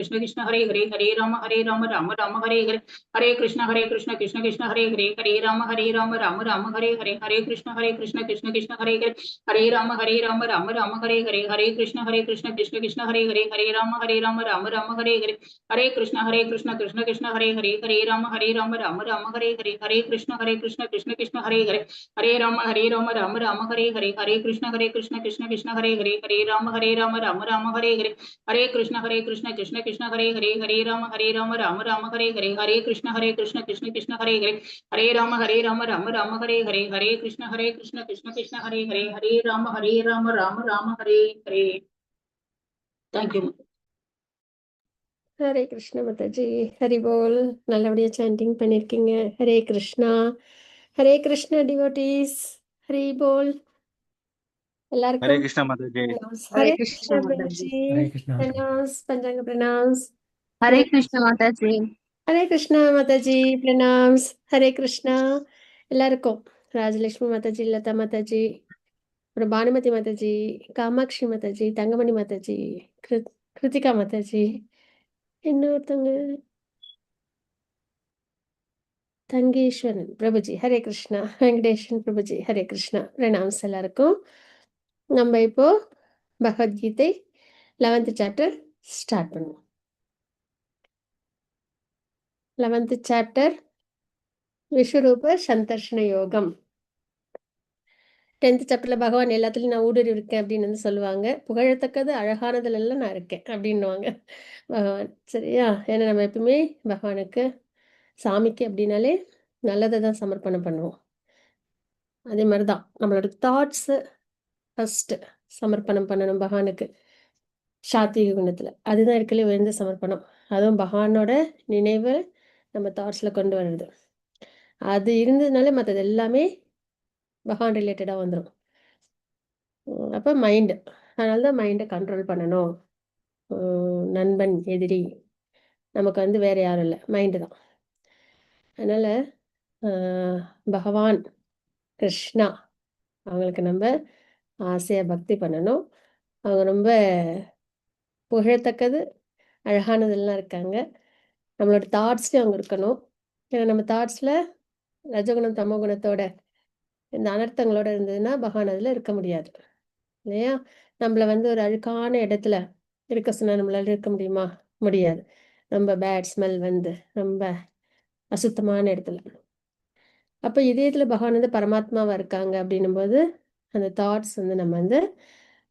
Krishna Krishna Hare Hare Hare Ram Ram Ram Hare Krishna Krishna Krishna Hare Ram Ram Hare Krishna Krishna Krishna Hare Ram Ram Hare Krishna Krishna Hare Ram Ram Hare Krishna Krishna Krishna Hare Ram Ram Hare Krishna Krishna Hare Ram Ram Hare Krishna Krishna Hare Ram Ram Hare Krishna Krishna Krishna Hare Ram Hare Krishna Krishna Hare Ram Hare Krishna Krishna Hare Ram Hare thank you Hare Krishna Mataji. Hari போல். நல்லபடியா sanding பண்ணியிருக்கீங்க. Hare Krishna. Hare Krishna devotees. Hari போல். हरे எல்லாருக்கும் कृष्णा माता जी। ஹரே हरे கிருஷ்ண कृष्ण माता जी। பிரபுஜி. हरे कृष्णा। பிரணாஸ் பஞ்சாங்க பிரணாஸ். हरे कृष्ण माता जी। Hare Krishna Mataji. Pranams. Hare Krishna எல்லாருக்கும். ராஜலட்சுமி மாதாஜி, லதா மாதாஜி, அப்புறம் பானுமதி மாதாஜி, காமாட்சி மாதாஜி, தங்கமணி மாதாஜி, கிருத்திகா மாதாஜி, இன்னொருத்தவங்க தங்கேஸ்வரன் பிரபுஜி. ஹரே கிருஷ்ணா. வெங்கடேஷன் பிரபுஜி. ஹரே கிருஷ்ணா. பிரணாம்ஸ் எல்லாருக்கும். நம்ம இப்போ பகவத்கீதை 11th சாப்டர் ஸ்டார்ட் பண்ணுவோம். 11th சாப்டர் விஸ்வரூப சந்தர்ஷன யோகம். 10th சாப்டர்ல பகவான் எல்லாத்துலயும் நான் ஊடுருவி இருக்கேன் அப்படின்னு வந்து சொல்லுவாங்க. புகழத்தக்கது அழகானதுல எல்லாம் நான் இருக்கேன் அப்படின்னுவாங்க பகவான். சரியா? ஏன்னா நம்ம எப்பவுமே பகவானுக்கு சாமிக்கு அப்படின்னாலே நல்லதை தான் சமர்ப்பணம் பண்ணுவோம். அதே மாதிரி தான் நம்மளோட தாட்ஸு ஃபஸ்ட்டு சமர்ப்பணம் பண்ணணும் பகவானுக்கு. சாத்வீக குணத்தில் அதுதான் இருக்கலே உயர்ந்த சமர்ப்பணம். அதுவும் பகவானோட நினைவு நம்ம தாட்ஸில் கொண்டு வர்றது. அது இருந்ததுனால மற்றது எல்லாமே பகவான் ரிலேட்டடாக வந்துடும். அப்போ மைண்டு, அதனால தான் மைண்டை கண்ட்ரோல் பண்ணணும். நண்பன் எதிரி நமக்கு வந்து வேறு யாரும் இல்லை, மைண்டு தான். அதனால் பகவான் கிருஷ்ணா அவங்களுக்கு நம்ம ஆசையாக பக்தி பண்ணணும். அவங்க ரொம்ப புகழத்தக்கது அழகானதெல்லாம் இருக்காங்க. நம்மளோட தாட்ஸ்லேயும் அவங்க இருக்கணும். ஏன்னா நம்ம தாட்ஸில் ரஜகுணம் தமோ குணத்தோட இந்த அனர்த்தங்களோட இருந்ததுன்னா பகவான் அதில் இருக்க முடியாது இல்லையா? நம்மளை வந்து ஒரு அழுக்கான இடத்துல இருக்க சொன்னால் நம்மளால இருக்க முடியுமா? முடியாது. ரொம்ப பேட் ஸ்மெல் வந்து ரொம்ப அசுத்தமான இடத்துல. அப்போ இதயத்தில் பகவான் வந்து பரமாத்மாவாக இருக்காங்க அப்படின்னும்போது அந்த தாட்ஸ் வந்து நம்ம வந்து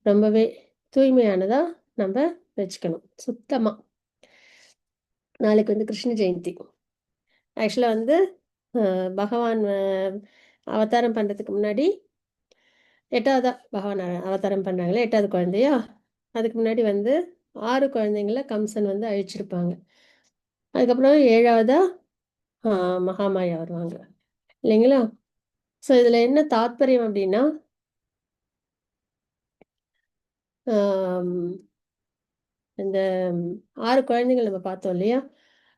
ரொம்பவே தூய்மையானதாக நம்ம வச்சுக்கணும் சுத்தமாக. நாளைக்கு வந்து கிருஷ்ண ஜெயந்தி. ஆக்சுவலாக வந்து பகவான் அவதாரம் பண்ணுறதுக்கு முன்னாடி 8வதா பகவான் அவதாரம் பண்ணாங்களே 8வது குழந்தையா, அதுக்கு முன்னாடி வந்து 6 குழந்தைங்கள கம்சன் வந்து அழிச்சிருப்பாங்க. அதுக்கப்புறம் 7வதா மகாமாயா வருவாங்க இல்லைங்களா? ஸோ இதில் என்ன தாத்பரியம் அப்படின்னா இந்த 6 குழந்தைகள் நம்ம பார்த்தோம் இல்லையா,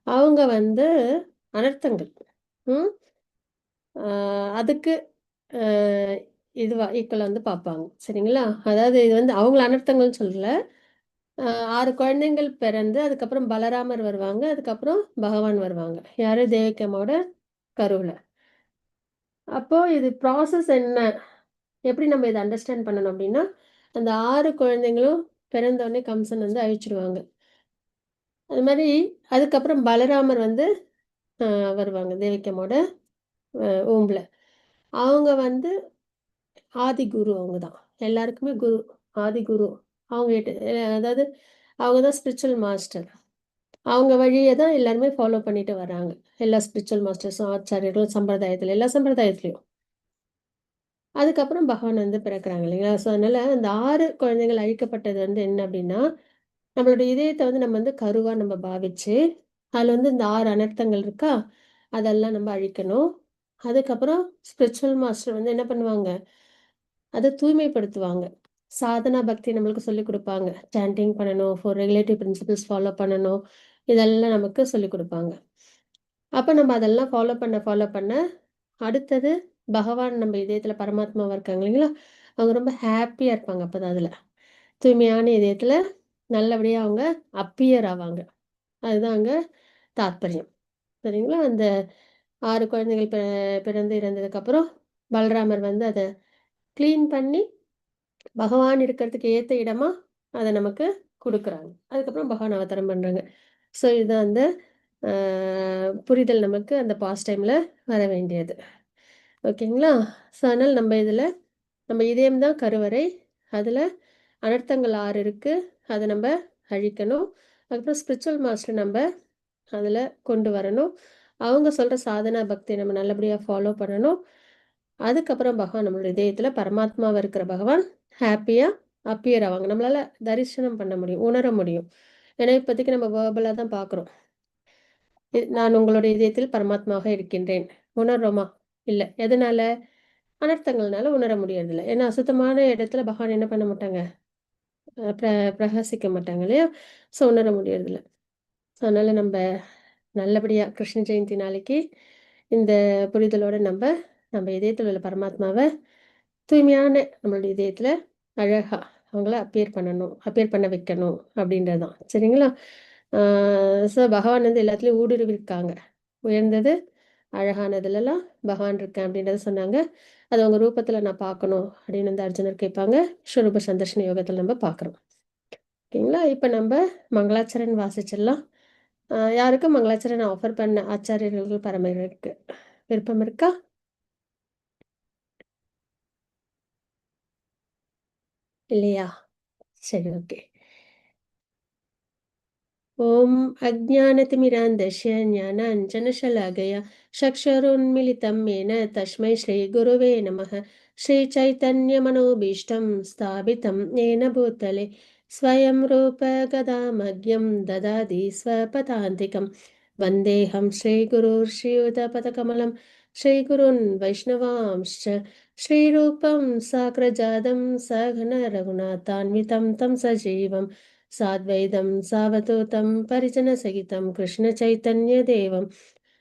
அவங்க வந்து அனர்த்தங்கள் அதுக்கு இதுவா ஈக்குவலாக வந்து பார்ப்பாங்க. சரிங்களா? அதாவது இது வந்து அவங்கள அனர்த்தங்கள்னு சொல்லல. 6 குழந்தைங்கள் பிறந்து அதுக்கப்புறம் பலராமர் வருவாங்க, அதுக்கப்புறம் பகவான் வருவாங்க. யாரு? தேவகி அம்மாவோட கருவில். அப்போது இது ப்ராசஸ் என்ன, எப்படி நம்ம இதை அண்டர்ஸ்டாண்ட் பண்ணணும் அப்படின்னா, அந்த 6 குழந்தைங்களும் பிறந்தோடனே கம்சன் வந்து அழிச்சிடுவாங்க. அது மாதிரி அதுக்கப்புறம் பலராமர் வந்து வருவாங்க தேவகி அம்மாவோட ஊம்பில். அவங்க வந்து ஆதி குரு, அவங்க தான் எல்லாருக்குமே குரு, ஆதி குரு. அவங்க அதாவது அவங்க தான் ஸ்பிரிச்சுவல் மாஸ்டர். அவங்க வழியை தான் எல்லாருமே ஃபாலோ பண்ணிட்டு வராங்க. எல்லா ஸ்பிரிச்சுவல் மாஸ்டர்ஸும் ஆச்சாரியர்களும் சம்பிரதாயத்தில் எல்லா சம்பிரதாயத்துலேயும். அதுக்கப்புறம் பகவான் வந்து பிறக்கிறாங்க இல்லைங்களா? ஸோ அதனால் அந்த 6 குழந்தைகள் அழிக்கப்பட்டது வந்து என்ன அப்படின்னா, நம்மளோட இதயத்தை வந்து நம்ம வந்து கருவாக நம்ம பாவிச்சு அதில் வந்து இந்த 6 அனர்த்தங்கள் இருக்கா, அதெல்லாம் நம்ம அழிக்கணும். அதுக்கப்புறம் ஸ்பிரிச்சுவல் மாஸ்டர் வந்து என்ன பண்ணுவாங்க, அதை தூய்மைப்படுத்துவாங்க. சாதனா பக்தி நம்மளுக்கு சொல்லிக் கொடுப்பாங்க. சாண்டிங் பண்ணணும், 4 ரெகுலேட்டிவ் பிரின்சிபிள்ஸ் ஃபாலோ பண்ணணும், இதெல்லாம் நமக்கு சொல்லிக் கொடுப்பாங்க. அப்போ நம்ம அதெல்லாம் ஃபாலோ பண்ண அடுத்தது பகவான் நம்ம இதயத்தில் பரமாத்மாவாக இருக்காங்க இல்லைங்களா, அவங்க ரொம்ப ஹாப்பியாக இருப்பாங்க. அப்போ தான் அதில் தூய்மையான இதயத்தில் நல்லபடியாக அவங்க அப்பியர் ஆவாங்க. அதுதான் அங்கே தாத்பரியம். சரிங்களா? அந்த 6 குழந்தைகள் பிறந்து இறந்ததுக்கப்புறம் பலராமர் வந்து அதை க்ளீன் பண்ணி பகவான் இருக்கிறதுக்கு ஏற்ற இடமா அதை நமக்கு கொடுக்குறாங்க. அதுக்கப்புறம் பகவான் அவதாரம் பண்ணுறாங்க. ஸோ இதுதான் அந்த புரிதல் நமக்கு அந்த பாஸ்ட் டைமில் வர வேண்டியது. ஓகேங்களா? ஸோ அதனால் நம்ம இதயம் தான் கருவறை. அதில் அனர்த்தங்கள் 6 இருக்குது. அதை நம்ம அழிக்கணும். அதுக்கப்புறம் ஸ்பிரிச்சுவல் மாஸ்டர் நம்ம அதில் கொண்டு வரணும். அவங்க சொல்கிற சாதனா பக்தியை நம்ம நல்லபடியாக ஃபாலோ பண்ணணும். அதுக்கப்புறம் பகவான் நம்மளோட இதயத்தில் பரமாத்மாவாக இருக்கிற பகவான் ஹாப்பியாக அப்பியர் ஆவாங்க. நம்மளால் தரிசனம் பண்ண முடியும், உணர முடியும். ஏன்னா இப்போதைக்கு நம்ம வேர்பலாக தான் பார்க்குறோம். நான் உங்களுடைய இதயத்தில் பரமாத்மாவாக இருக்கின்றேன் உணர்றோமா? இல்லை. எதனால்? அனர்த்தங்கள்னால உணர முடியறதில்ல. ஏன்னா அசுத்தமான இடத்துல பகவான் என்ன பண்ண மாட்டாங்க, பிரகாசிக்க மாட்டாங்க இல்லையா? ஸோ உணர முடியறதில்ல. ஸோ அதனால் நம்ம நல்லபடியாக கிருஷ்ண ஜெயந்தி நாளைக்கு இந்த புரிதலோடு நம்ம இதயத்தில் உள்ள பரமாத்மாவை தூய்மையான நம்மளுடைய இதயத்தில் அழகாக அவங்கள அப்பியர் பண்ண வைக்கணும் அப்படின்றது தான். சரிங்களா? ஸோ பகவான் வந்து எல்லாத்துலேயும் ஊடுருவிருக்காங்க. உயர்ந்தது அழகானதுலலாம் பகவான் இருக்கேன் அப்படின்றத சொன்னாங்க. அது அவங்க ரூபத்தில் நான் பார்க்கணும் அப்படின்னு வந்து அர்ஜுனர் கேட்பாங்க. ஸ்வரூப சந்தர்ஷன யோகத்தில் நம்ம பார்க்குறோம். ஓகேங்களா? இப்போ நம்ம மங்களாச்சரண் வாசிச்சிடலாம். யாருக்கும் மங்களாச்சரண் ஆஃபர் பண்ண ஆச்சாரியர்கள் பரமருக்கு விருப்பம் இருக்கா? இல்லையா? சரி, ஓகே. ॐ अज्ञानतिमिरान्धस्य ज्ञानाञ्जनशलाकया चक्षुरुन्मिलितं येन तस्मै श्रीगुरुवे नमः। श्रीचैतन्यमनोभीष्टं स्थापितं येन भूतले स्वयं रूप गदामह्यं ददाति स्वपदान्तिकं। वन्देऽहं श्रीगुरुर्श्रीयुतपदकमलं श्रीगुरून् वैष्णवांश्च श्रीरूपं साग्रजातं सघन रघुनाथान्वितं तं सजीवं साद्वैतं सावधूतं परिजनसहितं कृष्णचैतन्यदेवं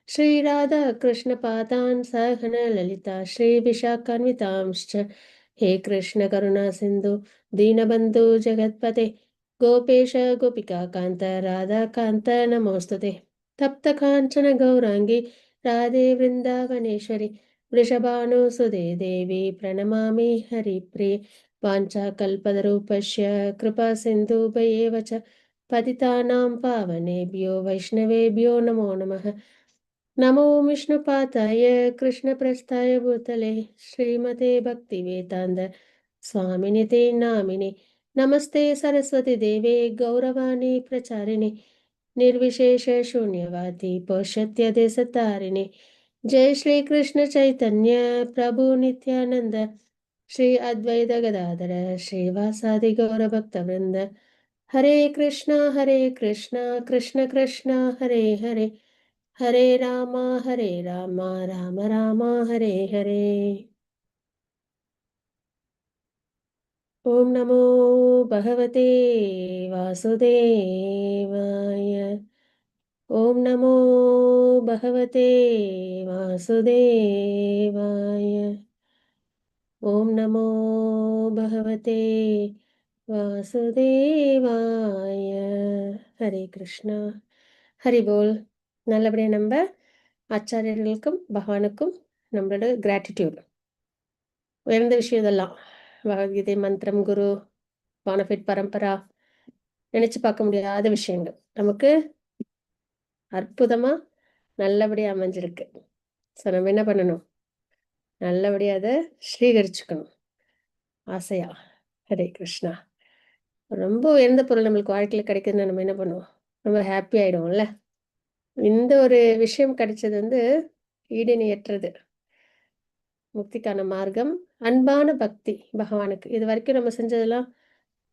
श्रीराधाकृष्णपादान् सहन ललिता श्रीविशाखान्वितांश्च। हे कृष्ण करुणा सिन्धु दीनबन्धु जगत्पते गोपेश गोपिकान्त राधाकान्त नमोऽस्तुते। तप्तकाञ्चन गौराङ्गी राधे वृन्दावनेश्वरि वृषभानुसुते देवी प्रणमामि हरिप्रिये। वाञ्छाकल्पतरूपस्य कृपासिन्धुभ्येव च पतितानां पावनेभ्यो वैष्णवेभ्यो नमो नमः। नमो विष्णुपादाय कृष्णप्रस्थाय भूतले श्रीमते भक्तिवेदान्त स्वामिनिते नामिने। नमस्ते सरस्वती देवे गौरवाणी प्रचारिणे निर्विशेष शून्यवादी पौषत्य देशतारिणे। जय श्री कृष्ण चैतन्य प्रभु नित्यानंद श्री अद्वैत गदाधर श्रीवासादि गौरभक्तवृंद। हरे कृष्णा कृष्ण कृष्ण हरे हरे हरे राम राम राम हरे हरे। ओम नमो भगवते वासुदेवाय। ओम नमो भगवते वासुदेवाय। ओम नमो भगवते வாசுதேவாய. ஹரே கிருஷ்ணா. ஹரி போல். நல்லபடியாக நம்ம ஆச்சாரியர்களுக்கும் பகவானுக்கும் நம்மளோட கிராட்டிடியூட். உயர்ந்த விஷயம் இதெல்லாம். பகவத்கீதை, மந்திரம், குரு, பானஃபிட் பரம்பரா, நினச்சி பார்க்க முடியாத விஷயங்கள் நமக்கு அற்புதமாக நல்லபடியாக அமைஞ்சிருக்கு. ஸோ நம்ம என்ன பண்ணணும்? நல்லபடியாக அதை ஸ்வீகரிச்சுக்கணும் ஆசையா. ஹரே கிருஷ்ணா. ரொம்ப உயர்ந்த பொருள் நம்மளுக்கு வாழ்க்கையில் கிடைக்குதுன்னா நம்ம என்ன பண்ணுவோம்? ரொம்ப ஹாப்பி ஆகிடுவோம்ல. இந்த ஒரு விஷயம் கிடைச்சது வந்து ஈடிணையற்றது. முக்திக்கான மார்க்கம் அன்பான பக்தி பகவானுக்கு. இது வரைக்கும் நம்ம செஞ்சதெல்லாம்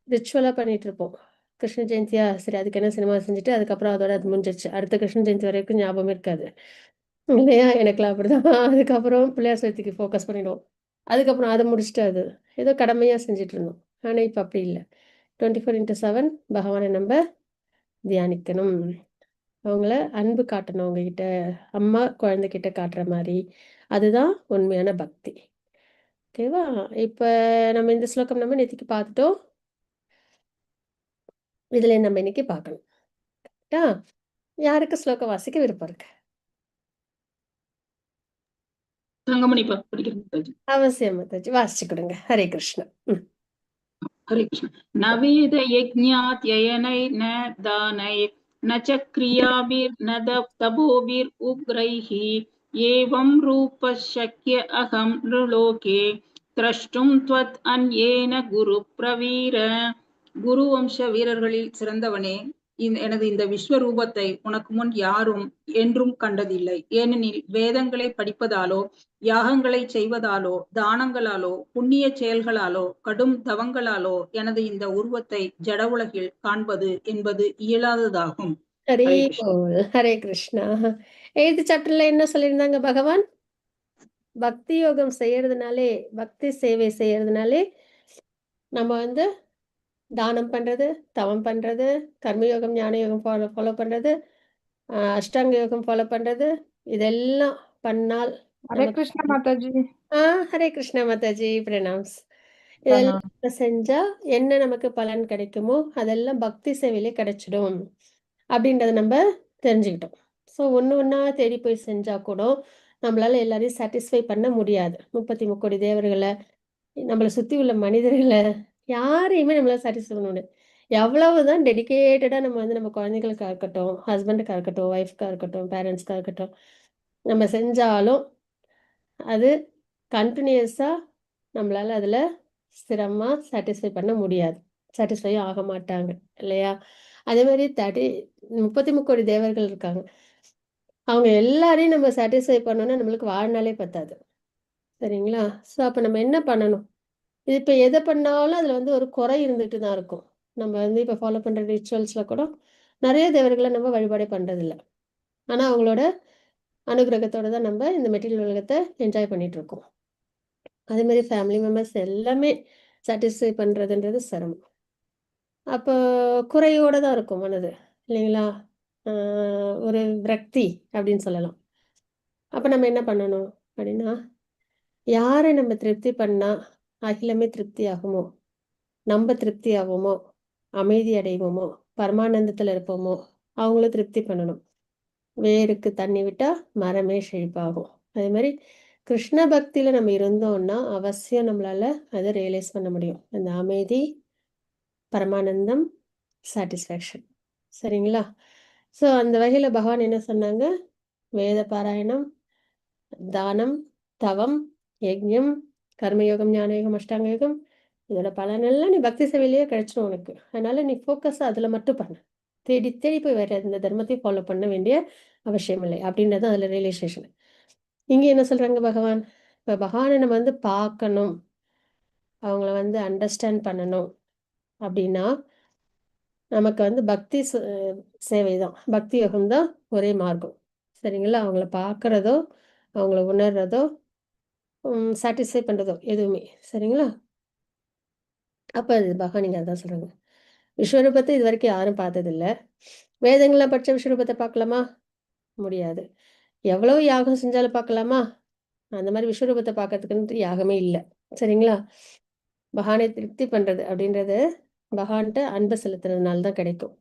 ரிச்சுவலாக பண்ணிட்டு இருப்போம். கிருஷ்ண ஜெயந்தியா, சரி அதுக்கு என்ன சினிமா செஞ்சுட்டு அதுக்கப்புறம் அதோட அது முடிஞ்சிச்சு. அடுத்த கிருஷ்ண ஜெயந்தி வரைக்கும் ஞாபகம் இருக்காது இல்லையா? எனக்குலாம் அப்படிதான். அதுக்கப்புறம் பிள்ளையார் சதுர்த்திக்கு ஃபோக்கஸ் பண்ணிடுவோம். அதுக்கப்புறம் அதை முடிச்சுட்டு அது ஏதோ கடமையாக செஞ்சுட்டு இருந்தோம். ஆனால் இப்போ அப்படி இல்லை. 24/7 பகவானை நம்ம தியானிக்கணும். அவங்கள அன்பு காட்டணும். அவங்ககிட்ட அம்மா குழந்தைகிட்ட காட்டுற மாதிரி. அதுதான் உண்மையான பக்தி. ஓகேவா? இப்போ நம்ம இந்த ஸ்லோகம் நம்ம நேற்றுக்கு பார்த்துட்டோம். இதில் நம்ம இன்னைக்கு பார்க்கணும். கரெக்டா? யாருக்கு ஸ்லோகம் வாசிக்க விருப்பம் இருக்கு? தங்கமணி படிக்கிறேன் மாதாஜி. அவசியம் மாதாஜி, வாசிச்சு கொடுங்க. ஹரே கிருஷ்ணா. ஹரே கிருஷ்ண. ந வேத யஜ்ஞாத்யயனை ந தானை ந ச கிரியாபிர் ந தபோபிர் உக்ரைஹி ஏவம் ரூப சக்ய அகம் நிருலோகே திரஷ்டும் த்வத் அன்யேன குரு பிரவீர. குரு வம்ச வீரர்களில் சிறந்தவனே, எனது இந்த விஸ்வரூபத்தை உனக்கு முன் யாரும் என்றும் கண்டதில்லை. ஏனெனில் வேதங்களை படிப்பதாலோ, யாகங்களை செய்வதாலோ, தானங்களாலோ, புண்ணிய செயல்களாலோ, கடும் தவங்களாலோ எனது இந்த உருவத்தை ஜட உலகில் காண்பது என்பது இயலாததாகும். ஹரே போல். ஹரே கிருஷ்ணா. 8th சாப்டர்ல என்ன சொல்லியிருந்தாங்க பகவான்? பக்தி யோகம் செய்யறதுனாலே, பக்தி சேவை செய்யறதுனாலே நம்ம வந்து தானம் பண்றது, தவம் பண்றது, கர்மயோகம் ஞான யோகம் ஃபாலோ பண்றது, அஷ்டாங்க யோகம் ஃபாலோ பண்றது, இதெல்லாம் பண்ணால் ஹரே கிருஷ்ண மாதாஜி. ஹரே கிருஷ்ணா மாதாஜி, பிரணாம்ஸ். பிரணாம். இதெல்லாம் செஞ்சா என்ன நமக்கு பலன் கிடைக்குமோ அதெல்லாம் பக்தி சேவையிலே கிடைச்சிடும் அப்படின்றத நம்ம தெரிஞ்சுக்கிட்டோம். ஸோ ஒண்ணா தேடி போய் செஞ்சா கூட நம்மளால எல்லாரையும் சாட்டிஸ்ஃபை பண்ண முடியாது. 33 தேவர்களை, நம்மளை சுத்தி உள்ள மனிதர்களை, யாரையுமே நம்மளால சாட்டிஸ்ஃபை பண்ண முடியாது. எவ்வளவுதான் டெடிக்கேட்டடா நம்ம வந்து நம்ம குழந்தைகளுக்கா இருக்கட்டும், ஹஸ்பண்டுக்கா இருக்கட்டும், ஒய்ஃப்கா இருக்கட்டும், பேரண்ட்ஸ்க்கா இருக்கட்டும், நம்ம செஞ்சாலும் அது கண்டினியூஸா நம்மளால அதுல ஸ்திரமா சாட்டிஸ்ஃபை பண்ண முடியாது. சாட்டிஸ்ஃபையும் ஆக மாட்டாங்க இல்லையா? அதே மாதிரி 33 தேவர்கள் இருக்காங்க. அவங்க எல்லாரையும் நம்ம சாட்டிஸ்ஃபை பண்ணோம்னா நம்மளுக்கு வாழ்நாளே பத்தாது. சரிங்களா? ஸோ அப்போ நம்ம என்ன பண்ணணும்? இது இப்போ எதை பண்ணாலும் அதில் வந்து ஒரு குறை இருந்துட்டு தான் இருக்கும். நம்ம வந்து இப்போ ஃபாலோ பண்ணுற ரிச்சுவல்ஸில் கூட நிறைய தேவர்களை நம்ம வழிபாடே பண்ணுறதில்ல. ஆனால் அவங்களோட அனுகிரகத்தோடு தான் நம்ம இந்த மெட்டீரியல் உலகத்தை என்ஜாய் பண்ணிட்டு இருக்கோம். அதே மாதிரி ஃபேமிலி மெம்பர்ஸ் எல்லாமே சாட்டிஸ்ஃபை பண்ணுறதுன்றது சிரமம். அப்போ குறையோடு தான் இருக்கும் மனது இல்லைங்களா? ஒரு விரக்தி அப்படின்னு சொல்லலாம். அப்போ நம்ம என்ன பண்ணணும் அப்படின்னா, யாரை நம்ம திருப்தி பண்ணால் அகிலமே திருப்தி ஆகுமோ, நம்ம திருப்தி ஆகுமோ, அமைதி அடைவோமோ, பரமானந்தத்தில் இருப்போமோ, அவங்களும் திருப்தி பண்ணணும். வேருக்கு தண்ணி விட்டால் மரமே செழிப்பாகும். அதே மாதிரி கிருஷ்ண பக்தியில் நம்ம இருந்தோம்னா அவசியம் நம்மளால் அதை ரியலைஸ் பண்ண முடியும். அந்த அமைதி, பரமானந்தம், சாட்டிஸ்ஃபேக்ஷன். சரிங்களா? ஸோ அந்த வகையில் பகவான் என்ன சொன்னாங்க? வேத பாராயணம், தானம், தவம், யஜ்ஞம், கர்மயோகம், ஞானயோகம், அஷ்டாங்க யோகம், இதோட பலனெல்லாம் நீ பக்தி சேவையிலேயே கிடைச்சிடும் உனக்கு. அதனால நீ ஃபோக்கஸாக அதில் மட்டும் பண்ணு. தேடி தேடி போய் வேற இந்த தர்மத்தையும் ஃபாலோ பண்ண வேண்டிய அவசியம் இல்லை அப்படின்றது அதில் ரியலைசேஷன். இங்கே என்ன சொல்கிறாங்க பகவான்? இப்போ பகவானை நம்ம வந்து பார்க்கணும், அவங்கள வந்து அண்டர்ஸ்டாண்ட் பண்ணணும் அப்படின்னா நமக்கு வந்து பக்தி சேவை தான், பக்தி யோகம் தான் ஒரே மார்க்கம். சரிங்களா? அவங்கள பார்க்குறதோ, அவங்கள உணர்றதோ, சாட்டிஸ்ஃபை பண்ணுறதோ எதுவுமே. சரிங்களா? அப்போ அது பகவான் நீங்கள் அதான் சொல்கிறாங்க. விஸ்வரூபத்தை இது வரைக்கும் யாரும் பார்த்ததில்லை. வேதங்கள்லாம் படித்த விஸ்வரூபத்தை பார்க்கலாமா? முடியாது. எவ்வளோ யாகம் செஞ்சாலும் பார்க்கலாமா? அந்த மாதிரி விஸ்வரூபத்தை பார்க்கறதுக்குன்ட்டு யாகமே இல்லை. சரிங்களா? பகவானை திருப்தி பண்ணுறது அப்படின்றது பகவான்கிட்ட அன்பு செலுத்துறதுனால தான் கிடைக்கும்.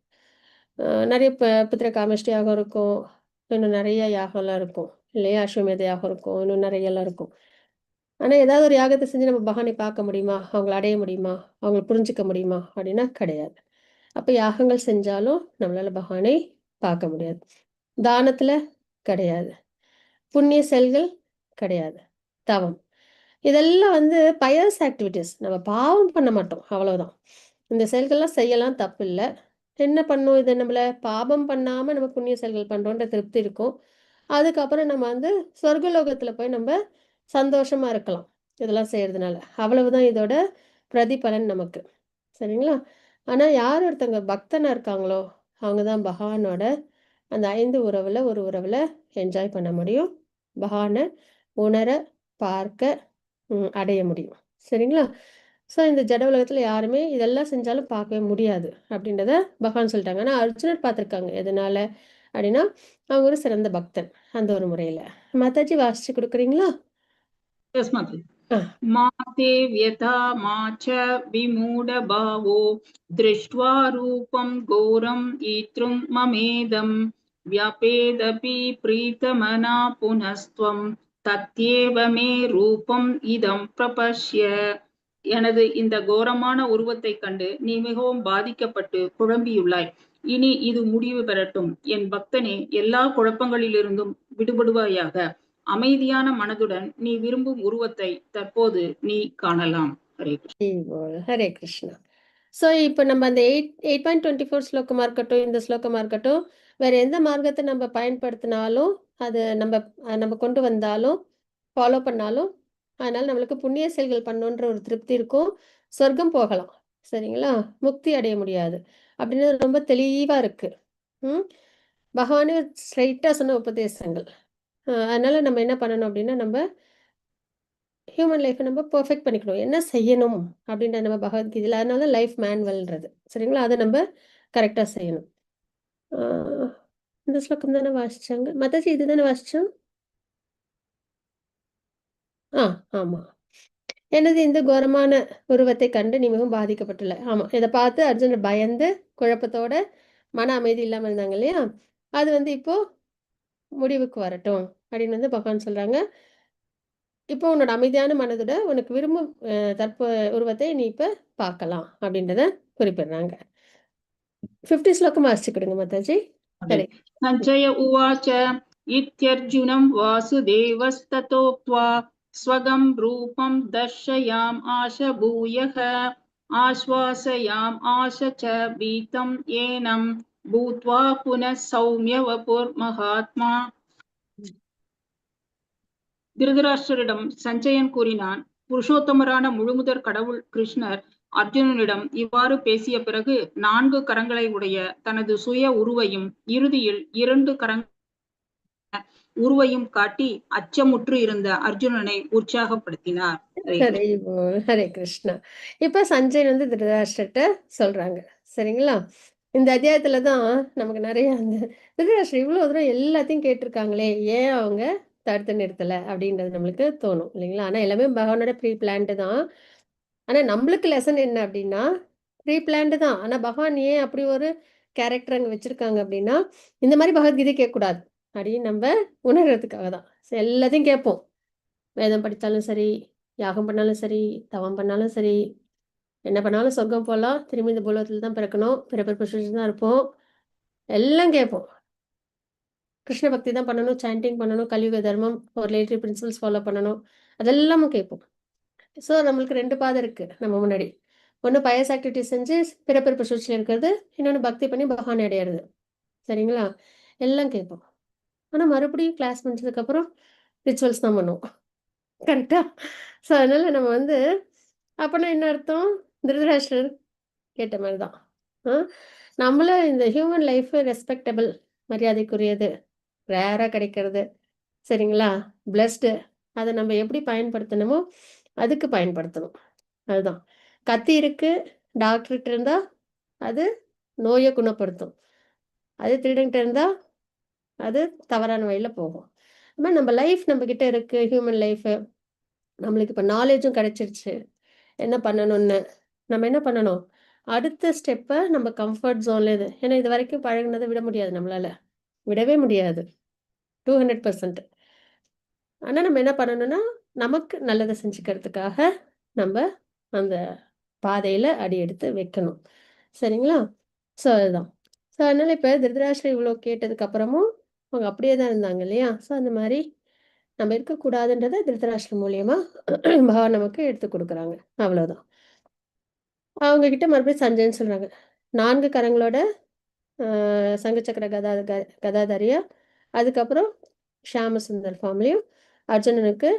நிறைய புத்திர காமஷ்டி யாகம் இருக்கும், இன்னும் நிறைய யாகம்லாம் இருக்கும் இல்லையா? அஸ்வமேத யாகம் இருக்கும், இன்னும் நிறையெல்லாம் இருக்கும். ஆனால் ஏதாவது ஒரு யாகத்தை செஞ்சு நம்ம பகவானை பார்க்க முடியுமா? அவங்கள அடைய முடியுமா? அவங்கள புரிஞ்சுக்க முடியுமா அப்படின்னா கிடையாது. அப்போ யாகங்கள் செஞ்சாலும் நம்மளால் பகவானை பார்க்க முடியாது. தானத்தில் கிடையாது, புண்ணிய செயல்கள் கிடையாது, தவம், இதெல்லாம் வந்து பயஸ் ஆக்டிவிட்டீஸ். நம்ம பாவம் பண்ண மாட்டோம், அவ்வளோதான். இந்த செயல்கள்லாம் செய்யலாம், தப்பு இல்லை. என்ன பண்ணும்? இது நம்மளை பாபம் பண்ணாமல் நம்ம புண்ணிய செயல்கள் பண்ணுறோன்ற திருப்தி இருக்கும். அதுக்கப்புறம் நம்ம வந்து சொர்க்கலோகத்தில் போய் நம்ம சந்தோஷமாக இருக்கலாம் இதெல்லாம் செய்கிறதுனால. அவ்வளவுதான் இதோட பிரதிபலன் நமக்கு. சரிங்களா? ஆனால் யார் ஒருத்தங்க பக்தனாக இருக்காங்களோ அவங்க தான் பகவானோட அந்த 5 உறவில் ஒரு உறவில் என்ஜாய் பண்ண முடியும், பகவானை உணர, பார்க்க, அடைய முடியும். சரிங்களா? ஸோ இந்த ஜட உலகத்தில் யாருமே இதெல்லாம் செஞ்சாலும் பார்க்கவே முடியாது அப்படின்றத பகவான் சொல்லிட்டாங்க. ஆனால் அர்ஜுனர் பார்த்துருக்காங்க. எதனால அப்படின்னா அவங்க ஒரு சிறந்த பக்தன் அந்த ஒரு முறையில். மாதாஜி வாசிச்சு கொடுக்குறீங்களா? எஸ் மாதாஜி. மாதே வியதா மாச்ச விமூட பாவோ திருஷ்ட்வா ரூபம் கோரம் ஈத்ரும் மமேதம் व्यापेदपि प्रीतमना पुनस्त्वं तत्येव मे ரூபம் இதம் பிரபஷ்ய. எனது இந்த கோரமான உருவத்தை கண்டு நீ மிகவும் பாதிக்கப்பட்டு குழம்பியுள்ளாய். இனி இது முடிவு பெறட்டும். என் பக்தனே, எல்லா குழப்பங்களிலிருந்தும் விடுபடுவாயாக. அமைதியான மனதுடன் நீ விரும்பும் உருவத்தை தற்போது நீ காணலாம். ஹரே கிருஷ்ணா. ஹரே கிருஷ்ணா. ஸோ இப்போ நம்ம அந்த 8.24 ஸ்லோகமாக இருக்கட்டும், இந்த ஸ்லோகமாக இருக்கட்டும், வேற எந்த மார்க்கத்தை நம்ம பயன்படுத்தினாலும், அது நம்ம கொண்டு வந்தாலும், ஃபாலோ பண்ணாலும், அதனால நம்மளுக்கு புண்ணிய செயல்கள் பண்ணணுன்ற ஒரு திருப்தி இருக்கும், சொர்க்கம் போகலாம். சரிங்களா? முக்தி அடைய முடியாது அப்படின்னு ரொம்ப தெளிவாக இருக்கு. பகவானே ஸ்ட்ரைட்டாக சொன்ன உபதேசங்கள். அதனால நம்ம என்ன பண்ணணும் அப்படின்னா, நம்ம ஹியூமன் லைஃப்பை நம்ம பெர்ஃபெக்ட் பண்ணிக்கணும். என்ன செய்யணும் அப்படின்ற நம்ம பகவத்கீதையில், அதனால லைஃப் மேனுவல்ன்றது. சரிங்களா? அதை நம்ம கரெக்டாக செய்யணும். இந்த ஸ்லோகம் தானே வாசிச்சாங்க மத்தாச்சி, இது தானே வாசிச்சோம். ஆமா. எனது இந்த கோரமான உருவத்தை கண்டு நீ மிகவும் பாதிக்கப்பட்டுள்ள. ஆமா, இதை பார்த்து அர்ஜுனர் பயந்து குழப்பத்தோட மன அமைதி இல்லாமல் இருந்தாங்க இல்லையா? அது இப்போ முடிவுக்கு வரட்டும் அப்படின்னு பகவான் சொல்றாங்க. இப்போ உன்னோட அமைதியான மனதோட உனக்கு விரும்பும் உருவத்தை நீ இப்ப பார்க்கலாம் அப்படின்றத குறிப்பிடுறாங்க. 50 ஸ்லோகம் வாசிச்சுக்கிடுங்க மாதாஜி. சரி. சஞ்சய உவாச்ச இத்யர்ஜுனம் வாசுதேவஸ்ததோக்த்வா ஸ்வகம் ரூபம் தர்ஷயாம் ஆஷ பூயக ஆஸ்வாசயாம் ஆஷ ச பீதம் ஏனம் பூத்வா புனः சௌமிய வபுர் மகாத்மா. திருதராஷ்டிரரிடம் சஞ்சயன் கூறினான், புருஷோத்தமரான முழுமுதற் கடவுள் கிருஷ்ணர் அர்ஜுனனிடம் இவ்வாறு பேசிய பிறகு 4 கரங்களை உடைய தனது சுய உருவையும் இறுதியில் 2 கரங்கள் உருவையும் காட்டி அச்சமுற்று இருந்த அர்ஜுனனை உற்சாகப்படுத்தினார். ஹரே கிருஷ்ணா. இப்ப சஞ்சயன் திருதராஷ்டிரர்கிட்ட சொல்றாங்க. சரிங்களா? இந்த அத்தியாயத்துலதான் நமக்கு நிறைய அந்த திருதராஷ்டிரர் இவ்வளவு தூரம் எல்லாத்தையும் கேட்டிருக்காங்களே, ஏன் அவங்க தடுத்து நிறுத்தல அப்படின்றது நம்மளுக்கு தோணும் இல்லைங்களா? ஆனா எல்லாமே பகவானோட ப்ரீ பிளான்டு தான். ஆனா நம்மளுக்கு லெசன் என்ன அப்படின்னா, ப்ரீ பிளான்டு தான். ஆனா பகவான் ஏன் அப்படி ஒரு கேரக்டர் அங்க வச்சிருக்காங்க அப்படின்னா, இந்த மாதிரி பகவத்கீதை கேட்கக்கூடாது அப்படின்னு நம்ம உணர்றதுக்காக தான். எல்லாத்தையும் கேட்போம். வேதம் படித்தாலும் சரி, யாகம் பண்ணாலும் சரி, தவம் பண்ணாலும் சரி, என்ன பண்ணாலும் சொர்க்கம் போகலாம், திரும்பி இந்த பூலோகத்தில் தான் பிறக்கணும், பிறப்பு தான் இருப்போம், எல்லாம் கேட்போம். கிருஷ்ண பக்தி தான் பண்ணணும், சாண்டிங் பண்ணணும், கலியுக தர்மம், ஒரு ரிலேட்டிவ் பிரின்சிபல்ஸ் ஃபாலோ பண்ணணும், அதெல்லாமும் கேட்போம். ஸோ நம்மளுக்கு 2 பாதை இருக்குது நம்ம முன்னாடி. ஒன்று பயஸ் ஆக்டிவிட்டி செஞ்சு பிறப்பிறப்பு சுழற்சியில் இருக்கிறது, இன்னொன்று பக்தி பண்ணி பகவான் அடையிறது. சரிங்களா? எல்லாம் கேட்போம். ஆனால் மறுபடியும் கிளாஸ் முடிச்சதுக்கப்புறம் ரிச்சுவல்ஸ் தான் பண்ணுவோம். கரெக்டா? ஸோ அதனால நம்ம அப்போனா என்ன அர்த்தம்? திருதராஷ்டிரர் கேட்ட மாதிரி தான். நம்மள இந்த ஹியூமன் லைஃப் ரெஸ்பெக்டபிள், மரியாதைக்குரியது, ரேராக கிடைக்கிறது. சரிங்களா? பிளஸ்டு. அதை நம்ம எப்படி பயன்படுத்தணுமோ அதுக்கு பயன்படுத்தணும். அதுதான். கத்தி இருக்கு, டாக்டர்கிட்ட இருந்தா அது நோயை குணப்படுத்தும். அது திருடங்கிட்ட இருந்தா அது தவறான வழியில போகும். நம்ம லைஃப் நம்ம கிட்ட இருக்கு, ஹியூமன் லைஃப். நம்மளுக்கு இப்போ நாலேஜும் கிடைச்சிருச்சு என்ன பண்ணணும்னு. நம்ம என்ன பண்ணணும்? அடுத்த ஸ்டெப்பை நம்ம கம்ஃபர்ட் ஜோன்ல ஏன்னா இது வரைக்கும் பழகினதை விட முடியாது, நம்மளால விடவே முடியாது 200%. ஆனால் நம்ம என்ன பண்ணணும்னா, நமக்கு நல்லதை செஞ்சுக்கிறதுக்காக நம்ம அந்த பாதையில் அடி எடுத்து வைக்கணும். சரிங்களா? ஸோ அதுதான். ஸோ அதனால் இப்போ திருதராஷ்டிரர் இவ்வளோ கேட்டதுக்கு அப்புறமும் அவங்க அப்படியே தான் இருந்தாங்க இல்லையா? ஸோ அந்த மாதிரி நம்ம இருக்கக்கூடாதுன்றதை திருதராஷ்டிரம் மூலியமா பகவான் நமக்கு எடுத்து கொடுக்குறாங்க. அவ்வளோதான். அவங்க கிட்ட மறுபடியும் சஞ்சயன் சொல்கிறாங்க, 4 கரங்களோட சங்கச்சக்கர கதாதாரியா, அதுக்கப்புறம் ஷியாம சுந்தர் ஃபார்ம்லையும் அர்ஜுனனுக்கு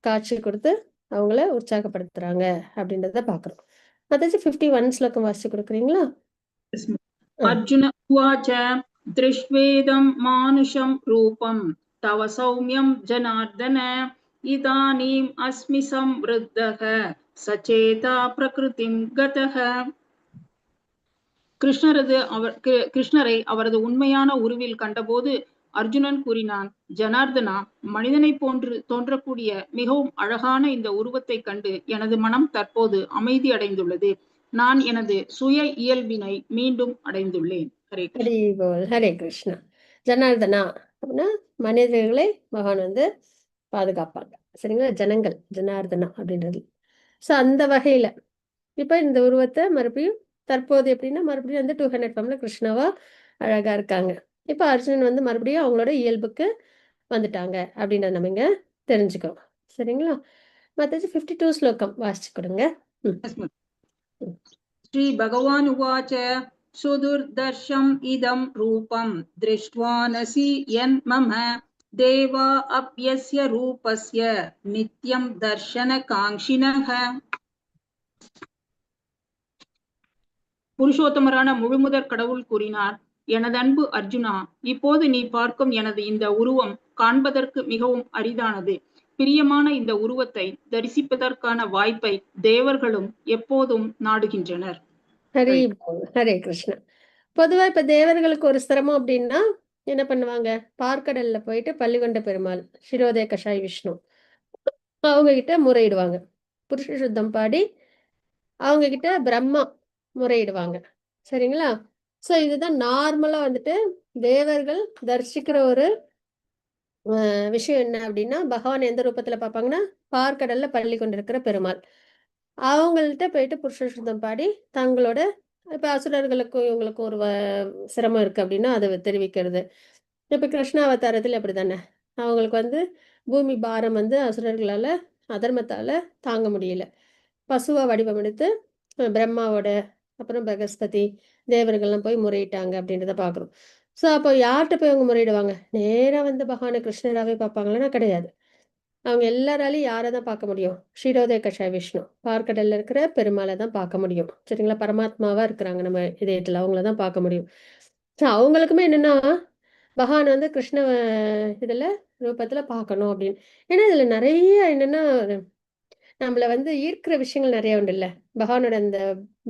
காட்சி கொடுத்து அவங்கள உற்சாகப்படுத்துறாங்க அப்படின்றத பார்க்குறோம். அதாச்சு 51 ஸ்லோகம் வாசிச்சு கொடுக்குறீங்களா? அர்ஜுன உவாச்ச திருஷ்வேதம் மானுஷம் ரூபம் தவ சௌமியம் ஜனார்தன இதானீம் அஸ்மி சம்ருத்தக சச்சேதா பிரகிருதிம் கதக. கிருஷ்ணரை அவரது உண்மையான உருவில் கண்டபோது அர்ஜுனன் கூறினான், ஜனார்தனா, மனிதனை போன்று தோன்றக்கூடிய மிகவும் அழகான இந்த உருவத்தை கண்டு எனது மனம் தற்போது அமைதி அடைந்துள்ளது. நான் எனது சுய இயல்பினை மீண்டும் அடைந்துள்ளேன். ஹரே கிருஷ்ணா. ஹரே கிருஷ்ணா. ஜனார்தனா அப்படின்னா மனிதர்களை பகவான் வந்து பாதுகாப்பாங்க. சரிங்களா? ஜனங்கள் ஜனார்தனா அப்படின்றது. ஸோ அந்த வகையில இப்போ இந்த உருவத்தை மறுபடியும் தற்போது எப்படின்னா மறுபடியும் வந்து 200 ஃபார்ம்ல கிருஷ்ணாவா அழகா இருக்காங்க. இப்போ அர்ஜுனன் வந்து மறுபடியும் அவங்களோட இயல்புக்கு வந்துட்டாங்க அப்படின்றத நம்ம இங்க தெரிஞ்சுக்கோம். சரிங்களா? மற்றது 52 ஸ்லோகம் வாசிச்சு கொடுங்க. ம். ம். श्री भगवान उवाच सुदुर्दर्शम् इदं रूपं दृष्ट्वानसि यन्मम देवा अप्यस्य रूपस्य नित्यं दर्शनकाङ्क्षिणः. புருஷோத்தமரான முழுமுதற் கடவுள் கூறினார், எனது அன்பு அர்ஜுனா, இப்போது நீ பார்க்கும் எனது இந்த உருவம் காண்பதற்கு மிகவும் அரிதானது. பிரியமான இந்த உருவத்தை தரிசிப்பதற்கான வாய்ப்பை தேவர்களும் எப்போதும் நாடுகின்றனர். ஹரி ஹரே கிருஷ்ணா. பொதுவா இப்ப தேவர்களுக்கு ஒரு சிரமம் அப்படின்னா என்ன பண்ணுவாங்க? பார்க்கடல்ல போயிட்டு பள்ளிகொண்ட பெருமாள், சிரோதய கஷாய் விஷ்ணு அவங்க கிட்ட முறையிடுவாங்க. புருஷ சுத்தம் பாடி அவங்க கிட்ட பிரம்மா முறையிடுவாங்க. சரிங்களா? ஸோ இதுதான் நார்மலா வந்துட்டு தேவர்கள் தரிசிக்கிற ஒரு விஷயம் என்ன அப்படின்னா, பகவான் எந்த ரூபத்துல பார்ப்பாங்கன்னா, பார்க்கடல்ல பள்ளி கொண்டிருக்கிற பெருமாள். அவங்கள்ட்ட போயிட்டு புருஷ சுத்தம் பாடி தங்களோட இப்ப அசுரர்களுக்கும் இவங்களுக்கும் ஒரு சிரமம் இருக்கு அப்படின்னா அதை தெரிவிக்கிறது. இப்ப கிருஷ்ண அவதாரத்தில் அப்படித்தானே அவங்களுக்கு வந்து பூமி பாரம் வந்து அசுரர்களால அதர்மத்தால தாங்க முடியல. பசுவா வடிவம் எடுத்து பிரம்மாவோட அப்புறம் பிரகஸ்பதி தேவர்கள்லாம் போய் முறையிட்டாங்க அப்படின்றத பார்க்குறோம். ஸோ அப்போ யார்கிட்ட போய் அவங்க முறையிடுவாங்க? நேராக வந்து பகவான கிருஷ்ணராகவே பார்ப்பாங்களன்னா கிடையாது. அவங்க எல்லாராலையும் யாரை தான் பார்க்க முடியும்? ஷீரோதய கஷாய விஷ்ணு பார்க்கடல்ல இருக்கிற பெருமாளை தான் பார்க்க முடியும். சரிங்களா? பரமாத்மாவா இருக்கிறாங்க நம்ம இதயத்துல, அவங்கள தான் பார்க்க முடியும். ஸோ அவங்களுக்குமே என்னன்னா பகவான் வந்து கிருஷ்ண இதுல ரூபத்துல பார்க்கணும் அப்படின்னு. ஏன்னா இதுல நிறைய என்னன்னா நம்மள வந்து ஈர்க்கிற விஷயங்கள் நிறைய உண்டு இல்ல. பகவானோட அந்த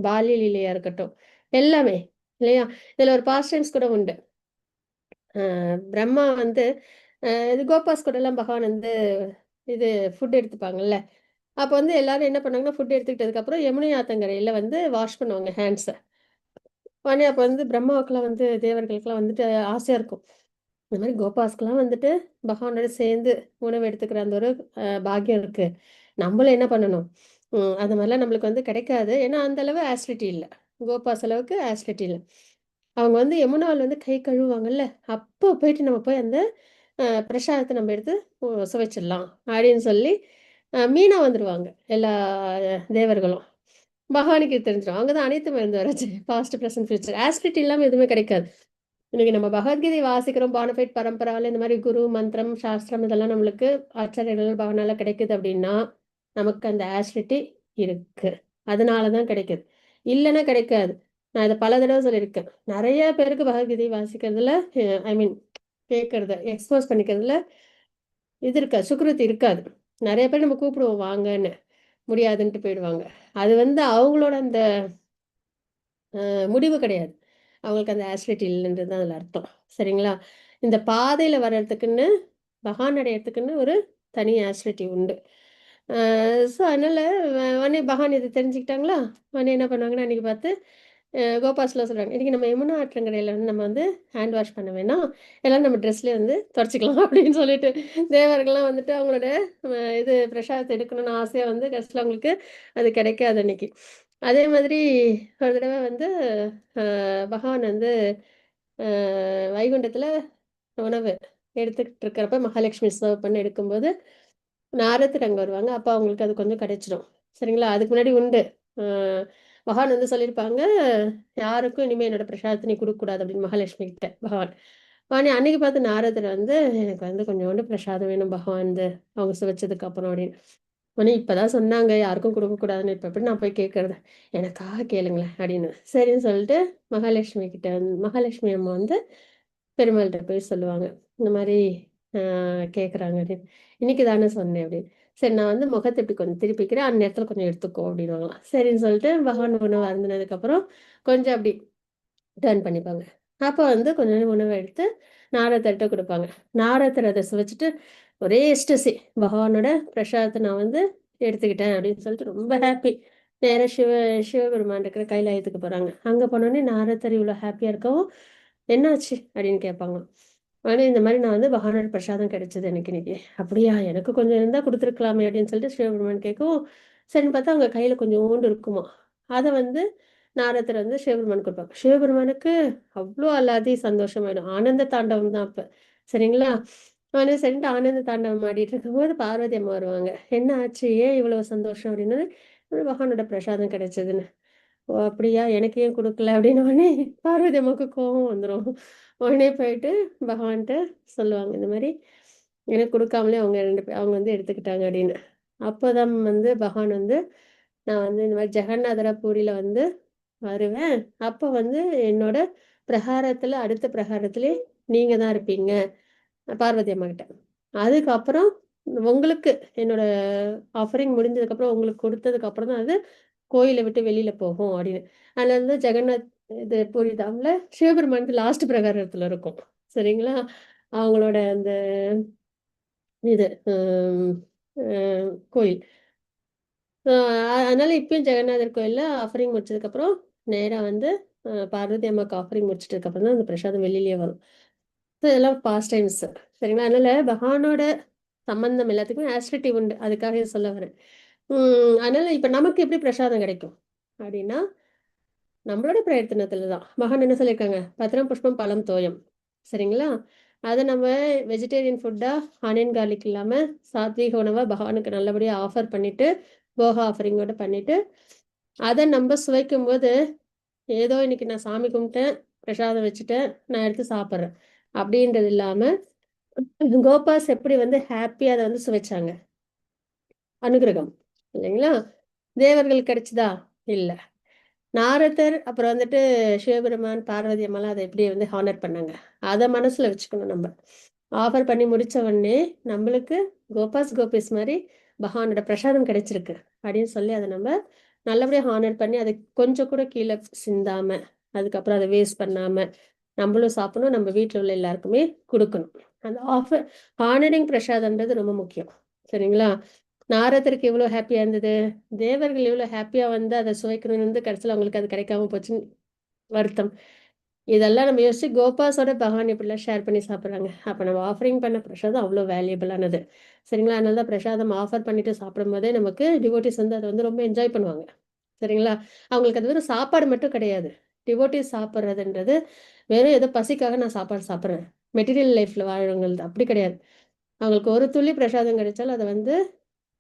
பால்ய லீலையா இருக்கட்டும் எல்லாமே இல்லையா? இதுல ஒரு பாஸ்ட் டைம்ஸ் கூட உண்டு. பிரம்மா வந்து இது கோபாஸ் கூட எல்லாம் பகவான் வந்து இது ஃபுட் எடுத்துப்பாங்கல்ல. அப்போ வந்து எல்லாரும் என்ன பண்ணாங்கன்னா ஃபுட் எடுத்துக்கிட்டதுக்கு அப்புறம் யமுனை ஆத்தங்கரையில வந்து வாஷ் பண்ணுவாங்க ஹேண்ட்ஸை. உடனே அப்போ வந்து பிரம்மாவுக்குலாம் வந்து தேவர்களுக்கெல்லாம் வந்துட்டு ஆசையா இருக்கும். இந்த மாதிரி கோபாஸ்க்கெல்லாம் வந்துட்டு பகவானோட சேர்ந்து உணவு எடுத்துக்கிற அந்த ஒரு பாக்கியம் இருக்கு. நம்மளும் என்ன பண்ணணும்? அது மாதிரிலாம் நம்மளுக்கு வந்து கிடைக்காது. ஏன்னா அந்த அளவு ஆசிடிட்டி இல்லை. கோபாஸ் அளவுக்கு ஆசிடிட்டி இல்லை. அவங்க வந்து யமுனாவில் வந்து கை கழுவுவாங்கல்ல, அப்போ போயிட்டு நம்ம போய் அந்த பிரசாதத்தை நம்ம எடுத்து சுவைச்சிடலாம் அப்படின்னு சொல்லி மீனா வந்துடுவாங்க எல்லா தேவர்களும். பகவானுக்கு இது தெரிஞ்சிடும். அவங்க தான் அனைத்து மருந்து வராச்சு. பாஸ்ட் ப்ரெசன்ட் ஃபியூச்சர் ஆசிடிட்டி இல்லாமல் எதுவுமே கிடைக்காது. இன்னைக்கு நம்ம பகவத்கீதை வாசிக்கிறோம், பானஃபைட் பரம்பரால இந்த மாதிரி குரு மந்திரம் சாஸ்திரம் இதெல்லாம் நம்மளுக்கு ஆச்சாரியர்கள் பகவானால கிடைக்குது அப்படின்னா நமக்கு அந்த ஆசிடிட்டி இருக்கு. அதனால தான் கிடைக்குது, இல்லைன்னா கிடைக்காது. நான் இதை பல தடவை சொல்லியிருக்கேன். நிறைய பேருக்கு பகவத்கீதை வாசிக்கிறதுல ஐ மீன் கேட்கறத எக்ஸ்போஸ் பண்ணிக்கிறதுல இது இருக்காது, சுக்ருதி இருக்காது. நிறைய பேர் நம்ம கூப்பிடுவோம் வாங்கன்னு, முடியாதுன்ட்டு போயிடுவாங்க. அது வந்து அவங்களோட அந்த முடிவு கிடையாது. அவங்களுக்கு அந்த ஆசிடிட்டி இல்லைன்றது தான் அதில் அர்த்தம். சரிங்களா? இந்த பாதையில் வர்றதுக்குன்னு பகவான் அடையறதுக்குன்னு ஒரு தனி ஆசிடிட்டி உண்டு. ஸோ அதனால் உடனே பகவான் இதை தெரிஞ்சுக்கிட்டாங்களா? உடனே என்ன பண்ணாங்கன்னா அன்றைக்கி பார்த்து கோபாஸ்லாம் சொல்கிறாங்க, இன்றைக்கி நம்ம யமுனா ஆற்றங்கரையில் வந்து நம்ம வந்து ஹேண்ட் வாஷ் பண்ண வேணாம், எல்லாம் நம்ம ட்ரெஸ்லேயே வந்து துடைச்சிக்கலாம் அப்படின்னு சொல்லிட்டு தேவர்கள்லாம் வந்துட்டு அவங்களோட இது பிரசாதத்தை எடுக்கணும்னு ஆசையாக வந்து கடைசியில் அவங்களுக்கு அது கிடைக்காது அன்னைக்கு. அதே மாதிரி ஒரு தடவை வந்து பகவான் வந்து வைகுண்டத்தில் உணவு எடுத்துக்கிட்டு இருக்கிறப்ப மகாலட்சுமி சர்வ் பண்ணி எடுக்கும்போது நாரதர் அங்கே வருவாங்க. அப்போ அவங்களுக்கு அது கொஞ்சம் கிடைச்சிடும். சரிங்களா? அதுக்கு முன்னாடி உண்டு. பகவான் வந்து சொல்லியிருப்பாங்க, யாருக்கும் இனிமேல் என்னோட பிரசாதத்தை நீ கொடுக்கக்கூடாது அப்படின்னு மகாலட்சுமி கிட்ட பகவான். அன்னைக்கு பார்த்து நாரதர் வந்து எனக்கு வந்து கொஞ்சோண்டு பிரசாதம் வேணும் பகவான் அவங்க சுவைச்சதுக்கு அப்புறம் அப்படின்னு. உடனே இப்பதான் சொன்னாங்க யாருக்கும் கொடுக்கக்கூடாதுன்னு, இப்போ எப்படி நான் போய் கேட்கறது? எனக்காக கேளுங்களேன் அப்படின்னு. சரின்னு சொல்லிட்டு மகாலட்சுமி கிட்ட மகாலட்சுமி அம்மா வந்து பெருமாள்கிட்ட போய் சொல்லுவாங்க, இந்த மாதிரி கேட்குறாங்க அப்படின்னு. இன்னைக்கு தானே சொன்னேன் அப்படின்னு. சரி நான் வந்து முகத்தை இப்படி கொஞ்சம் திருப்பிக்கிறேன், அந்த நேரத்தில் கொஞ்சம் எடுத்துக்கோ அப்படின்வாங்களாம். சரின்னு சொல்லிட்டு பகவான் உணவு அருந்தினதுக்கப்புறம் கொஞ்சம் அப்படி டர்ன் பண்ணிப்பாங்க. அப்போ வந்து கொஞ்சம் உணவை எடுத்து நாரதர்கிட்ட கொடுப்பாங்க. நாரதர் அதை சுவைச்சிட்டு ஒரே எஸ்டசி, பகவானோட பிரசாதத்தை நான் வந்து எடுத்துக்கிட்டேன் அப்படின்னு சொல்லிட்டு ரொம்ப ஹாப்பி. நேராக சிவபெருமான் இருக்கிற கைலாயத்துக்கு போகிறாங்க. அங்கே போனோடனே நாரதர் இவ்வளோ ஹாப்பியாக இருக்கவும் என்னாச்சு அப்படின்னு கேட்பாங்க. ஆனால் இந்த மாதிரி நான் வந்து பகவானோட பிரசாதம் கிடைச்சது எனக்கு இன்னைக்கு. அப்படியா, எனக்கு கொஞ்சம் இருந்தால் கொடுத்துருக்கலாமே அப்படின்னு சொல்லிட்டு சிவபெருமான் கேட்கவும், சரின்னு பார்த்தா அவங்க கையில் கொஞ்சோண்டு இருக்குமா. அதை வந்து நாரதர் வந்து சிவபெருமான் கொடுப்பாங்க. சிவபெருமானுக்கு அவ்வளோ அல்லாதி சந்தோஷமாயிடும், ஆனந்த தாண்டவம் தான் அப்போ. சரிங்களா? ஆனால் சரின்ட்டு ஆனந்த தாண்டவம் ஆடிட்டு இருக்கும்போது பார்வதி அம்மா வருவாங்க. என்ன ஆச்சு, ஏன் இவ்வளோ சந்தோஷம் அப்படின்னு. பகவானோட பிரசாதம் கிடைச்சதுன்னு. ஓ அப்படியா, எனக்கு ஏன் கொடுக்கல அப்படின்னு உடனே பார்வதி அம்மாவுக்கு கோபம் வந்துடும். உடனே போயிட்டு பகவான்கிட்ட சொல்லுவாங்க, இந்த மாதிரி எனக்கு கொடுக்காமலே அவங்க அவங்க வந்து எடுத்துக்கிட்டாங்க அப்படின்னு. அப்போதான் வந்து பகவான் வந்து, நான் வந்து இந்த மாதிரி ஜெகநாதர பூரியில் வந்து வருவேன், அப்போ வந்து என்னோட பிரகாரத்தில் அடுத்த பிரகாரத்திலே நீங்கள் தான் இருப்பீங்க பார்வதி அம்மா கிட்ட. அதுக்கப்புறம் உங்களுக்கு என்னோட ஆஃபரிங் முடிஞ்சதுக்கப்புறம் உங்களுக்கு கொடுத்ததுக்கு அப்புறம் தான் அது கோயிலை விட்டு வெளியில போகும் அப்படின்னு. அதில் வந்து ஜெகநாத் இது பூரிதாம்ல சிவபெருமானுக்கு லாஸ்ட் பிரகாரத்தில் இருக்கும். சரிங்களா? அவங்களோட அந்த இது கோயில். அதனால இப்பயும் ஜெகநாதர் கோயிலில் ஆஃபரிங் முடிச்சதுக்கப்புறம் நேராக வந்து பார்வதி அம்மாவுக்கு ஆஃபரிங் முடிச்சிட்டதுக்கப்புறம் தான் அந்த பிரசாதம் வெளியிலேயே வரும். ஸோ இதெல்லாம் பாஸ்ட் டைம்ஸ். சரிங்களா? அதனால பகவானோட சம்பந்தம் எல்லாத்துக்குமே ஆஸ்ட்ரிட்டி உண்டு, அதுக்காக இதை சொல்ல வரேன். அதனால இப்போ நமக்கு எப்படி பிரசாதம் கிடைக்கும் அப்படின்னா, நம்மளோட பிரயத்தனத்துல தான். மகான் என்ன சொல்லியிருக்காங்க, பத்திரம் புஷ்பம் பழம் தோயம். சரிங்களா? அதை நம்ம வெஜிடேரியன் ஃபுட்டாக ஆனியன் கார்லிக் இல்லாமல் சாத்வீக உணவாக பகவானுக்கு நல்லபடியாக ஆஃபர் பண்ணிவிட்டு, போக ஆஃபரிங்கோட பண்ணிவிட்டு, அதை நம்ம சுவைக்கும் போது, ஏதோ இன்னைக்கு நான் சாமி கும்பிட்டேன், பிரசாதம் வச்சுட்டேன், நான் எடுத்து சாப்பிட்றேன் அப்படின்றது இல்லாமல், கோபாஸ் எப்படி வந்து ஹாப்பியாக அதை வந்து சுவைச்சாங்க, அனுகிரகம் இல்லைங்களா? தேவர்கள் கிடைச்சதா? இல்லை. நாரதர் அப்புறம் வந்துட்டு சிவபெருமான் பார்வதி அம்மாலாம் அதை எப்படி வந்து ஹானர் பண்ணாங்க, அதை மனசுல வச்சுக்கணும். நம்ம ஆஃபர் பண்ணி முடிச்ச உடனே நம்மளுக்கு கோபிஸ் மாதிரி பகவானோட பிரசாதம் கிடைச்சிருக்கு அப்படின்னு சொல்லி அதை நம்ம நல்லபடியாக ஹானர் பண்ணி அதை கொஞ்சம் கூட கீழே சிந்தாம, அதுக்கப்புறம் அதை வேஸ்ட் பண்ணாம நம்மளும் சாப்பிடணும், நம்ம வீட்டில் உள்ள எல்லாருக்குமே கொடுக்கணும். அந்த ஆஃபர் ஹானரிங் பிரசாதம்ன்றது ரொம்ப முக்கியம். சரிங்களா? நாரதருக்கு எவ்வளோ ஹாப்பியாக இருந்தது, தேவர்கள் எவ்வளோ ஹாப்பியாக வந்து அதை சுவைக்கணும்னு வந்து கடைசியில் அவங்களுக்கு அது கிடைக்காம போச்சுன்னு வருத்தம். இதெல்லாம் நம்ம யோசிச்சு கோபாஸோட பகவான் இப்படிலாம் ஷேர் பண்ணி சாப்பிட்றாங்க. அப்போ நம்ம ஆஃபரிங் பண்ண பிரசாதம் அவ்வளோ வேல்யூபிளானது. சரிங்களா? அதனால தான் பிரசாதம் ஆஃபர் பண்ணிட்டு சாப்பிடும் போதே நமக்கு டிவோட்டிஸ் வந்து அதை வந்து ரொம்ப என்ஜாய் பண்ணுவாங்க. சரிங்களா? அவங்களுக்கு அது வெறும் சாப்பாடு மட்டும் கிடையாது. டிவோட்டிஸ் சாப்பிட்றதுன்றது வெறும் ஏதோ பசிக்காக நான் சாப்பாடு சாப்பிட்றேன், மெட்டீரியல் லைஃப்பில் வாழ்றவங்களுக்கு அப்படி கிடையாது. அவங்களுக்கு ஒரு துளி பிரசாதம் கிடைச்சாலும் அதை வந்து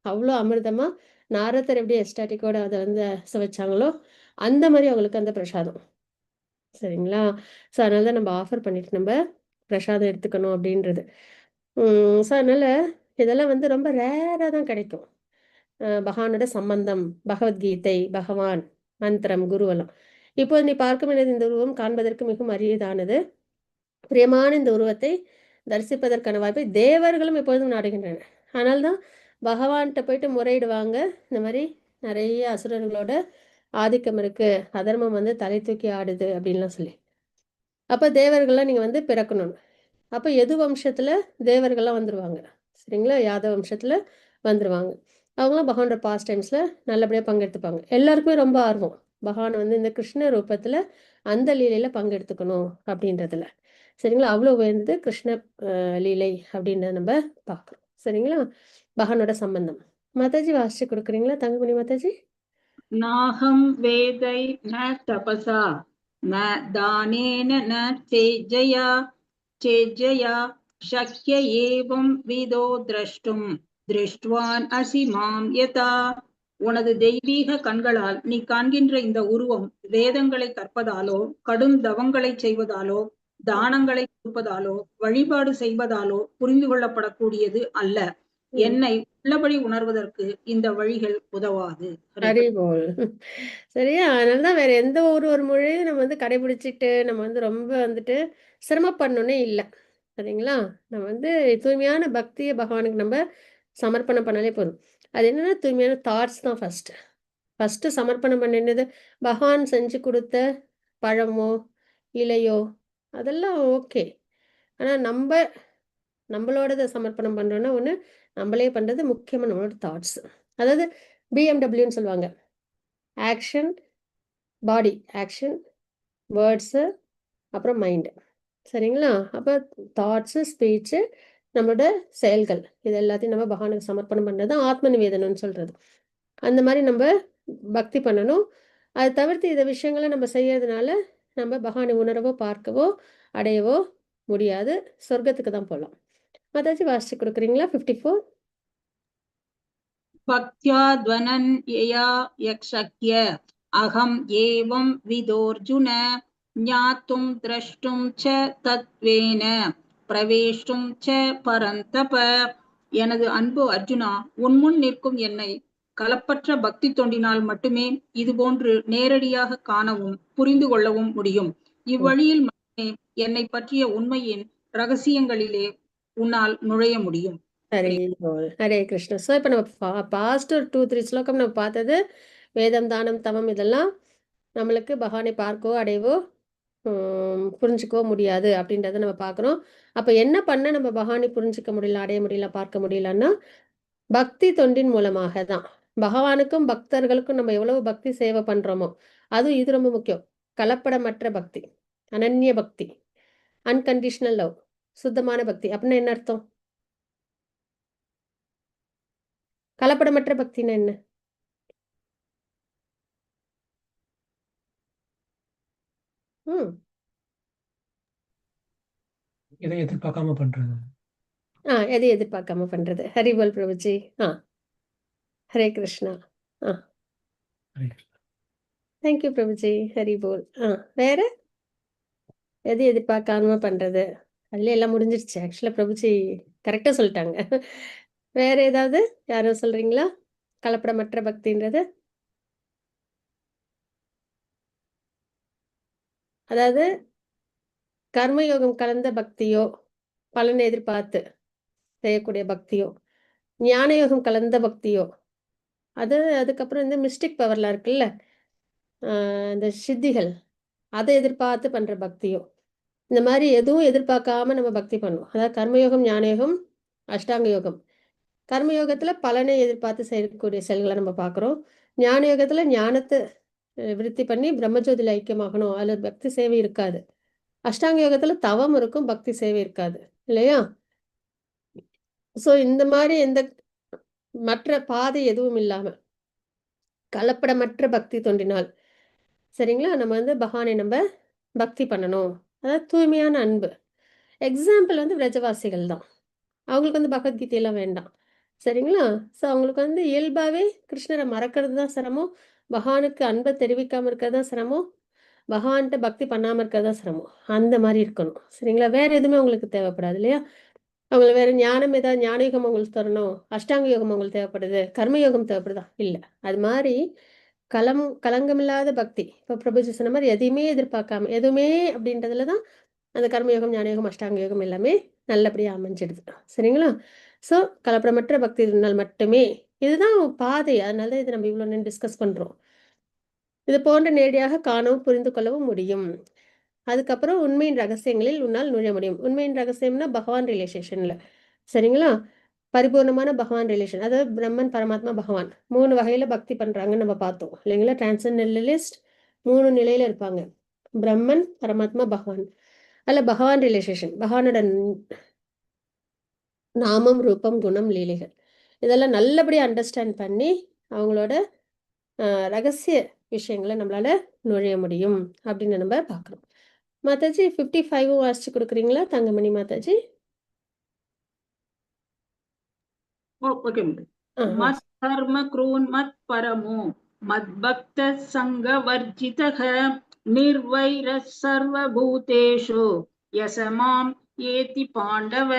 அவ்வளோ அமிர்தமா நாரதர் எப்படி எஸ்டாட்டிக்கோட அதை வந்து சுவைச்சாங்களோ அந்த மாதிரி அவங்களுக்கு அந்த பிரசாதம். சரிங்களா? ஸோ அதனால தான் நம்ம ஆஃபர் பண்ணிட்டு நம்ம பிரசாதம் எடுத்துக்கணும் அப்படின்றது. ஸோ அதனால இதெல்லாம் வந்து ரொம்ப ரேராக தான் கிடைக்கும். பகவானோட சம்பந்தம், பகவத்கீதை, பகவான், மந்திரம், குருவெல்லாம். இப்போ நீ பார்க்க வேண்டியது, இந்த உருவம் காண்பதற்கு மிகவும் அரியதானது, பிரியமான இந்த உருவத்தை தரிசிப்பதற்கான வாய்ப்பை தேவர்களும் எப்பொழுதும் நாடுகின்றனர். அதனால்தான் பகவான்கிட்ட போயிட்டு முறையிடுவாங்க, இந்த மாதிரி நிறைய அசுரர்களோட ஆதிக்கம் இருக்கு, அதர்மம் வந்து தலை தூக்கி ஆடுது அப்படின்லாம் சொல்லி. அப்போ தேவர்கள்லாம் நீங்கள் வந்து பிறக்கணும். அப்போ எது வம்சத்தில் தேவர்கள்லாம் வந்துடுவாங்க. சரிங்களா? யாதவ வம்சத்தில் வந்துடுவாங்க. அவங்களாம் பகவானோட பாஸ்ட் டைம்ஸில் நல்லபடியாக பங்கெடுத்துப்பாங்க. எல்லாருக்குமே ரொம்ப ஆர்வம் பகவான் வந்து இந்த கிருஷ்ண ரூபத்தில் அந்த லீலையில் பங்கெடுத்துக்கணும் அப்படின்றதுல. சரிங்களா? அவ்வளோ உயர்ந்தது கிருஷ்ண லீலை அப்படின்றத நம்ம பார்க்குறோம். சரிங்களா? பகவானோட சம்பந்தம். மாதாஜி வாசிச்சு கொடுக்குறீங்களா தங்கமணி மாதாஜி? நாகம் வேதை ந தபசா ந தானேன ந சேஜயா சேஜயா சக்ய ஏவம் விதோ திரஷ்டும் திருஷ்டுவான் அசி மாம் யதா. உனது தெய்வீக கண்களால் நீ காண்கின்ற இந்த உருவம் வேதங்களை கற்பதாலோ, கடும் தவங்களை செய்வதாலோ, தானங்களை கொடுப்பதாலோ, வழிபாடு செய்வதாலோ புரிந்து கொள்ளப்படக்கூடியது அல்ல. என்னை உள்ளபடி உணர்வதற்கு இந்த வழிகள் உதவாது. அறிவோல். சரியா? அதனாலதான் வேற எந்த ஒரு மொழியும் நம்ம வந்து கடைபிடிச்சிட்டு நம்ம வந்து ரொம்ப வந்துட்டு சிரமப்படணுன்னே இல்லை. சரிங்களா? நம்ம வந்து தூய்மையான பக்தியை பகவானுக்கு நம்ம சமர்ப்பணம் பண்ணாலே போதும். அது என்னன்னா தூய்மையான தாட்ஸ் தான் ஃபர்ஸ்ட் சமர்ப்பணம் பண்ணினது. பகவான் செஞ்சு கொடுத்த பழமோ இலையோ அதெல்லாம் ஓகே. ஆனால் நம்மளோடதை சமர்ப்பணம் பண்ணுறோன்னா ஒன்று நம்மளே பண்ணுறது முக்கியமாக நம்மளோட தாட்ஸ். அதாவது பிஎம்டபிள்யூன்னு சொல்லுவாங்க, ஆக்ஷன், பாடி ஆக்ஷன், வேர்ட்ஸு, அப்புறம் மைண்டு. சரிங்களா? அப்போ தாட்ஸு, ஸ்பீச்சு, நம்மளோட செயல்கள் இது எல்லாத்தையும் நம்ம பகவானுக்கு சமர்ப்பணம் பண்ணுறது தான் ஆத்ம நிவேதனம்னு சொல்கிறது. அந்த மாதிரி நம்ம பக்தி பண்ணணும். அதை தவிர்த்து இந்த விஷயங்களை நம்ம செய்யறதுனால நம்ம பகவானை உணரவோ பார்க்கவோ அடையவோ முடியாது. சொர்க்கத்துக்கு தான் போகலாம். மாதாஜி வாசிச்சு கொடுக்குறீங்களா? 54. பக்தியா த்வனன்யயா யக்ஷக்ய அகம் ஏவம் விதோர்ஜுன ஞாத்தும் திரஷ்டும் ச தத்வேன பிரவேஷ்டும் ச பரந்தப. எனது அன்பு அர்ஜுனா, உன்முன் நிற்கும் என்னை களப்பற்ற பக்தி தொண்டினால் மட்டுமே இதுபோன்று நேரடியாக காணவும் புரிந்து கொள்ளவும் முடியும். இவ்வழியில் மட்டுமே என்னை பற்றிய உண்மையின் ரகசியங்களிலே உன்னால் நுழைய முடியும். ஹரே போல். ஹரே கிருஷ்ணா. ஸோ இப்போ நம்ம பாஸ்ட் ஒரு 2-3 ஸ்லோகம் நம்ம பார்த்தது வேதம், தானம், தவம் இதெல்லாம் நம்மளுக்கு பகவானை பார்க்கவோ அடையவோ புரிஞ்சுக்கவோ முடியாது அப்படின்றத நம்ம பார்க்குறோம். அப்போ என்ன பண்ண நம்ம பகவானை புரிஞ்சுக்க முடியல, அடைய முடியல, பார்க்க முடியலன்னா பக்தி தொண்டின் மூலமாக தான். பகவானுக்கும் பக்தர்களுக்கும் நம்ம எவ்வளவு பக்தி சேவை பண்ணுறோமோ அதுவும் இது ரொம்ப முக்கியம். கலப்படமற்ற பக்தி, அனன்ய பக்தி, அன்கண்டிஷனல் லவ், சுத்தமான பக்தி அப்படின்னா என்ன அர்த்தம்? கலப்படமற்ற பக்தின்னா என்ன? எதை எதிர்பார்க்காம பண்றது. எதை எதிர்பார்க்காம பண்றது. ஹரி போல் பிரபுஜி. ஹரே கிருஷ்ணா. ஹரே கிருஷ்ணா. தேங்க்யூ பிரபுஜி. ஹரி போல். வேற எது எதிர்பார்க்காம பண்றது. அதுல எல்லாம் முடிஞ்சிருச்சு. ஆக்சுவலா பிரபுஜி கரெக்டா சொல்லிட்டாங்க. வேற ஏதாவது யாரும் சொல்றீங்களா? கலப்படமற்ற பக்தின்றது அதாவது கர்மயோகம் கலந்த பக்தியோ, பலனை எதிர்பார்த்து செய்யக்கூடிய பக்தியோ, ஞான யோகம் கலந்த பக்தியோ, அதுக்கப்புறம் இந்த மிஸ்டிக் பவர்லாம் இருக்குல்ல, இந்த சித்திகள், அதை எதிர்பார்த்து பண்ற பக்தியோ, இந்த மாதிரி எதுவும் எதிர்பார்க்காம நம்ம பக்தி பண்ணுவோம். அதாவது கர்மயோகம், ஞான யோகம், அஷ்டாங்க யோகம். கர்மயோகத்துல பலனை எதிர்பார்த்து செய்யக்கூடிய செயல்களை நம்ம பார்க்குறோம். ஞான யோகத்துல ஞானத்தை விருத்தி பண்ணி பிரம்மஜோதியில் ஐக்கியமாகணும், அதுல பக்தி சேவை இருக்காது. அஷ்டாங்க யோகத்துல தவம் இருக்கும், பக்தி சேவை இருக்காது இல்லையா? ஸோ இந்த மாதிரி எந்த மற்ற பாதை எதுவும் இல்லாம கலப்படமற்ற பக்தி தோன்றினால் சரிங்களா, நம்ம வந்து பகவானை நம்ம பக்தி பண்ணணும். அதாவது தூய்மையான அன்பு. எக்ஸாம்பிள் வந்து விரஜவாசிகள் தான். அவங்களுக்கு வந்து பகவத்கீதையெல்லாம் வேண்டாம் சரிங்களா. ஸோ அவங்களுக்கு வந்து இயல்பாகவே கிருஷ்ணரை மறக்கிறது தான் சிரமம், பகவானுக்கு அன்பை தெரிவிக்காமல் இருக்கிறது தான் சிரமம், பகவான்கிட்ட பக்தி பண்ணாமல் இருக்கிறது தான் சிரமம். அந்த மாதிரி இருக்கணும் சரிங்களா. வேற எதுவுமே அவங்களுக்கு தேவைப்படாது இல்லையா. அவங்களுக்கு வேற ஞானம் ஏதாவது ஞான யோகம் அவங்களுக்கு தரணும், அஷ்டாங்க யோகம் அவங்களுக்கு தேவைப்படுது, கர்மயோகம் தேவைப்படுதா? இல்லை. அது மாதிரி கலங்கமில்லாத பக்தி. இப்போ பிரபுஜி சொன்ன மாதிரி எதையுமே எதிர்பார்க்காம எதுவுமே அப்படின்றதுல தான் அந்த கர்மயோகம், ஞானயோகம், அஷ்டாங்க யோகம் எல்லாமே நல்லபடியாக அமைஞ்சிடுது சரிங்களா. ஸோ கலப்படமற்ற பக்தி இருந்தால் மட்டுமே இதுதான் பாதை. அதனால தான் இதை நம்ம இவ்வளோ நேரம் டிஸ்கஸ் பண்ணுறோம். இது போன்ற நேரடியாக காணவும் புரிந்து கொள்ளவும் முடியும். அதுக்கப்புறம் உண்மையின் ரகசியங்களில் உன்னால் நுழைய முடியும். உண்மையின் ரகசியம்னா பகவான் ரிலேஷன்ல சரிங்களா. பரிபூர்ணமான பகவான் ரிலேஷன், அதாவது பிரம்மன், பரமாத்மா, பகவான் 3 வகையில பக்தி பண்றாங்கன்னு நம்ம பார்த்தோம் இல்லைங்களா. டிரான்சென்டென்டலிஸ்ட் 3 நிலையில இருப்பாங்க, பிரம்மன், பரமாத்மா, பகவான். அதில் பகவான் ரிலேஷன், பகவானோட நாமம், ரூபம், குணம், லீலைகள் இதெல்லாம் நல்லபடியாக அண்டர்ஸ்டாண்ட் பண்ணி அவங்களோட ரகசிய விஷயங்களை நம்மளால நுழைய முடியும் அப்படின்னு நம்ம பார்க்குறோம். மாதாஜி 55 வாசிச்சு கொடுக்குறீங்களா தங்கமணி மாதாஜி? ஓகே. மத் கர்ம க்ரூன் மத் பரமோ மத்பக்த சங்க வர்ஜிதக நிர்வைர சர்வபூதேஷு யசமாம் ஏதி பாண்டவ.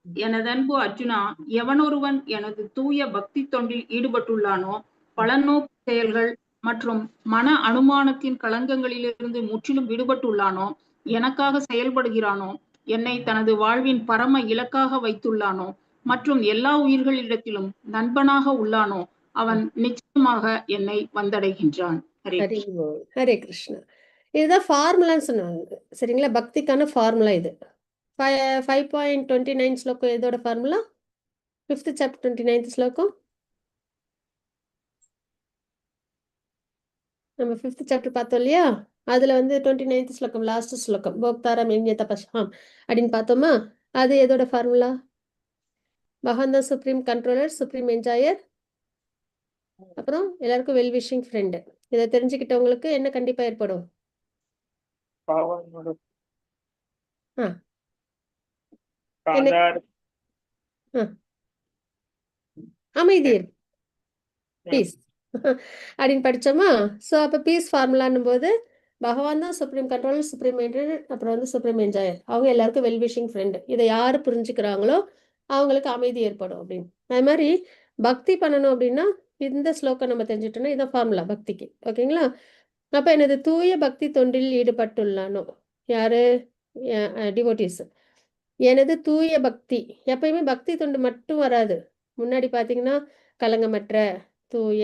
எனதன்பு அர்ஜுனா, எவனொருவன் எனது தூய பக்தி தொண்டில் ஈடுபட்டுள்ளானோ, பலநோக்கு செயல்கள் மற்றும் மன அனுமானத்தின் களங்கங்களிலிருந்து முற்றிலும் விடுபட்டுள்ளானோ, எனக்காக செயல்படுகிறானோ, என்னை தனது வாழ்வின் பரம இலக்காக வைத்துள்ளானோ மற்றும் எல்லா உயிர்களிடத்திலும் நண்பனாக உள்ளானோ, அவன் நிச்சயமாக என்னை வந்தடைகின்றான். ஹரே கிருஷ்ணா. இதுதான் ஃபார்முலான்னு சொன்னாங்க சரிங்களா. பக்திக்கான ஃபார்முலா இது. 5.29 ஸ்லோகம் எதோட ஃபார்முலா? 5th chapter 29th ஸ்லோகம். நம்ம 5th chapter பார்த்தோம் இல்லையா, அதுல வந்து 29th ஸ்லோகம் லாஸ்ட் ஸ்லோகம் போக்தாரம் யஜ்ஞ தபஸ்யாம் அப்படின்னு பார்த்தோமா? அது எதோட ஃபார்முலா? பகவான் தான் சுப்ரீம் கண்ட்ரோலர், சுப்ரீம் என்ஜாயர், அப்புறம் எல்லாருக்கும் வெல் விஷிங் ஃப்ரெண்டு. இதை தெரிஞ்சுக்கிட்டவங்களுக்கு என்ன கண்டிப்பா ஏற்படும்? பகவானோட ஆ என்ன? ஆதார் ஆ, அமைதி பீஸ் அப்படின்னு படிச்சோமா? ஸோ அப்போ பீஸ் ஃபார்முலான்னும் போது பகவான் தான் சுப்ரீம் கண்ட்ரோலர், சுப்ரீம் என்ஜாயர், அப்புறம் வந்து சுப்ரீம் என்ஜாயர். அவங்க எல்லாருக்கும் வெல் விஷிங் ஃப்ரெண்டு. இதை யார் புரிஞ்சுக்கிறாங்களோ அவங்களுக்கு அமைதி ஏற்படும் அப்படின்னு. அது மாதிரி பக்தி பண்ணணும் அப்படின்னா இந்த ஸ்லோகம் நம்ம தெரிஞ்சுட்டோம்னா இதான் ஃபார்முலா பக்திக்கு. ஓகேங்களா? அப்போ எனது தூய பக்தி தொண்டில் ஈடுபட்டுள்ளானோ யாரு? டிவோட்டிஸ். எனது தூய பக்தி, எப்பயுமே பக்தி தொண்டு மட்டும் வராது. முன்னாடி பார்த்தீங்கன்னா கலங்கமற்ற, தூய,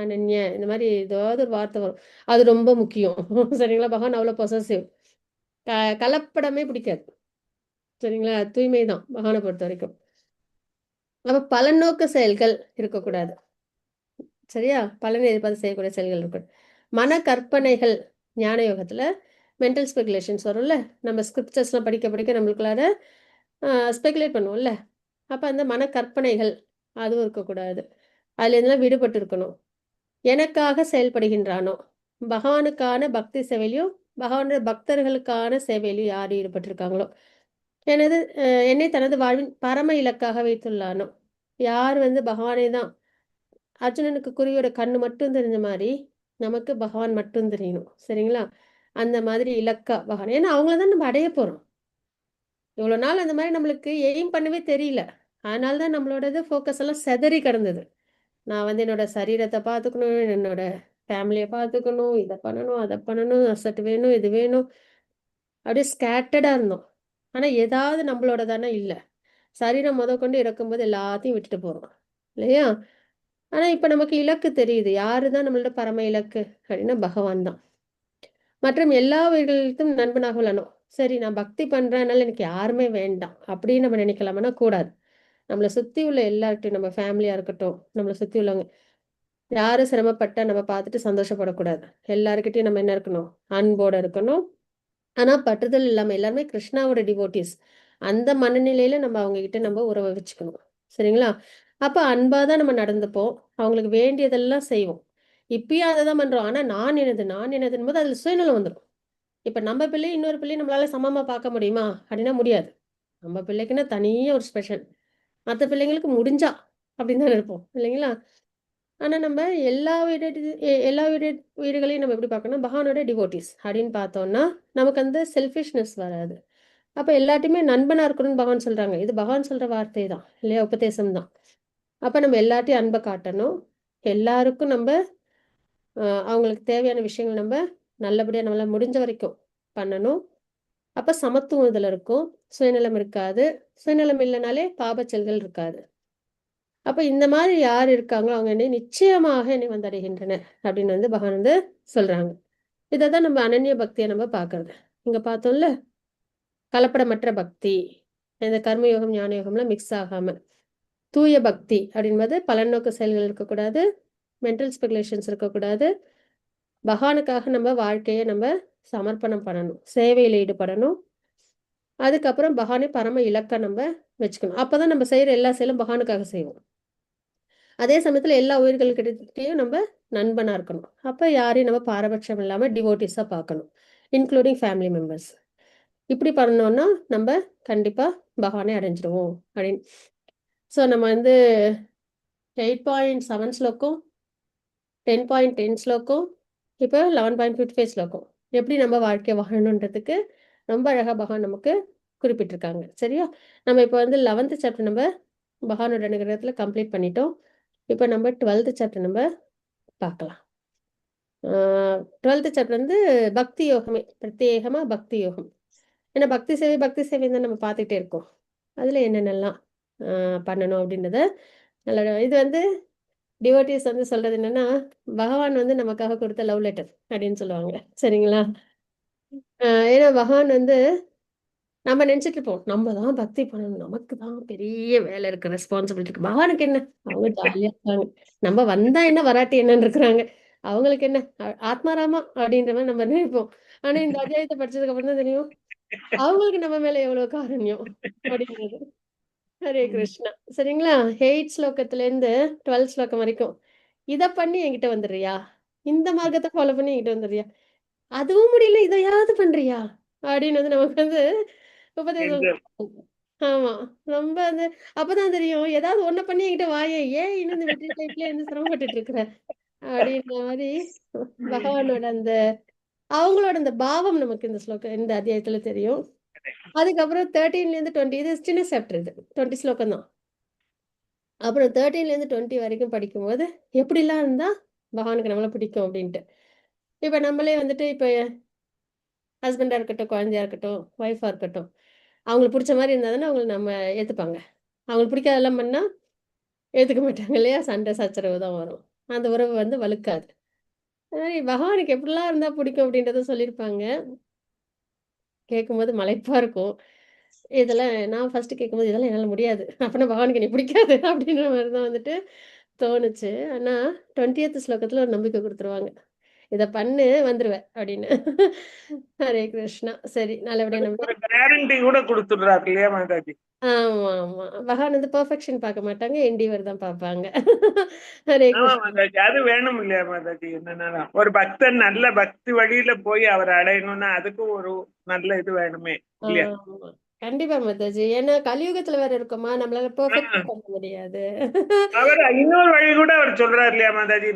அனன்ய, இந்த மாதிரி ஏதாவது ஒரு வார்த்தை வரும். அது ரொம்ப முக்கியம். சரிங்களா? பகவான் அவ்வளோ பொசசிவ். கலப்படமே பிடிக்காது. சரிங்களா? தூய்மை தான் பகவானை பொறுத்த வரைக்கும். அப்போ பலநோக்க செயல்கள் இருக்கக்கூடாது. சரியா? பலனை எதிர்பார்த்து செய்யக்கூடிய செயல்கள் இருக்கக்கூடாது. மன கற்பனைகள், ஞான யோகத்தில் மென்டல் ஸ்பெகுலேஷன்ஸ் வரும்ல, நம்ம ஸ்கிரிப்சர்ஸ்லாம் படிக்க படிக்க நம்மளுக்குள்ளார ஸ்பெகுலேட் பண்ணுவோம்ல, அப்போ அந்த மன கற்பனைகள் அதுவும் இருக்கக்கூடாது. அதுல இருந்தெல்லாம் விடுபட்டு இருக்கணும். எனக்காக செயல்படுகின்றானோ, பகவானுக்கான பக்தி சேவையிலையும் பகவானுடைய பக்தர்களுக்கான சேவையிலையும் யார் ஈடுபட்டிருக்காங்களோ, என்னை தனது வாழ்வின் பரம இலக்காக வைத்துள்ளானோ, யார் வந்து பகவானை தான், அர்ஜுனனுக்கு குருவியோட கண்ணு மட்டும் தெரிஞ்ச மாதிரி நமக்கு பகவான் மட்டும் தெரியணும். சரிங்களா? அந்த மாதிரி இலக்கா பகவான், ஏன்னா அவங்கள தான் நம்ம அடைய போறோம். இவ்வளோ நாள் அந்த மாதிரி நம்மளுக்கு எய்ம் பண்ணவே தெரியல. அதனால தான் நம்மளோடது ஃபோக்கஸ் எல்லாம் செதறி கிடந்தது. நான் வந்து என்னோட சரீரத்தை பார்த்துக்கணும், என்னோட ஃபேமிலியை பார்த்துக்கணும், இதை பண்ணணும், அதை பண்ணணும், அசட் வேணும், இது வேணும், அப்படியே ஸ்கேட்டர்டாக இருந்தோம். ஆனால் ஏதாவது நம்மளோட தானே இல்லை. சரீரம் கொண்டு இறக்கும்போது எல்லாத்தையும் விட்டுட்டு போகிறோம் இல்லையா? ஆனால் இப்போ நமக்கு இலக்கு தெரியுது. யாரு தான் நம்மளோட பரம இலக்கு அப்படின்னா பகவான் தான். மற்றும் எல்லா உயிர்களுக்கும் நண்பனாக உள்ளனோ, சரி நான் பக்தி பண்ணுறேன்னால எனக்கு யாருமே வேண்டாம் அப்படின்னு நம்ம நினைக்கலாமன்னா கூடாது. நம்மளை சுற்றி உள்ள எல்லார்கிட்டையும், நம்ம ஃபேமிலியாக இருக்கட்டும், நம்மளை சுற்றி உள்ளவங்க யாரும் சிரமப்பட்டா நம்ம பார்த்துட்டு சந்தோஷப்படக்கூடாது. எல்லாருக்கிட்டையும் நம்ம என்ன இருக்கணும்? அன்போட இருக்கணும். ஆனால் பற்றுதல் இல்லாமல் எல்லாருமே கிருஷ்ணாவோட டிவோட்டிஸ். அந்த மனநிலையில நம்ம அவங்க கிட்ட நம்ம உறவை வச்சுக்கணும். சரிங்களா? அப்போ அன்பாக தான் நம்ம நடந்துப்போம். அவங்களுக்கு வேண்டியதெல்லாம் செய்வோம். இப்பயும் அதை தான் பண்ணுறோம். ஆனால் நான் எனதுன்னு போது அதில் சுயநலம் வந்துடும். இப்போ நம்ம பிள்ளை இன்னொரு பிள்ளை நம்மளால சமமாக பார்க்க முடியுமா அப்படின்னா முடியாது. நம்ம பிள்ளைக்குன்னா தனியாக ஒரு ஸ்பெஷல். மற்ற பிள்ளைங்களுக்கு முடிஞ்சா அப்படின்னு தான் இருப்போம் இல்லைங்களா? ஆனால் நம்ம எல்லா உயிர்களையும் நம்ம எப்படி பார்க்கணும்? பகவானோட டிவோட்டிஸ் அப்படின்னு பார்த்தோம்னா நமக்கு அந்த செல்ஃபிஷ்னஸ் வராது. அப்போ எல்லாத்தையுமே நண்பனாக இருக்கணும்னு பகவான் சொல்கிறாங்க. இது பகவான் சொல்கிற வார்த்தை தான் இல்லையா? உபதேசம் தான். அப்போ நம்ம எல்லாத்தையும் அன்பை காட்டணும். எல்லாருக்கும் நம்ம அவங்களுக்கு தேவையான விஷயங்கள் நம்ம நல்லபடியாக நம்மளால் முடிஞ்ச வரைக்கும் பண்ணணும். அப்போ சமத்துவம் இதில் இருக்கும். சுயநலம் இருக்காது. சுயநலம் இல்லைனாலே பாபச்செயல்கள் இருக்காது. அப்போ இந்த மாதிரி யார் இருக்காங்களோ அவங்க என்னை நிச்சயமாக என்னை வந்தடைகின்றனர் அப்படின்னு வந்து பகவான் வந்து சொல்கிறாங்க. இதை தான் நம்ம அனன்ய பக்தியை நம்ம பார்க்கறது. இங்கே பார்த்தோம்ல, கலப்படமற்ற பக்தி, இந்த கர்மயோகம் ஞான யோகம்லாம் மிக்ஸ் ஆகாமல் தூய பக்தி அப்படின்பது பலநோக்கு செயல்கள் இருக்கக்கூடாது, மென்டல் ஸ்பெகுலேஷன்ஸ் இருக்கக்கூடாது. பகவானுக்காக நம்ம வாழ்க்கையை நம்ம சமர்ப்பணம் பண்ணணும், சேவையில் ஈடுபடணும். அதுக்கப்புறம் பகவானை பரம இலக்கை நம்ம வச்சுக்கணும். அப்போ தான் நம்ம செய்கிற எல்லா செயலும் பகவானுக்காக செய்வோம். அதே சமயத்தில் எல்லா உயிர்கள்கிட்டையும் நம்ம நண்பனாக இருக்கணும். அப்போ யாரையும் நம்ம பாரபட்சம் இல்லாமல் டிவோட்டிஸாக பார்க்கணும், இன்க்ளூடிங் ஃபேமிலி மெம்பர்ஸ். இப்படி பண்ணோன்னா நம்ம கண்டிப்பாக பகவானை அடைஞ்சிடுவோம் அப்படின்னு. ஸோ நம்ம வந்து 8.7 ஸ்லோகம், 10.10 ஸ்லோகம், இப்போ 11.55 ஸ்லோகம் எப்படி நம்ம வாழ்க்கையை வாழணுன்றதுக்கு ரொம்ப அழகாக பகவான் நமக்கு குறிப்பிட்டிருக்காங்க. சரியா? நம்ம இப்போ வந்து 11th சாப்டர் நம்ம பகவானோட அனுகிரகத்தில் கம்ப்ளீட் பண்ணிட்டோம். இப்போ நம்ம 12th சாப்டர் நம்ம பார்க்கலாம். 12th சாப்டர் வந்து பக்தி யோகமே, பிரத்யேகமாக பக்தி யோகம். ஏன்னா பக்தி சேவை தான் நம்ம பார்த்துக்கிட்டே இருக்கோம். அதில் என்னென்னலாம் பண்ணணும் அப்படின்றத நல்ல இது வந்து டிவோட்டிஸ் வந்து சொல்கிறது என்னென்னா, பகவான் வந்து நமக்காக கொடுத்த லவ் லெட்டர் அப்படின்னு சொல்லுவாங்க. சரிங்களா? ஏன்னா பகவான் வந்து நம்ம நினச்சிட்டு இருப்போம், நம்ம தான் பக்தி பண்ணணும், நமக்கு தான் பெரிய வேலை இருக்குது, ரெஸ்பான்சிபிலிட்டி இருக்குது. பகவானுக்கு என்ன? அவங்க ஜாலியாக இருக்காங்க. நம்ம வந்தால் என்ன, வராட்டி என்னன்னு இருக்கிறாங்க. அவங்களுக்கு என்ன ஆத்மாராமா அப்படின்ற மாதிரி நம்ம நினைப்போம். ஆனா இந்த அத்தியாயத்தை படிச்சதுக்கு அப்புறம் தான் தெரியும் அவங்களுக்கு நம்ம மேல எவ்வளவு காருண்யம் அப்படின்றது. ஹரே கிருஷ்ணா. சரிங்களா? 8 ஸ்லோகத்துல இருந்து 12 ஸ்லோகம் வரைக்கும் இத பண்ணி என்கிட்ட வந்துடுறியா, இந்த மார்க்கத்தை ஃபாலோ பண்ணி என்கிட்ட வந்துடுறியா, அதுவும் முடியல இதையாவது பண்றியா அப்படின்னு வந்து நமக்கு வந்து உபதேசம். ஆமா. ரொம்ப வந்து அப்பதான் தெரியும் ஏதாவது ஒண்ண பண்ணி என்கிட்ட வாயேன், ஏன் இன்னும் இந்த வெற்றி டைப்ல இருந்து சிரமப்பட்டுட்டு இருக்கிற அப்படின்ற மாதிரி பகவானோட அந்த அவங்களோட அந்த பாவம் நமக்கு இந்த ஸ்லோகம் இந்த அத்தியாயத்துல தெரியும். அதுக்கப்புறம் 13ல இருந்து 20 இது சின்ன சாப்டர், இது 20 ஸ்லோகம் தான். அப்புறம் 13ல இருந்து 20 வரைக்கும் படிக்கும்போது எப்படிலாம் இருந்தா பகவானுக்கு நம்மள பிடிக்கும் அப்படின்ட்டு. இப்ப நம்மளே வந்துட்டு இப்ப ஹஸ்பண்டா இருக்கட்டும், குழந்தையா இருக்கட்டும், ஒய்ஃபா இருக்கட்டும், அவங்களுக்கு பிடிச்ச மாதிரி இருந்தா தானே அவங்களை நம்ம ஏத்துப்பாங்க. அவங்களுக்கு பிடிக்காதெல்லாம் பண்ணா ஏத்துக்க மாட்டாங்க இல்லையா? சண்டை சச்சரவு தான் வரும். அந்த உறவு வந்து வலுக்காது. அது மாதிரி பகவானுக்கு எப்படிலாம் இருந்தா பிடிக்கும் அப்படின்றத சொல்லியிருப்பாங்க. கேட்கும்போது மலைப்பா இருக்கும். இதெல்லாம் நான் ஃபர்ஸ்ட் கேட்கும்போது இதெல்லாம் என்னால முடியாது. அப்பனா பகவானுக்கு என்னை பிடிக்காது அப்படின்ற மாதிரி தான் வந்துட்டு தோணுச்சு. ஆனா 20th ஸ்லோகத்துல ஒரு நம்பிக்கை குடுத்துருவாங்க. இத பண்ணு வந்துருவ அப்படின்னு. ஹரே கிருஷ்ணா. சரி நல்லபடியா நம்ம ஒரு கேரண்டி கூட கொடுத்துடுறாரு இல்லையா மாதாஜி? ஆமா, ஆமா. பகவான் வந்து பெர்ஃபெக்ஷன் பார்க்க மாட்டாங்க. எண்டிவர் தான் பார்ப்பாங்க. ஹரே ஆமா கிருஷ்ணா. மாதாஜி, அது வேணும் இல்லையா மாதாஜி? என்னன்னா ஒரு பக்தன் நல்ல பக்தி வழியில போய் அவரை அடையணும்னா அதுக்கும் ஒரு நல்ல இது வேணுமே இல்லையா? ஆமா. கண்டிப்பா மாதாஜி. ஏன்னா கலியுகத்துல வேற இருக்கோமா, நம்மளால பெர்ஃபெக்ட்டா பண்ண முடியாது. அவர் இன்னொரு வழி கூட அவர் சொல்றாரு இல்லையா மாதாஜி?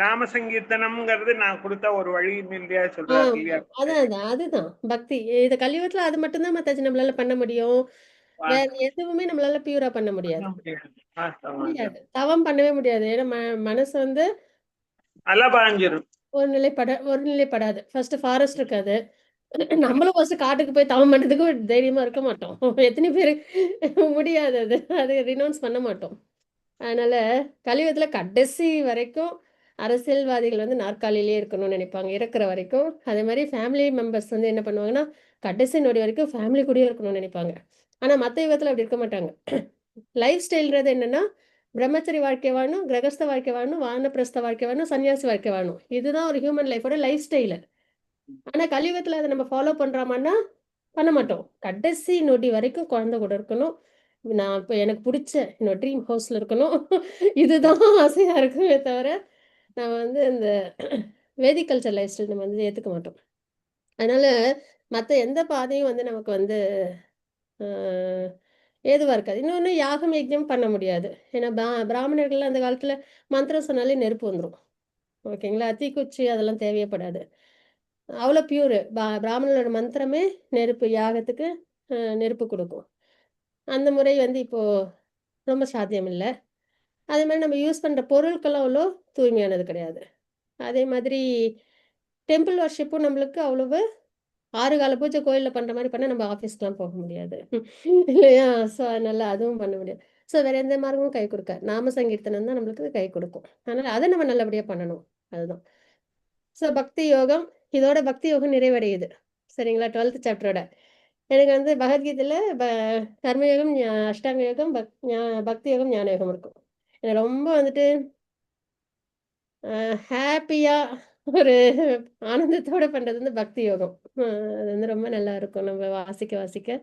நாம சங்கீர்த்தனம்ங்கிறது நான் கொடுத்த ஒரு வழி இல்லையா சொல்றாரு ஆமா. இல்லையா? அதுதான். பக்தி. இது கலியுகத்துல அது மட்டும் தான் மாதாஜி நம்மளால பண்ண முடியும். வேற எதுவுமே நம்மளால பியூரா பண்ண முடியாது. முடியாது. தவம் பண்ணவே முடியாது. ஏன்னா மனசு வந்து அலபாஞ்சிரும். ஒருநிலைப்படாது. ஃபர்ஸ்ட் ஃபாரஸ்ட் இருக்காது. நம்மளும் ஃபர்ஸ்ட் காட்டுக்கு போய் தவம் பண்றதுக்கு தைரியமா இருக்க மாட்டோம். எத்தனை பேரு முடியாது அது. அது ரினவுன்ஸ் பண்ண மாட்டோம். அதனால கலியுகத்துல கடைசி வரைக்கும் அரசியல்வாதிகள் வந்து நாற்காலியிலேயே இருக்கணும்னு நினைப்பாங்க. இறக்குற வரைக்கும். அதே மாதிரி ஃபேமிலி மெம்பர்ஸ் வந்து என்ன பண்ணுவாங்கன்னா, கடைசி நொடி வரைக்கும் ஃபேமிலி கூடயே இருக்கணும்னு நினைப்பாங்க. ஆனா மத்த யுகத்துல அப்படி இருக்க மாட்டாங்க. லைஃப் ஸ்டைல்ன்றது என்னன்னா, பிரம்மச்சரி வாழ்க்கை வாழணும், கிரகஸ்த வாழ்க்கை வாழணும், வானப்பிரஸ்த வாழ்க்கை வாழணும், சன்னியாசி வாழ்க்கை வாழணும். இதுதான் ஒரு ஹியூமன் லைஃபோட லைஃப் ஸ்டைலு. ஆனா கலியுகத்துல அதை நம்ம ஃபாலோ பண்றோமான்னா பண்ண மாட்டோம். கடைசி நொடி வரைக்கும் குழந்தை கூட இருக்கணும். நான் இப்போ எனக்கு பிடிச்ச என்னோட ட்ரீம் ஹவுஸ்ல இருக்கணும். இதுதான் ஆசையா இருக்குமே தவிர, நான் வந்து இந்த வேதிக் கல்ச்சர் லைஃப் ஸ்டைல் நம்ம வந்து ஏத்துக்க மாட்டோம். அதனால மத்த எந்த பாதையும் வந்து நமக்கு வந்து அஹ், ஏதுவா இருக்காது. இன்னொன்னு யாகம் யஜ்ஞம் பண்ண முடியாது. ஏன்னா பிராமணர்கள் அந்த காலத்துல மந்திரம் சொன்னாலே நெருப்பு வந்துரும். ஓகேங்களா? தீக்குச்சி அதெல்லாம் தேவையப்படாது. அவ்வளோ பியூரு. பிராமணனோட மந்திரமே நெருப்பு யாகத்துக்கு நெருப்பு கொடுக்கும். அந்த முறை வந்து இப்போ ரொம்ப சாத்தியம் இல்ல. அதே மாதிரி நம்ம யூஸ் பண்ற பொருட்களும் அவ்வளோ தூய்மையானது கிடையாது. அதே மாதிரி டெம்பிள் வர்ஷிப்பும் நம்மளுக்கு அவ்வளவு 6 கால பூஜை கோயில்ல பண்ற மாதிரி பண்ணா நம்ம ஆஃபீஸ்க்குலாம் போக முடியாது. இல்லையா? ஸோ அதனால அதுவும் பண்ண முடியாது. ஸோ வேற எந்த மார்க்கமும் கை கொடுக்காது. நாம சங்கீர்த்தனம் தான் நம்மளுக்கு கை கொடுக்கும். அதனால அதை நம்ம நல்லபடியா பண்ணணும். அதுதான். ஸோ பக்தி யோகம் இதோட பக்தி யோகம் நிறைவடையுது. சரிங்களா? 12th சாப்டரோட. எனக்கு வந்து பகவத்கீதையில கர்மயோகம், அஷ்டாங்க யோகம், பக்தி யோகம், ஞான யோகம் இருக்கும். எனக்கு ரொம்ப வந்துட்டு ஹாப்பியா ஒரு ஆனந்தத்தோட பண்றது வந்து பக்தி யோகம். அது வந்து ரொம்ப நல்லா இருக்கும். நம்ம வாசிக்க வாசிக்க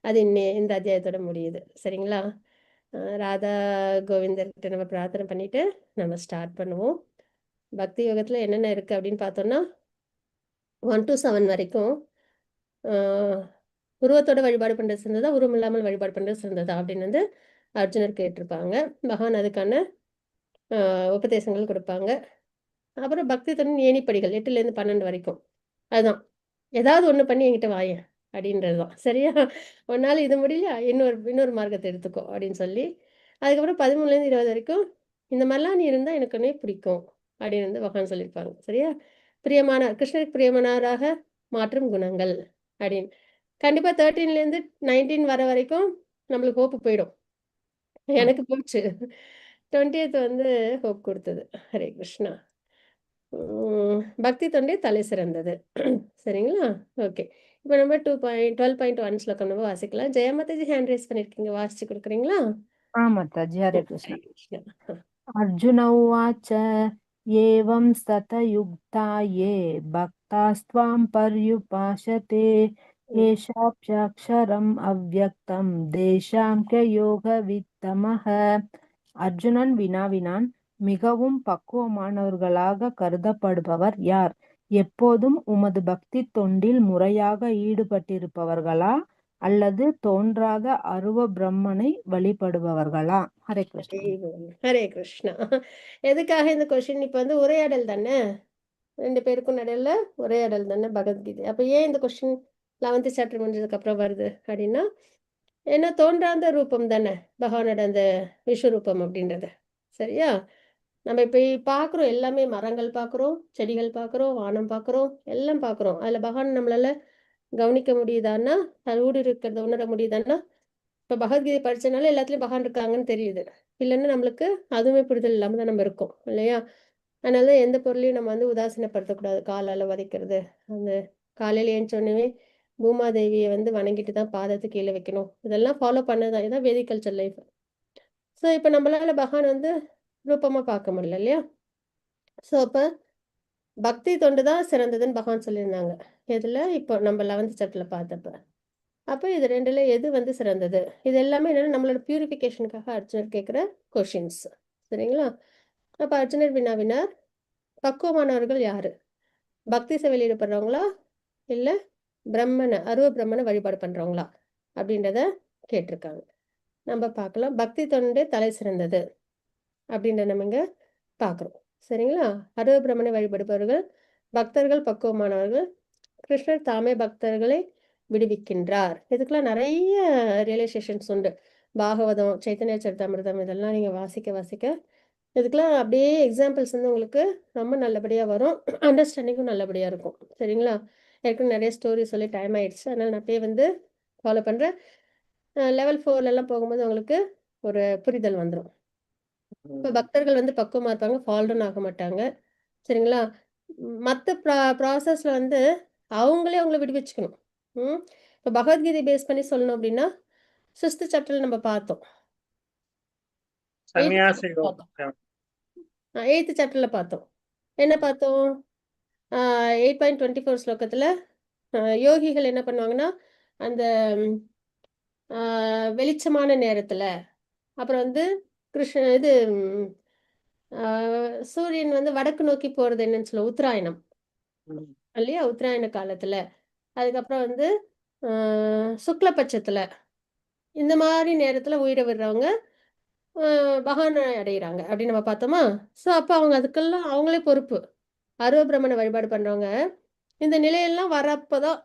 அது இந்த அத்தியாயத்தோட முடியுது. சரிங்களா? ராதா கோவிந்தர்கிட்ட நம்ம பிரார்த்தனை பண்ணிட்டு நம்ம ஸ்டார்ட் பண்ணுவோம். பக்தி யோகத்துல என்னென்ன இருக்கு அப்படின்னு பார்த்தோம்னா 1 to 7 வரைக்கும் உருவத்தோட வழிபாடு பண்றது சிறந்ததா, உருவம் இல்லாமல் வழிபாடு பண்றது சிறந்ததா அப்படின்னு வந்து அர்ஜுனர் கேட்டிருப்பாங்க. பகவான் அதுக்கான உபதேசங்கள் கொடுப்பாங்க. அப்புறம் பக்தி தொண்டின் ஏணிப்படிகள் 8லேருந்து 12 வரைக்கும். அதுதான். ஏதாவது ஒண்ணு பண்ணி என்கிட்ட வாயேன் அப்படின்றது தான். சரியா? உன்னால இது முடியலையா? இன்னொரு மார்க்கத்தை எடுத்துக்கோ அப்படின்னு சொல்லி, அதுக்கப்புறம் 13லேருந்து 20 வரைக்கும் இந்த மாதிரிலாம் நீ இருந்தா எனக்கு உன்னை பிடிக்கும் அப்படின்னு வந்து பகவான் சொல்லியிருப்பாங்க. சரியா? கிருஷ்ணருக்கு பிரியமானவராக மாற்றும் குணங்கள் அப்படின்னு. கண்டிப்பா 13லேருந்து 19 வர வரைக்கும் நம்மளுக்கு ஹோப் போயிடும். எனக்கு போச்சு. 20th வந்து ஹோப் கொடுத்தது. ஹரே கிருஷ்ணா. பக்தி தொண்டே தலை சிறந்தது. சரிங்களா? ஓகே. இப்போ நம்ம 12.1 ஸ்லோகம் நம்ம வாசிக்கலாம். ஜெயமாதாஜி ஹேண்ட் ரைஸ் பண்ணிருக்கீங்க. வாசிச்சு கொடுக்குறீங்களா? माताजी हरे कृष्ण। ஹரே கிருஷ்ணா. अर्जुन उवाच एवं सतयुक्ता ये भक्तास्त्वां पर्युपासते ஏஷாப்யாக்ஷரம் அவ்யக்தம் தேஷாம் க யோகவித்தமஹ. அர்ஜுனன் வினாவினான், மிகவும் பக்குவமானவர்களாக கருதப்படுபவர் யார்? எப்போதும் உமது பக்தி தொண்டில் முறையாக ஈடுபட்டிருப்பவர்களா அல்லது தோன்றாத அருவ பிரம்மனை வழிபடுபவர்களா? ஹரே கிருஷ்ணா. ஹரே கிருஷ்ணா. எதுக்காக இந்த கொஸ்டின்? இப்ப வந்து உரையாடல் தானே, 2 பேருக்கும் நடுவில் உரையாடல் தானே பகவத்கீதை. அப்ப ஏன் இந்த கொஸ்டின் 11th சாப்டர் முடிஞ்சதுக்கு அப்புறம் வருது அப்படின்னா, ஏன்னா தோன்றாத ரூபம் தானே பகவானோட அந்த விஸ்வரூபம் அப்படின்றது. சரியா? நம்ம இப்ப பார்க்குறோம், எல்லாமே மரங்கள் பார்க்குறோம், செடிகள் பார்க்குறோம், வானம் பார்க்குறோம், எல்லாம் பார்க்குறோம். அதில் பகவான் நம்மளால கவனிக்க முடியுதான்னா, தன்னோடு இருக்கிறத உணர முடியுதான்னா, இப்போ பகவத்கீதை படிச்சனால எல்லாத்துலேயும் பகவான் இருக்காங்கன்னு தெரியுது. இல்லைன்னா நம்மளுக்கு அதுவுமே புரிதல் இல்லாமல் தான் நம்ம இருக்கோம் இல்லையா? அதனால தான் எந்த பொருளையும் நம்ம வந்து உதாசீனப்படுத்தக்கூடாது. காலால் வதைக்கிறது, அந்த காலையில் ஏஞ்சோடனே பூமாதேவியை வந்து வணங்கிட்டு தான் பாதத்தை கீழே வைக்கணும், இதெல்லாம் ஃபாலோ பண்ணதான். இதான் வேதிக் கல்ச்சர் லைஃப். ஸோ இப்போ நம்மளால பகவான் வந்து ரூபமாக பார்க்க முடியல இல்லையா? ஸோ அப்போ பக்தி தொண்டு தான் சிறந்ததுன்னு பகவான் சொல்லியிருந்தாங்க. இதில் இப்போ நம்ம 11th சாப்டரில் பார்த்தப்ப அப்போ இது 2ல் எது வந்து சிறந்தது? இது எல்லாமே என்னென்னா நம்மளோட பியூரிஃபிகேஷனுக்காக அர்ஜுனர் கேட்குற கொஷின்ஸ். சரிங்களா? அப்போ அர்ஜுனர் வினாவினார், பக்குவமானவர்கள் யாரு? பக்தி சேவையில் ஈடுபடுறவங்களா இல்லை பிரம்மனை அருவ பிரம்மனை வழிபாடு பண்ணுறவங்களா அப்படின்றத கேட்டிருக்காங்க. நம்ம பார்க்கலாம். பக்தி தொண்டு தலை சிறந்தது அப்படின்ற நம்ம இங்கே பார்க்குறோம். சரிங்களா? அருவ பிரம்மனை வழிபடுபவர்கள், பக்தர்கள் பக்குவமானவர்கள், கிருஷ்ணர் தாமே பக்தர்களை விடுவிக்கின்றார். இதுக்கெல்லாம் நிறைய ரியலைசேஷன்ஸ் உண்டு. பாகவதம், சைத்தன்ய சரிதாமிர்தம் இதெல்லாம் நீங்கள் வாசிக்க இதுக்கெல்லாம் அப்படியே எக்ஸாம்பிள்ஸ் வந்து உங்களுக்கு ரொம்ப நல்லபடியாக வரும். அண்டர்ஸ்டாண்டிங்கும் நல்லபடியாக இருக்கும். சரிங்களா? ஏற்கனவே நிறைய ஸ்டோரி சொல்லி டைம் ஆயிடுச்சு, அதனால் நான் அப்படியே வந்து ஃபாலோ பண்ணுறேன். லெவல் 4லலாம் போகும்போது உங்களுக்கு ஒரு புரிதல் வந்துடும். இப்போ பக்தர்கள் வந்து பக்குவமாக இருப்பாங்க, ஃபால்டன் ஆக மாட்டாங்க. சரிங்களா? மற்ற ப்ராசஸில் வந்து அவங்கள விடுவிச்சுக்கணும். இப்போ பகவத்கீதை பேஸ் பண்ணி சொல்லணும் அப்படின்னா 6th சாப்டர்ல நம்ம பார்த்தோம். சன்னியாச 8th சாப்டர்ல பார்த்தோம். என்ன பார்த்தோம்? 8.24 ஸ்லோகத்தில் யோகிகள் என்ன பண்ணுவாங்கன்னா, அந்த வெளிச்சமான நேரத்தில், அப்புறம் வந்து இது சூரியன் வந்து வடக்கு நோக்கி போகிறது என்னன்னு சொல்ல, உத்தராயணம் இல்லையா? உத்தராயண காலத்தில், அதுக்கப்புறம் வந்து சுக்லபட்சத்தில், இந்த மாதிரி நேரத்தில் உயிரை விடுறவங்க பகவானை அடைகிறாங்க அப்படின்னு நம்ம பார்த்தோமா? ஸோ அப்போ அவங்க அதுக்கெல்லாம் அவங்களே பொறுப்பு. அருவ பிரம்மனை வழிபாடு பண்ணுறவங்க இந்த நிலையெல்லாம் வரப்போ தான்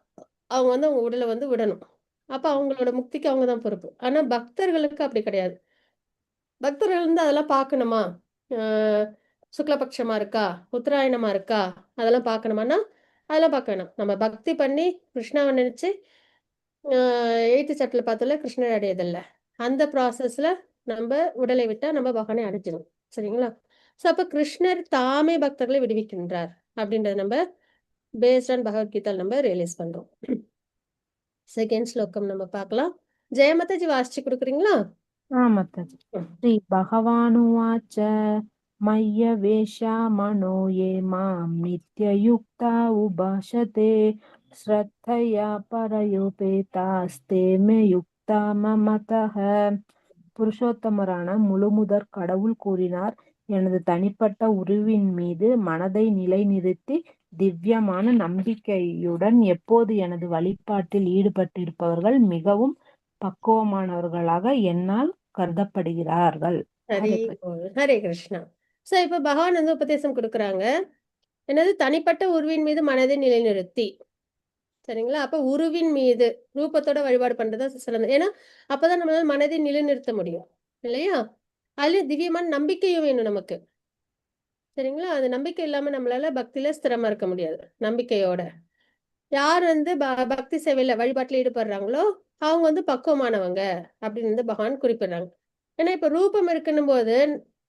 அவங்க வந்து அவங்க உடலை வந்து விடணும். அப்போ அவங்களோட முக்திக்கு அவங்க தான் பொறுப்பு. ஆனால் பக்தர்களுக்கு அப்படி கிடையாது. பக்தர்கள் வந்து அதெல்லாம் பார்க்கணுமா? சுக்லபட்சமாக இருக்கா, உத்தராயணமாக இருக்கா, அதெல்லாம் பார்க்கணுமான்னா அதெல்லாம் பார்க்க வேணாம். நம்ம பக்தி பண்ணி கிருஷ்ணாவை நினச்சி 8th சாப்டரில் பார்த்தோம்ல, கிருஷ்ணரை அடையதில்லை. அந்த ப்ராசஸில் நம்ம உடலை விட்டால் நம்ம பகவானை அடைஞ்சிடும். சரிங்களா? ஸோ அப்போ கிருஷ்ணர் தாமே பக்தர்களை விடுவிக்கின்றார் அப்படின்றத நம்ம பேஸ்ட் ஆன் பகவத்கீதா நம்ம ரியலைஸ் பண்ணுறோம். செகண்ட் ஸ்லோகம் நம்ம பார்க்கலாம். ஜெயமாதாஜி வாசிச்சு கொடுக்குறீங்களா? மாதாஜி. ஸ்ரீ பகவானுவாச்ச மய்ய வேஷா மனோ யே மாம் நித்யயுக்தா உபாசதே ஸ்ரத்தயா பரயோபேதாஸ்தே மே யுக்தா மமதஹ. புருஷோத்தமரான முழுமுதற் கடவுள் கூறினார், எனது தனிப்பட்ட உருவின் மீது மனதை நிலைநிறுத்தி திவ்யமான நம்பிக்கையுடன் எப்போது எனது வழிபாட்டில் ஈடுபட்டிருப்பவர்கள் மிகவும் பக்குவமானவர்களாக என்னால் கருதப்படுகிறார்கள். ஹரே கிருஷ்ணா. ஸோ இப்போ பகவான் வந்து உபதேசம் கொடுக்குறாங்க, என்னது தனிப்பட்ட உருவின் மீது மனதை நிலைநிறுத்தி. சரிங்களா? அப்போ உருவின் மீது ரூபத்தோட வழிபாடு பண்றதா சிறந்தது. ஏன்னா அப்பதான் நம்மளால மனதை நிலைநிறுத்த முடியும் இல்லையா? அதுலயும் திவ்யமான நம்பிக்கையும் வேணும் நமக்கு. சரிங்களா? அது நம்பிக்கை இல்லாம நம்மளால பக்தியில ஸ்திரமா இருக்க முடியாது. நம்பிக்கையோட யார் வந்து பக்தி சேவையில வழிபாட்டில் ஈடுபடுறாங்களோ அவங்க வந்து பக்குவமானவங்க அப்படின்னு வந்து பகவான் குறிப்பிடுறாங்க. ஏன்னா இப்ப ரூபம் இருக்குன்னும் போது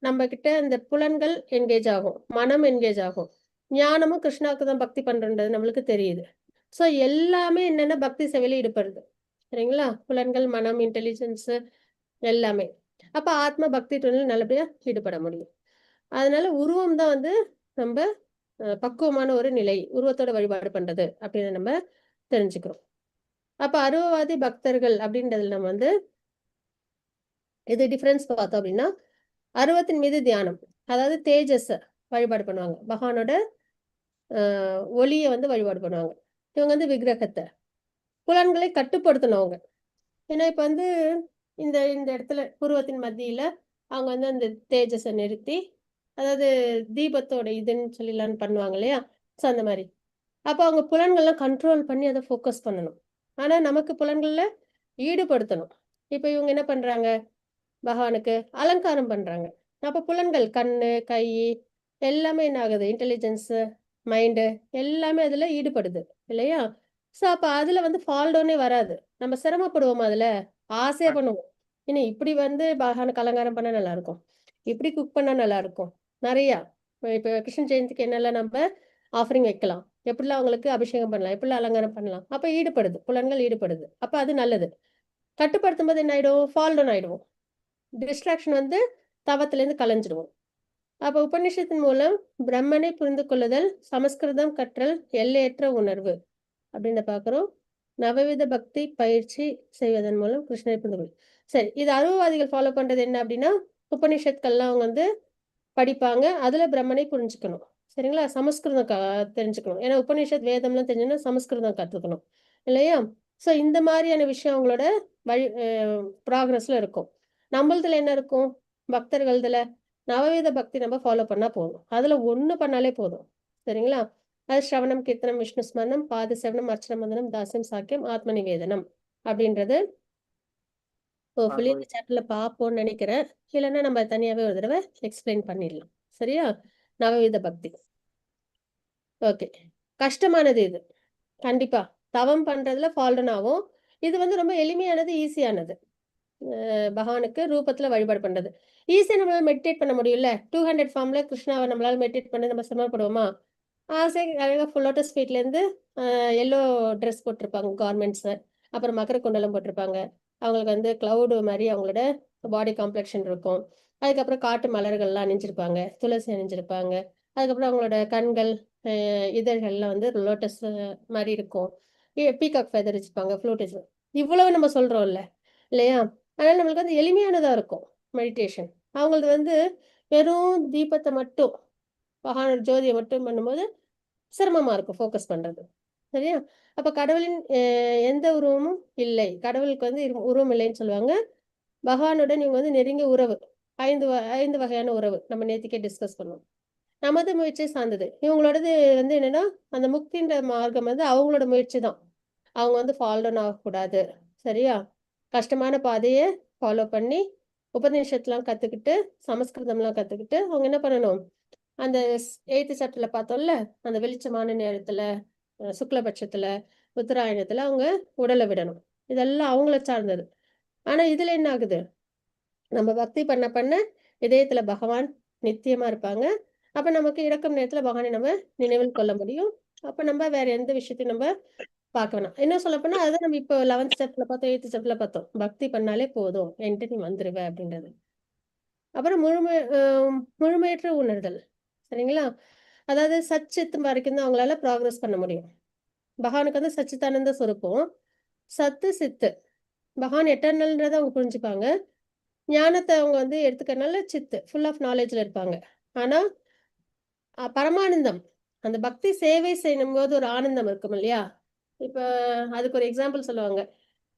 நம்ம கிட்ட இந்த புலன்கள் என்கேஜ் ஆகும், மனம் என்கேஜ் ஆகும். ஞானமும் கிருஷ்ணாவுக்கு தான் பக்தி பண்றது நம்மளுக்கு தெரியுது. ஸோ எல்லாமே என்னென்ன பக்தி சேவையில ஈடுபடுது. சரிங்களா? புலன்கள், மனம், இன்டெலிஜென்ஸ் எல்லாமே. அப்ப ஆத்ம பக்தி தொழில் நல்லபடியா ஈடுபட முடியும். அதனால உருவம் தான் வந்து நம்ம பக்குவமான ஒரு நிலை, உருவத்தோட வழிபாடு பண்றது அப்படின்னு நம்ம தெரிஞ்சுக்கிறோம். அப்ப அருவவாதி பக்தர்கள் அப்படின்றதுல நம்ம வந்து இது டிஃபரன்ஸ் பார்த்தோம் அப்படின்னா, அருவத்தின் மீது தியானம், அதாவது தேஜஸ் வழிபாடு பண்ணுவாங்க, பகவானோட ஒளியை வந்து வழிபாடு பண்ணுவாங்க. இவங்க வந்து விக்கிரகத்தை, புலன்களை கட்டுப்படுத்தணும் அவங்க. ஏன்னா இப்ப வந்து இந்த இந்த இடத்துல புருவத்தின் மத்தியில அவங்க வந்து அந்த தேஜஸை நிறுத்தி, அதாவது தீபத்தோட இதுன்னு சொல்லிடலான்னு பண்ணுவாங்க இல்லையா, ஸோ அந்த மாதிரி. அப்போ அவங்க புலன்கள்லாம் கண்ட்ரோல் பண்ணி அதை ஃபோக்கஸ் பண்ணணும். ஆனா நமக்கு புலன்கள்ல ஈடுபடுத்தணும். இப்போ இவங்க என்ன பண்றாங்க, பகவானுக்கு அலங்காரம் பண்றாங்க. அப்போ புலன்கள் கண்ணு, கை எல்லாமே என்ன ஆகுது, இன்டெலிஜென்ஸ், மைண்டு எல்லாமே அதுல ஈடுபடுது இல்லையா. ஸோ அப்போ அதுல வந்து ஃபால் டவுனே வராது. நம்ம சிரமப்படுவோம், அதுல ஆசையா பண்ணுவோம். இன்னும் இப்படி வந்து பகவானுக்கு அலங்காரம் பண்ணா நல்லா இருக்கும், இப்படி குக் பண்ணா நல்லா இருக்கும், நிறையா. இப்போ கிருஷ்ண ஜெயந்திக்கு என்னெல்லாம் நம்ம ஆஃபரிங் வைக்கலாம், எப்படிலாம் அவங்களுக்கு அபிஷேகம் பண்ணலாம், எப்படிலாம் அலங்காரம் பண்ணலாம். அப்போ ஈடுபடுது, புலன்கள் ஈடுபடுது. அப்போ அது நல்லது. கட்டுப்படுத்தும் போது என்ன ஆயிடும், ஃபால் டவுன் ஆயிடுவோம், டிஸ்ட்ராக்ஷன் வந்து தவத்திலேருந்து கலைஞ்சிடுவோம். அப்போ உபநிஷத்தின் மூலம் பிரம்மனை புரிந்து கொள்ளுதல், சமஸ்கிருதம் கற்றல், எல்லையற்ற உணர்வு அப்படின்னு பார்க்குறோம். நவவித பக்தி பயிற்சி செய்வதன் மூலம் கிருஷ்ணரை புரிந்து கொள். சரி, இது அருவவாதிகள் ஃபாலோ பண்றது என்ன அப்படின்னா, உபநிஷத்துக்கள்லாம் அவங்க வந்து படிப்பாங்க, அதுல பிரம்மனை புரிஞ்சுக்கணும். சரிங்களா, சமஸ்கிருதம் தெரிஞ்சுக்கணும். ஏன்னா உபநிஷத் வேதம்லாம் தெரிஞ்சுன்னா சமஸ்கிருதம் கற்றுக்கணும் இல்லையா. ஸோ இந்த மாதிரியான விஷயம் அவங்களோட வழி ப்ராக்ரஸ்ல இருக்கும். நம்மளதுல என்ன இருக்கும், பக்தர்கள்துல நவவேத பக்தி நம்ம ஃபாலோ பண்ணா போதும், அதுல ஒண்ணு பண்ணாலே போதும். சரிங்களா, அது ஸ்ரவணம், கீர்த்தனம், விஷ்ணு ஸ்மரணம், பாத சேவனம், அர்ச்சன மந்தனம், தாசியம், சாக்கியம், ஆத்ம நிவேதனம் அப்படின்றது ஹோப்ஃபுல்லி இந்த சாப்டர்ல பார்ப்போம்னு நினைக்கிறேன். இல்லைன்னா நம்ம தனியாவே ஒரு தடவை எக்ஸ்பிளைன் பண்ணிடலாம். சரியா, நவவித பக்தி. ஓகே, கஷ்டமானது இது கண்டிப்பா. தவம் பண்றதுல ஃபால்டன் ஆகும். இது வந்து ரொம்ப எளிமையானது, ஈஸியானது. பகவானுக்கு ரூபத்துல வழிபாடு பண்றது ஈஸியா. நம்மளால மெடிடேட் பண்ண முடியும்ல. 200 ஃபார்ம்ல கிருஷ்ணாவை நம்மளால மெடிடேட் பண்ண நம்ம சிரமப்படுவோமா. ஆசை அழகா ஃபுல் லோட்டஸ் ஃபீட்ல இருந்து எல்லோ ட்ரெஸ் போட்டிருப்பாங்க, கார்மெண்ட்ஸ், அப்புறம் மகர குண்டலம் போட்டிருப்பாங்க. அவங்களுக்கு வந்து கிளவுடு மாதிரி அவங்களோட பாடி காம்ப்ளெக்ஷன் இருக்கும். அதுக்கப்புறம் காட்டு மலர்கள்லாம் அணிஞ்சிருப்பாங்க, துளசி அணிஞ்சிருப்பாங்க. அதுக்கப்புறம் அவங்களோட கண்கள், இதழ்கள்லாம் வந்து லோட்டஸ் மாதிரி இருக்கும். பீகாக் ஃபெதர் வச்சிருப்பாங்க, ஃப்ளூட் வச்சிருப்பாங்க. இவ்வளவு நம்ம சொல்றோம்ல இல்லையா. அதனால நம்மளுக்கு வந்து எளிமையானதா இருக்கும் மெடிடேஷன். அவங்களது வந்து வெறும் தீபத்தை மட்டும், பகவானோட ஜோதியை மட்டும் பண்ணும்போது சிரமமா இருக்கும் ஃபோக்கஸ் பண்றது. சரியா, அப்ப கடவுளின் எந்த உருவமும் இல்லை, கடவுளுக்கு வந்து உருவம் இல்லைன்னு சொல்லுவாங்க. பகவானுடன் இவங்க வந்து நெருங்கிய உறவு, 5 வகையான உறவு நம்ம நேத்திக்கே டிஸ்கஸ் பண்ணுவோம். நமது முயற்சியை சார்ந்தது. இவங்களோடது வந்து என்னன்னா, அந்த முக்தின்ற மார்க்கம் வந்து அவங்களோட முயற்சி தான். அவங்க வந்து ஃபால் டவுன் ஆகக்கூடாது. சரியா, கஷ்டமான பாதையை ஃபாலோ பண்ணி உபநிஷத்துலாம் கத்துக்கிட்டு, சமஸ்கிருதம்லாம் கத்துக்கிட்டு அவங்க என்ன பண்ணணும், அந்த 8th சாப்டர்ல பார்த்தோம்ல, அந்த வெளிச்சமான நேரத்துல, சுக்லபட்சத்துல, உத்தராயணத்துல அவங்க உடலை விடணும். இதெல்லாம் அவங்கள சார்ந்தது. ஆனா இதுல என்ன ஆகுது, நம்ம பக்தி பண்ண பண்ண இதயத்துல பகவான் நித்தியமா இருப்பாங்க. அப்ப நமக்கு இறக்கும் நேரத்துல பகவானை நம்ம நினைவில் கொள்ள முடியும். அப்ப நம்ம வேற எந்த விஷயத்தையும் நம்ம பார்க்க வேணாம். என்ன சொல்ல போனா அதுதான் நம்ம இப்போ 11th ஸ்டெப்ல பார்த்தோம், 8th ஸ்டெப்ல பார்த்தோம். பக்தி பண்ணாலே போதும், என்கிட்ட நீ வந்துருவ அப்படின்றது. அப்புறம் முழுமையற்ற உணர்தல். சரிங்களா, அதாவது சச்சித் வரைக்கும் தான் அவங்களால ப்ராக்ரஸ் பண்ண முடியும். பகவானுக்கு வந்து சச்சிதானந்த சொரூபம், சத்து சித்து, பகவான் எட்டர்னல்ன்றதை அவங்க புரிஞ்சுப்பாங்க. ஞானத்தை அவங்க வந்து எடுத்துக்கிறதுனால சித்து, ஃபுல் ஆஃப் நாலேஜ்ல இருப்பாங்க. ஆனா பரமானந்தம், அந்த பக்தி சேவை செய்யும் போது ஒரு ஆனந்தம் இருக்கும் இல்லையா. இப்ப அதுக்கு ஒரு எக்ஸாம்பிள் சொல்லுவாங்க.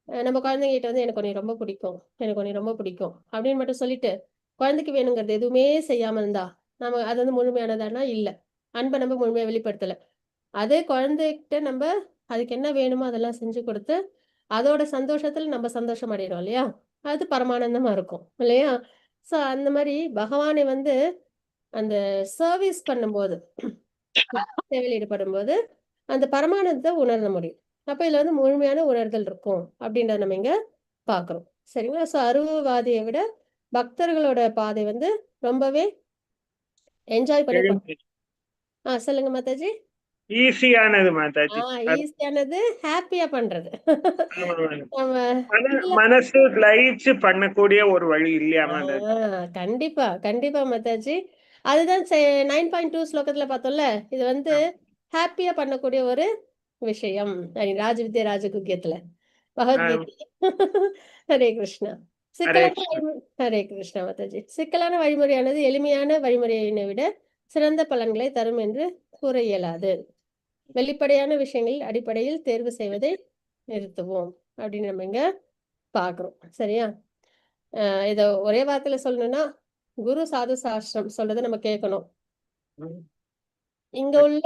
நம்ம குழந்தைங்கிட்ட வந்து எனக்கு உன்னை ரொம்ப பிடிக்கும், எனக்கு உன்னை ரொம்ப பிடிக்கும் அப்படின்னு மட்டும் சொல்லிட்டு குழந்தைக்கு வேணுங்கிறது எதுவுமே செய்யாம இருந்தா நம்ம அது வந்து முழுமையானதானா இல்லை. அன்பை நம்ம முழுமையா வெளிப்படுத்தலை. அதே குழந்தைகிட்ட நம்ம அதுக்கு என்ன வேணுமோ அதெல்லாம் செஞ்சு கொடுத்து அதோட சந்தோஷத்துல நம்ம சந்தோஷம் அடைகிறோம் இல்லையா, அது பரமானந்தமா இருக்கும் இல்லையா. ஸோ அந்த மாதிரி பகவானை வந்து அந்த சர்வீஸ் பண்ணும்போது, சேவையில் ஈடுபடும் போது அந்த பரமானந்தத்தை உணர முடியும். அப்ப இதுல வந்து முழுமையான உணர்தல் இருக்கும் அப்படின்றத நம்ம இங்க பாக்குறோம். சரிங்களா, ஸோ அருவவாதியை விட பக்தர்களோட பாதை வந்து ரொம்பவே என்ஜாய் பண்ணி சொல்லுங்க மாதாஜி. ஈஸியானது மாதாஜி, ஈஸியானது, ஹாப்பியா பண்றது. மனசு லயிச்சு பண்ணக்கூடிய ஒரு வழி இல்லையா மாதாஜி. கண்டிப்பா கண்டிப்பா மாதாஜி. அதுதான் 9.2 ஸ்லோகத்துல பார்த்தோம்ல, இது வந்து ஹாப்பியா பண்ணக்கூடிய ஒரு விஷயம் ராஜவித்யா ராஜகுக்கியத்துல பகவத்கீதை. ஹரே கிருஷ்ணா. சிக்கலான ஹரே கிருஷ்ணா மாதாஜி. சிக்கலான வழிமுறையானது எளிமையான வழிமுறையினை விட சிறந்த பலன்களை தரும் என்று கூற இயலாது. வெளிப்படையான விஷயங்களில் அடிப்படையில் தேர்வு செய்வதை நிறுத்துவோம் அப்படின்னு நம்ம இங்க பாக்குறோம். சரியா? இத ஒரே வார்த்தையில சொல்லணும்னா குரு சாது சாஸ்திரம் சொல்றதை நம்ம கேட்கணும். இங்க உள்ள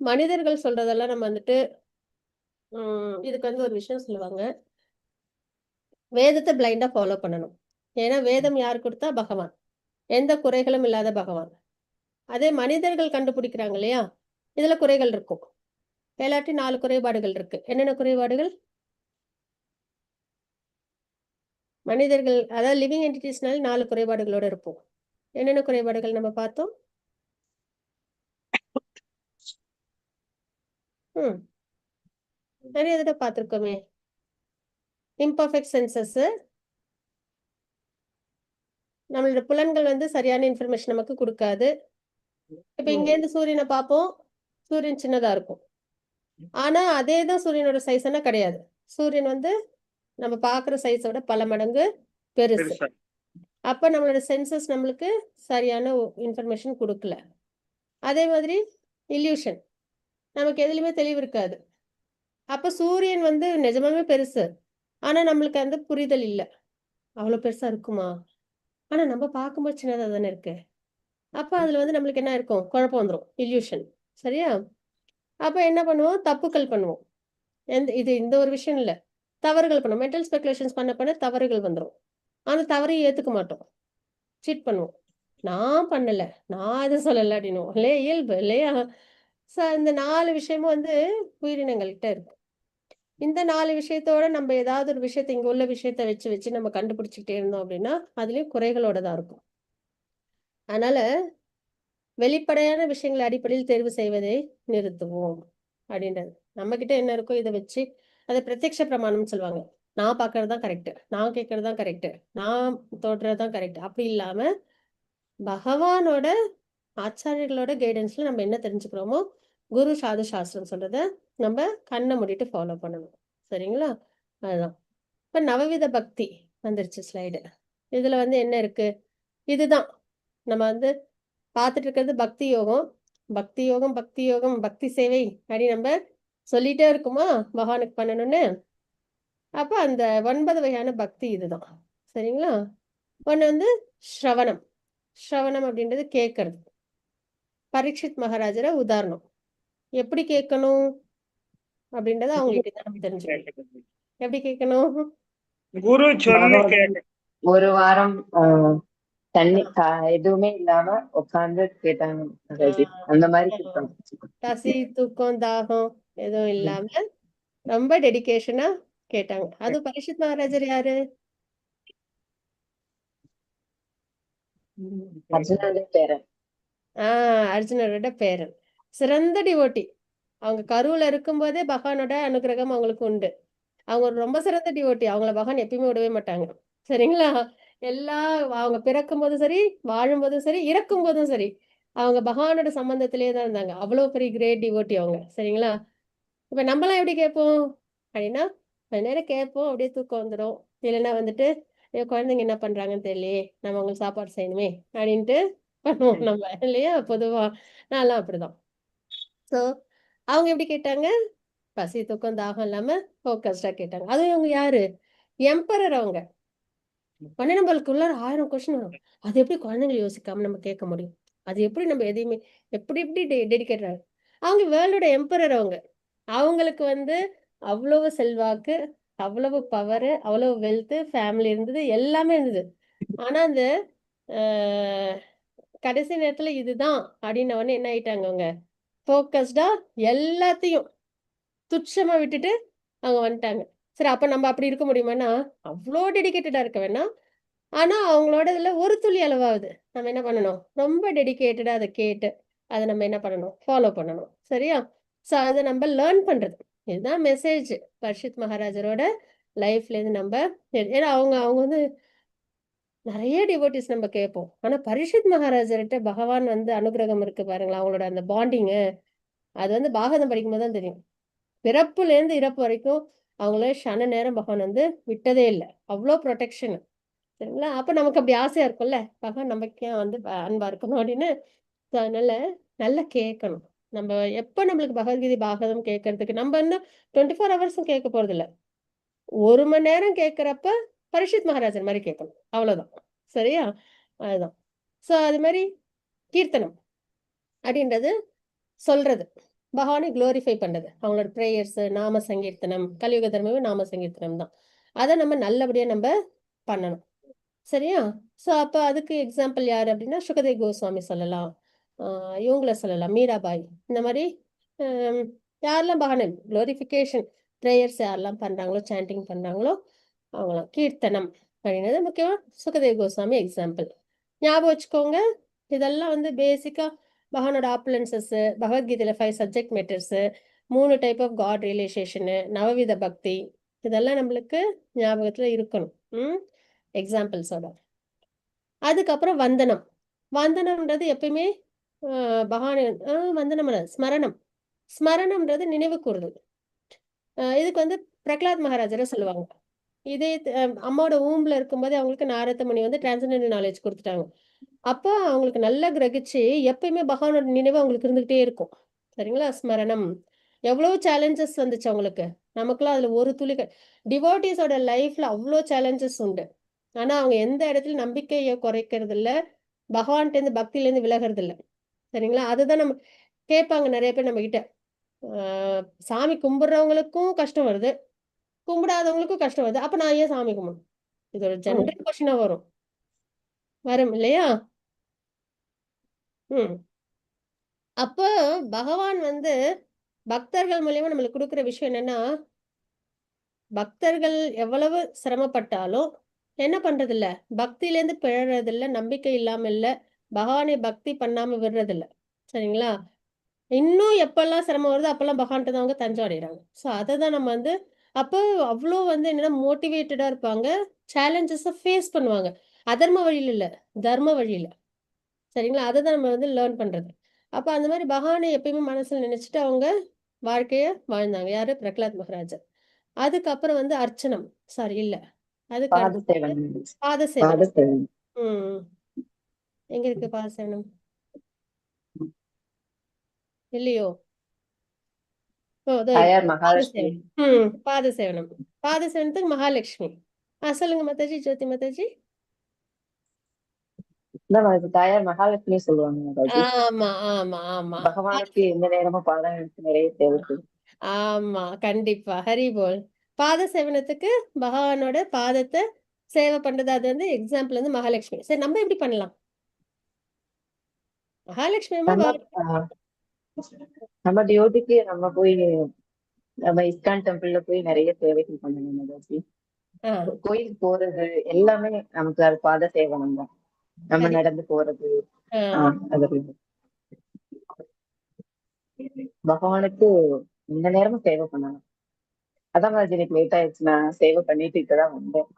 மனிதர்கள் சொல்றதெல்லாம் நம்ம வந்துட்டு இதுக்கு வந்து ஒரு விஷயம் சொல்லுவாங்க, வேதத்தை பிளைண்டா ஃபாலோ பண்ணணும். ஏன்னா வேதம் யார் கொடுத்தா? பகவான். எந்த குறைகளும் இல்லாத பகவான். அதே மனிதர்கள் கண்டுபிடிக்கிறாங்க இல்லையா, இதுல குறைகள் இருக்கும். எல்லாட்டி 4 குறைபாடுகள் இருக்கு. என்னென்ன குறைபாடுகள்? மனிதர்கள் அதாவது லிவிங் என்டிட்டிஸ்னால 4 குறைபாடுகளோட இருப்போம். என்னென்ன குறைபாடுகள் நம்ம பார்த்தோம்? நிறைய தடவை பார்த்திருக்கோமே. இம்பர்ஃபெக்ட் சென்சஸ், நம்மளோட புலன்கள் வந்து சரியான இன்ஃபர்மேஷன் நமக்கு கொடுக்காது. இப்ப இங்க இருந்து சூரியனை பார்ப்போம், சூரியன் சின்னதா இருக்கும். ஆனா அதேதான் சூரியனோட சைஸ்னா கிடையாது. சூரியன் வந்து நம்ம பாக்குற சைஸோட பல மடங்கு பெருசு. அப்ப நம்மளோட சென்சஸ் நம்மளுக்கு சரியான இன்ஃபர்மேஷன் கொடுக்கல. அதே மாதிரி இல்யூஷன், நமக்கு எதுலையுமே தெளிவு இருக்காது. அப்ப சூரியன் வந்து நிஜமாவே பெருசு, ஆனா நம்மளுக்கு அந்த புரிதல் இல்லை. அவ்வளவு பெருசா இருக்குமா? ஆனா நம்ம பார்க்கும்போது சின்னதா தானே இருக்கு. அப்ப அதுல வந்து நம்மளுக்கு என்ன இருக்கும்? குழப்பம் வந்துடும், இல்யூஷன். சரியா? அப்ப என்ன பண்ணுவோம்? தப்புக்கள் பண்ணுவோம். இந்த ஒரு விஷயம் இல்ல, தவறுகள் பண்ணுவோம். மென்டல் ஸ்பெகுலேஷன்ஸ் பண்ண தவறுகள் வந்துடும். ஆனா தவறையும் ஏத்துக்க மாட்டோம், சீட் பண்ணுவோம். நான் பண்ணல, நான் எதுவும் சொல்லல அப்படின்னுவோம் இல்லையா? இயல்பு இல்லையா? இந்த 4 விஷயமும் வந்து உயிரினங்கள்கிட்ட இருக்கு. இந்த 4 விஷயத்தோட நம்ம ஏதாவது ஒரு விஷயத்தை இங்க உள்ள விஷயத்த வச்சு நம்ம கண்டுபிடிச்சுக்கிட்டே இருந்தோம் அப்படின்னா அதுலயும் குறைகளோட தான் இருக்கும். அதனால வெளிப்படையான விஷயங்களை அடிப்படையில் தேர்வு செய்வதை நிறுத்துவோம் அப்படின்றது. நம்ம கிட்ட என்ன இருக்கோ இதை வச்சு, அதை பிரத்யக்ஷ பிரமாணம்னு சொல்லுவாங்க. நான் பார்க்கறது தான் கரெக்ட், நான் கேட்கறது தான் கரெக்ட், நான் தோன்றது தான் கரெக்ட். அப்படி இல்லாம பகவானோட ஆச்சாரியர்களோட கைடன்ஸ்ல நம்ம என்ன தெரிஞ்சுக்கிறோமோ, குரு சாது சாஸ்திரம் சொல்றத நம்ம கண்ணை மூடிட்டு ஃபாலோ பண்ணணும். சரிங்களா? அதுதான். இப்ப நவவித பக்தி வந்துருச்சு ஸ்லைடு. இதுல வந்து என்ன இருக்கு? இதுதான் நம்ம வந்து பார்த்துட்டு இருக்கிறது பக்தி யோகம். பக்தி யோகம், பக்தி யோகம், பக்தி சேவை அப்படி நம்ம சொல்லிட்டே இருக்குமா பகவானுக்கு பண்ணணும்னு. அப்ப அந்த 9 வகையான பக்தி இதுதான். சரிங்களா? ஒண்ணு வந்து ஸ்ரவணம். ஸ்ரவணம் அப்படின்றது கேட்கறது. பரீட்சித் மகாராஜரை உதாரணம். எப்படி கேட்கணும் அப்படின்றத அவங்ககிட்ட நம்ம தெரிஞ்சுக்கணும். எப்படி கேட்கணும்? குரு சொல்லி ஒரு வாரம் தண்ணி எதுவுமே இல்லாம உட்கார்ந்து கேட்டாங்க. அந்த மாதிரி பசி, தூக்கம், தாகம் எதுவும் இல்லாம ரொம்ப டெடிகேஷனா கேட்டாங்க. அது பரீட்சித் மகாராஜர் யாரு? அர்ஜுனனுடைய பேரன். அர்ஜுனரோட பேரன். சிறந்த டிவோட்டி. அவங்க கருவுல இருக்கும்போதே பகவானோட அனுகிரகம் அவங்களுக்கு உண்டு. அவங்க ரொம்ப சிறந்த டிவோட்டி. அவங்கள பகவான் எப்பயுமே விடவே மாட்டாங்க. சரிங்களா? அவங்க பிறக்கும் போதும் சரி, வாழும் போதும் சரி, இறக்கும் போதும் சரி, அவங்க பகவானோட சம்பந்தத்திலேயே தான் இருந்தாங்க. அவ்வளவு பெரிய கிரேட் டிவோட்டி அவங்க. சரிங்களா? இப்ப நம்மளாம் எப்படி கேட்போம் அப்படின்னா, கொஞ்ச நேரம் கேட்போம், அப்படியே தூக்கம் வந்துடும். இல்லைன்னா வந்துட்டு குழந்தைங்க என்ன பண்றாங்கன்னு தெரியலையே, நம்ம அவங்களுக்கு சாப்பாடு செய்யணுமே அப்படின்ட்டு பண்ணுவோம் நம்ம இல்லையா? பொதுவா நான்லாம் அப்படிதான். ஸோ அவங்க எப்படி கேட்டாங்க? பசி, தூக்கம், தாகம் இல்லாம ஃபோக்கஸ்டா கேட்டாங்க. அதுவும் இவங்க யாரு? எம்பரர் அவங்க. உடனே நம்மளுக்குள்ள 1000 கொஸ்டின் வரும். அது எப்படி குழந்தைங்களை யோசிக்காம நம்ம கேட்க முடியும்? அது எப்படி நம்ம எதையுமே எப்படி டெடிகேட்டட்? அவங்க வேர்ல்டோட எம்பரர் அவங்க. அவங்களுக்கு வந்து அவ்வளவு செல்வாக்கு, அவ்வளவு பவர், அவ்வளவு வெல்த், ஃபேமிலி இருந்தது, எல்லாமே இருந்தது. ஆனா அந்த கடைசி நேரத்துல இதுதான் அப்படின்ன உடனே என்ன ஆயிட்டாங்க? அவங்க ஃபோக்கஸ்டா எல்லாத்தையும் துச்சமா விட்டுட்டு அவங்க வந்துட்டாங்க. சரி, அப்ப நம்ம அப்படி இருக்க முடியுமான்னா அவ்வளோ டெடிகேட்டடா இருக்க வேணாம். ஆனா அவங்களோட இதுல ஒரு துளி அளவாகுது நம்ம என்ன பண்ணணும்? ரொம்ப டெடிகேட்டடா அதை கேட்டு அதை நம்ம என்ன பண்ணணும்? ஃபாலோ பண்ணணும். சரியா? ஸோ அதை நம்ம லேர்ன் பண்றது. இதுதான் மெசேஜ் பரீட்சித் மகாராஜரோட லைஃப்ல இருந்து நம்ம. ஏன்னா அவங்க வந்து நிறைய டிவோட்டிஸ் நம்ம கேட்போம். ஆனா பரீட்சித் மகாராஜர்கிட்ட பகவான் வந்து அனுகிரகம் இருக்கு பாருங்களா, அவங்களோட அந்த பாண்டிங்கு அது வந்து பாகவதம் படிக்கும்போது தான் தெரியும். பிறப்புல இருந்து இறப்பு வரைக்கும் அவங்கள க்ஷண நேரம் பகவான் வந்து விட்டதே இல்லை. அவ்வளோ ப்ரொடெக்ஷன். சரிங்களா? அப்ப நமக்கு அப்படி ஆசையா இருக்கும்ல, பகவான் நமக்கு ஏன் வந்து அன்பா இருக்கணும் அப்படின்னு. So, அதனால நல்லா கேட்கணும். நம்ம எப்ப நம்மளுக்கு பகவத்கீதை பாகவதம் கேட்கறதுக்கு நம்ம இன்னும் 24 ஹவர்ஸும் கேட்க போறது இல்ல. 1 மணி நேரம் கேட்கறப்ப பரீட்சித் மகாராஜர் மாதிரி கேட்கணும். அவ்வளவுதான். சரியா? அதுதான். சோ அது மாதிரி கீர்த்தனம் அப்படின்றது சொல்றது. பகவானை குளோரிஃபை பண்றது. அவங்களோட பிரேயர்ஸ், நாம சங்கீர்த்தனம், கலியுக தர்மமே நாம சங்கீர்த்தனம் தான். அதை நம்ம நல்லபடியா நம்ம பண்ணணும். சரியா? சோ அப்ப அதுக்கு எக்ஸாம்பிள் யாரு அப்படின்னா சுகதேவ் கோஸ்வாமி சொல்லலாம். இவங்கள சொல்லலாம், மீராபாய். இந்த மாதிரி யாரெல்லாம் பகவான் குளோரிஃபிகேஷன் ப்ரேயர்ஸ் யாரெல்லாம் பண்றாங்களோ, சாண்டிங் பண்றாங்களோ அவங்களாம். கீர்த்தனம் அப்படின்றது முக்கியமா சுகதேவ் கோஸ்வாமி எக்ஸாம்பிள். ஞாபகம் வச்சுக்கோங்க. இதெல்லாம் வந்து பேசிக்கா பகவானோட ஆப்புலன்சஸ், பகவத்கீதையில 5 subject matters, 3 type of God realisation, நவவித பக்தி, இதெல்லாம் நம்மளுக்கு ஞாபகத்துல இருக்கணும். எக்ஸாம்பிள்ஸோட. அதுக்கப்புறம் வந்தனம். வந்தனம்ன்றது எப்பயுமே பகவான் வந்தனம் இல்ல, ஸ்மரணம். ஸ்மரணம்ன்றது நினைவு கூறுதல். இதுக்கு வந்து பிரகலாத் மகாராஜரை சொல்லுவாங்க. இதே அம்மாவோட ஊம்புல இருக்கும்போதே அவங்களுக்கு நாரத முனி வந்து டிரான்சென்டென்டல் நாலேஜ் கொடுத்துட்டாங்க. அப்போ அவங்களுக்கு நல்லா கிரகிச்சு எப்பயுமே பகவானோட நினைவு அவங்களுக்கு இருந்துகிட்டே இருக்கும். சரிங்களா? ஸ்மரணம். எவ்வளவு சேலஞ்சஸ் வந்துச்சு அவங்களுக்கு. நமக்குலாம் அதுல ஒரு துளி டிவோட்டிஸோட லைஃப்ல அவ்வளோ சேலஞ்சஸ் உண்டு. ஆனா அவங்க எந்த இடத்துல நம்பிக்கையை குறைக்கிறது இல்ல, பகவான்கிட்ட இருந்து பக்தியில இருந்து விலகிறது இல்ல. சரிங்களா? அதுதான் நம்ம கேட்பாங்க நிறைய பேர் நம்ம கிட்ட. சாமி கும்பிடுறவங்களுக்கும் கஷ்டம் வருது, கும்பிடாதவங்களுக்கும் கஷ்டம் வருது. அப்ப நான் ஏன் சாமி கும்பிடணும்? இது ஒரு ஜெனரல் கொஸ்டினா வரும் இல்லையா? அப்போ பகவான் வந்து பக்தர்கள் மூலியமா நம்மளுக்கு கொடுக்குற விஷயம் என்னன்னா, பக்தர்கள் எவ்வளவு சிரமப்பட்டாலும் என்ன பண்றது இல்ல, பக்தியில இருந்து பிழறது இல்ல, நம்பிக்கை இல்லாம இல்ல, பகவானை பக்தி பண்ணாம விடுறது இல்ல. சரிங்களா? இன்னும் எப்பெல்லாம் சிரமம் வருதோ அப்பெல்லாம் பகவான்கிட்ட தான் அவங்க தஞ்சம் அடைகிறாங்க. ஸோ அதை தான் நம்ம வந்து அப்போ அவ்வளோ வந்து என்னன்னா மோட்டிவேட்டடா இருப்பாங்க. சேலஞ்சஸை ஃபேஸ் பண்ணுவாங்க. அதர்ம வழியில இல்ல, தர்ம வழியில. சரிங்களா? அதை தான் நம்ம வந்து லேர்ன் பண்றது. அப்ப அந்த மாதிரி பகவானை எப்பயுமே மனசுல நினைச்சிட்டு அவங்க வாழ்க்கைய வாழ்ந்தாங்க. யாரு? பிரகலாத் மகாராஜர். அதுக்கப்புறம் வந்து அர்ச்சனம். சாரி இல்ல. அதுக்கு அடுத்து பாதசேவனம். பாதசேவனம். பாதசேவனம். எங்க இருக்கு பாதசேவனம்? இல்லையோ? தாயார் மகாலட்சுமி. பாதசேவனம். பாதசேவனத்துக்கு மகாலட்சுமி. சொல்லுங்க மாதாஜி, ஜோதி மாதாஜி. தாயார் மகாலட்சுமி சொல்லுவாங்க மாதாஜி. ஆமா ஆமா ஆமா. பகவானுக்கு எந்த நேரமும் பாடம் நிறைய தேவைப்படும். ஆமா, கண்டிப்பா. ஹரி போல். பாத சேவனத்துக்கு பகவானோட பாதத்தை சேவை பண்றது. அது வந்து எக்ஸாம்பிள் வந்து மகாலட்சுமி. சரி, நம்ம எப்படி பண்ணலாம்? மகாலட்சுமி நம்ம டியோட்டிக்கு நம்ம போய் நம்ம இஸ்கான் டெம்பிள்ல போய் நிறைய சேவைகள் பண்ணணும் மாதாஜி. கோயிலுக்கு போறது எல்லாமே நமக்கு அது பாத சேவனம் தான். நம்ம நடந்து போறது அது பகவானுக்கு இந்த நேரமும் சேவை பண்ணணும். அதான் மாதாஜி எனக்கு லேட் ஆயிடுச்சு, நான் சேவை பண்ணிட்டு இப்பதான் வந்தேன்.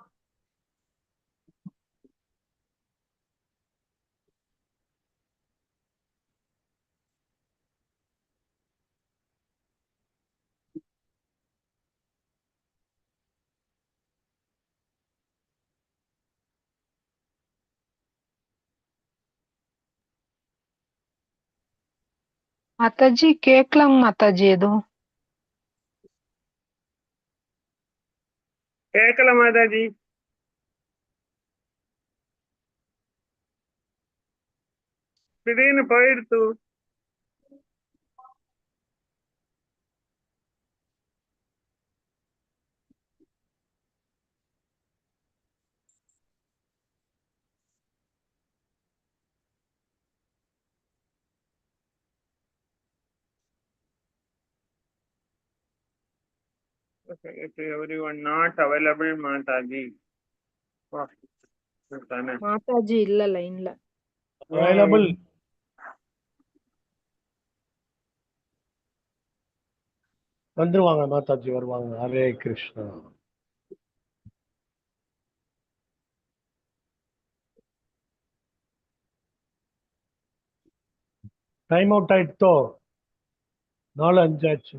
மாதாஜி கேட்கலாம் மாதாஜி எதுவும்? கேட்கல மாதாஜி. திடீர்னு போயிடுத்து. Okay, if everyone not available, Mataji. Mataji இல்ல லைன்ல. Available. வந்துருவாங்க மாதாஜி, வருவாங்க. ஹரே கிருஷ்ணா. டைம் அவுட் ஆயிடுத்தோ 4:05 ஆச்சு.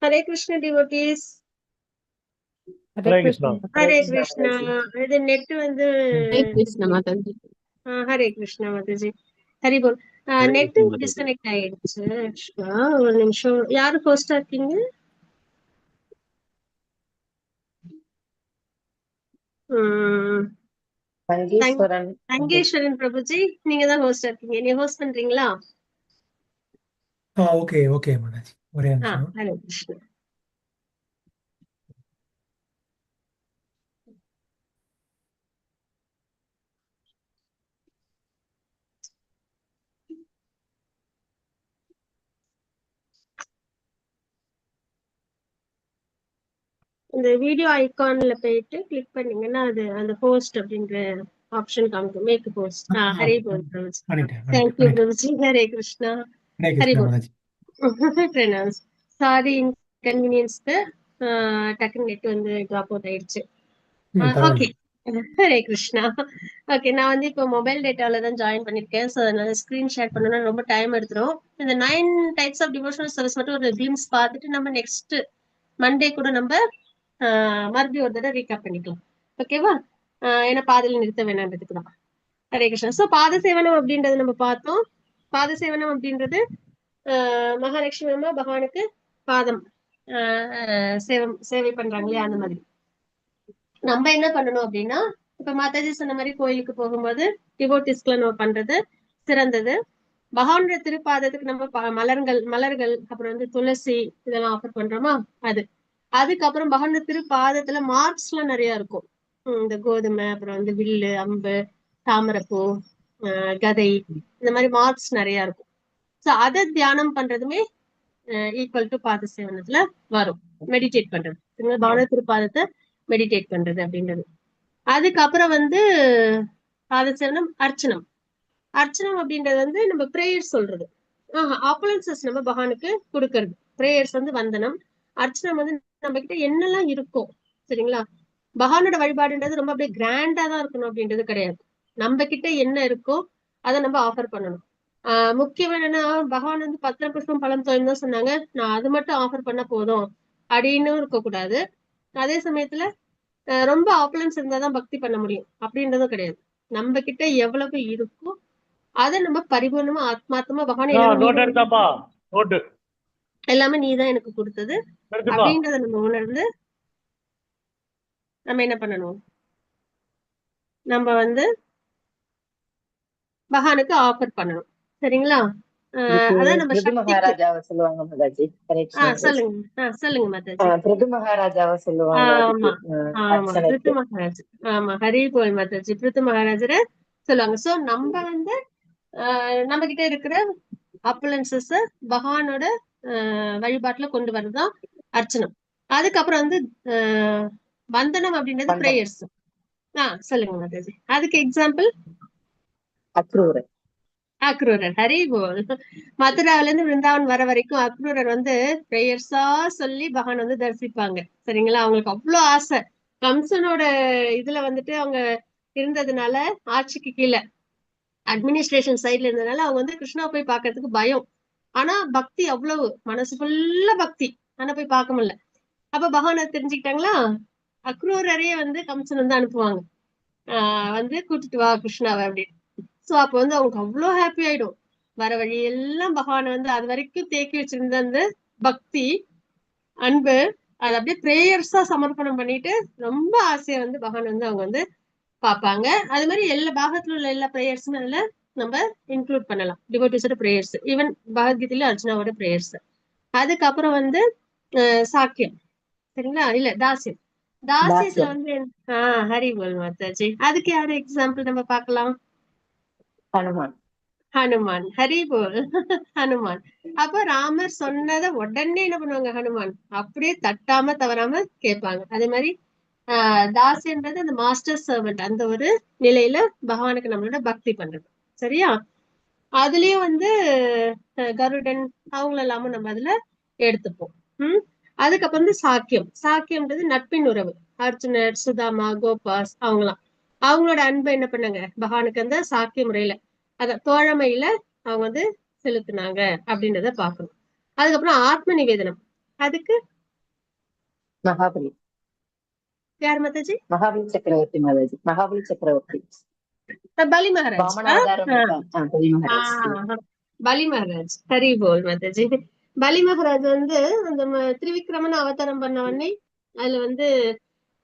ஹரே கிருஷ்ண டிவோட்டீஸ். ஹரே கிருஷ்ணா. ஹரே கிருஷ்ணா. இது நெட் வந்து ஹரே கிருஷ்ண மாதாஜி. ஹரே கிருஷ்ணா மாதாஜி. ஹரி போல். நெட் டிஸ்கனெக்ட் ஆயிடுச்சு. ஒரு நிமிஷம். யாரு ஹோஸ்டா இருக்கீங்க? மங்கேஸ்வரன். தங்கேஸ்வரன் பிரபுஜி, நீங்க தான் ஹோஸ்டா இருக்கீங்க. நீங்க ஹோஸ்ட் பண்றீங்களா? ஓகே ஓகே மாதாஜி, ஒரே நிமிஷம். ஹரே கிருஷ்ணா. இந்த வீடியோ ஐகான்ல போயிட்டு கிளிக் பண்ணீங்கன்னா அது அந்த போஸ்ட் அப்படின்ற ஆப்ஷன் காமிக்கும். Make post. ஹரே போல் பிரபுஜி. தேங்க்யூ பிரபுஜி. ஹரே கிருஷ்ணா. ஹரி போல். பிரணாம்ஸ். சாரி இன்கன்வீனியன்ஸ்க்கு டக்குனு நெட் வந்து ட்ராப் அவுட் ஆயிடுச்சு. ஓகே. ஹரே கிருஷ்ணா. ஓகே, நான் வந்து இப்போ மொபைல் டேட்டால தான் ஜாயின் பண்ணிருக்கேன். ஸோ அதனால ஸ்கிரீன் ஷேர் பண்ணணும்னா ரொம்ப டைம் எடுத்துரும். இந்த 9 டைப்ஸ் ஆஃப் டிவோஷனல் சர்வீஸ் மட்டும் ஒரு கிளிம்ஸ் பார்த்துட்டு நம்ம நெக்ஸ்ட் மண்டே கூட நம்ம மறுபடியும் ஒரு தடவை ரீகேப் பண்ணிக்கலாம். ஓகேவா? ஏன்னா பாதையில நிறுத்த வேணான்றதுக்கு தான். ஹரே கிருஷ்ணா. ஸோ பாத சேவனம் அப்படின்றது நம்ம பார்த்தோம். பாத சேவனம் அப்படின்றது மகாலட்சுமி அம்மா பகவானுக்கு பாதம் சேவை பண்றாங்க இல்லையா, அந்த மாதிரி நம்ம என்ன பண்ணணும் அப்படின்னா, இப்ப மாதாஜி சொன்ன மாதிரி கோயிலுக்கு போகும்போது டிவோட்டிஸ்க்குள்ள நம்ம பண்றது சிறந்தது. பகவானுடைய திருப்பாதத்துக்கு நம்ம மலர்கள் அப்புறம் வந்து துளசி இதெல்லாம் ஆஃபர் பண்றோமா, அதுக்கப்புறம் பகவானுடைய திருப்பாதத்துல மார்க்ஸ் எல்லாம் நிறைய இருக்கும். இந்த கோதுமை, அப்புறம் வந்து வில்லு, அம்பு, தாமரைப்பூ, கதை, இந்த மாதிரி மார்க்ஸ் நிறைய இருக்கும். ஸோ அதை தியானம் பண்றதுமே ஈக்குவல் டு பாத சேவனத்துல வரும். மெடிடேட் பண்றது, பகவானுடைய திருப்பாதத்தை மெடிடேட் பண்றது அப்படின்றது. அதுக்கப்புறம் வந்து பாத சேவனம் அர்ச்சனம். அர்ச்சனம் அப்படின்றது வந்து நம்ம பிரேயர் சொல்றது. ஆப்பலன்சஸ் நம்ம பகவானுக்கு கொடுக்கறது. பிரேயர்ஸ் வந்து வந்தனம். அர்ச்சனம் வந்து நம்ம கிட்ட என்னெல்லாம் இருக்கும், சரிங்களா? பகவானோட வழிபாடுன்றது ரொம்ப அப்படியே கிராண்டா தான் இருக்கணும் அப்படின்றது கிடையாது. நம்ம கிட்ட என்ன இருக்கோ அதை நம்ம ஆஃபர் பண்ணணும். முக்கியம் என்னன்னா, பகவான் வந்து பத்திரம் புஷ்பம் பழம் தோயம் தான் சொன்னாங்க. நான் அது மட்டும் ஆஃபர் பண்ண போதும் அப்படின்னு இருக்கக்கூடாது. அதே சமயத்துல ரொம்ப ஆப்பலன்ஸ் இருந்தாதான் பக்தி பண்ண முடியும் அப்படின்றதும் கிடையாது. நம்ம கிட்ட எவ்வளவு இருக்கோ அதை நம்ம பரிபூர்ணமா ஆத்மார்த்தமா பகவான் எல்லாமே நீதான் எனக்கு கொடுத்தது அப்படின்றத நம்ம உணர்ந்து நம்ம என்ன பண்ணணும், நம்ம வந்து பகவானுக்கு ஆஃபர் பண்ணணும். சரிங்களா? அதான் நம்ம மகாராஜாவை சொல்லுவாங்க மாதாஜி. சொல்லுங்க மாதாஜி. பிருது மகாராஜாவை சொல்லுவாங்க. ஆமா பிருது மகாராஜ். ஆமா, ஹரி போல் மாதாஜி. பிருது மகாராஜரை சொல்லுவாங்க. சோ நம்ம வந்து நம்ம கிட்ட இருக்கிற அப்பலன்சஸ் பகவானோட வழிபாட்டுல கொண்டு வரதுதான் அர்ச்சனம். அதுக்கப்புறம் வந்து வந்தனம் அப்படின்றது பிரேயர்ஸ். சொல்லுங்க மாதாஜி. அதுக்கு எக்ஸாம்பிள் அக்ரூரர், ஹரி போல். மதுராவில இருந்து விருந்தாவன் வர வரைக்கும் அக்ரூரர் வந்து பிரேயர்ஸா சொல்லி பகவான் வந்து தரிசிப்பாங்க. சரிங்களா? அவங்களுக்கு அவ்வளவு ஆசை. கம்சனோட இதுல வந்துட்டு அவங்க இருந்ததுனால, ஆட்சிக்கு கீழே அட்மினிஸ்ட்ரேஷன் சைட்ல இருந்ததுனால அவங்க வந்து கிருஷ்ணா போய் பார்க்கறதுக்கு பயம். ஆனா பக்தி அவ்வளவு, மனசு ஃபுல்லா பக்தி. ஆனா போய் பார்க்க முடியல. அப்ப பகவானை தெரிஞ்சுக்கிட்டாங்களா, அக்ரூரரையே வந்து கம்சன் வந்து அனுப்புவாங்க. வந்து கூட்டிட்டு வா கிருஷ்ணாவை அப்படின்னு. சோ அப்ப வந்து அவங்க அவ்வளவு ஹாப்பி ஆயிடும். வர வழி எல்லாம் பகவானை வந்து அது வரைக்கும் தேக்கி வச்சிருந்த அந்த பக்தி, அன்பு, அது அப்படியே பிரேயர்ஸா சமர்ப்பணம் பண்ணிட்டு ரொம்ப ஆசையா வந்து பகவான் வந்து அவங்க வந்து பார்ப்பாங்க. அது மாதிரி எல்லா பாகத்துல உள்ள எல்லா பிரேயர்ஸும் அதுல நம்ம இன்க்ளூட் பண்ணலாம். டிவோட்டிஸோட பிரேயர்ஸ், ஈவன் பகவத்கீதையில அர்ஜுனாவோட பிரேயர்ஸ். அதுக்கப்புறம் வந்து சாக்கியம், சரிங்களா? இல்ல தாசியம். தாசியத்துல வந்து ஹரி போல் மாதாஜி. அதுக்கு யாரு எக்ஸாம்பிள் நம்ம பார்க்கலாம்? ஹனுமான். ஹனுமான், ஹரி போல். ஹனுமான். அப்ப ராமர் சொன்னதை உடனே என்ன பண்ணுவாங்க ஹனுமான்? அப்படியே தட்டாம தவறாம கேட்பாங்க. அதே மாதிரி தாசின்றது அந்த மாஸ்டர் சர்வெண்ட், அந்த ஒரு நிலையில பகவானுக்கு நம்மளோட பக்தி பண்றது. சரியா? அதுலயும் வந்து கருடன் அவங்களெல்லாமும் நம்ம அதுல எடுத்துப்போம். அதுக்கப்புறம் வந்து சாக்கியம். சாக்கியம்ன்றது நட்பின் உறவு. அர்ஜுனர், சுதாமா, கோபாஸ் அவங்களாம் அவங்களோட அன்பை என்ன பண்ணாங்க பகவானுக்கு அந்த சாக்கிய முறையில, அத தோழமையில அவங்க வந்து செலுத்தினாங்க அப்படின்றத பாக்கணும். அதுக்கப்புறம் ஆத்ம நிவேதனம். அதுக்கு மகாபலி. யார் மாதாஜி? மகாபலி சக்கரவர்த்தி மாதாஜி. மகாபலி சக்கரவர்த்தி, பலி மகாராஜ். பலி மகாராஜ், ஹரி போல் மாதாஜி. பலி மகாராஜ் வந்து அந்த திரிவிக்ரமன் அவதாரம் பண்ண உடனே அதுல வந்து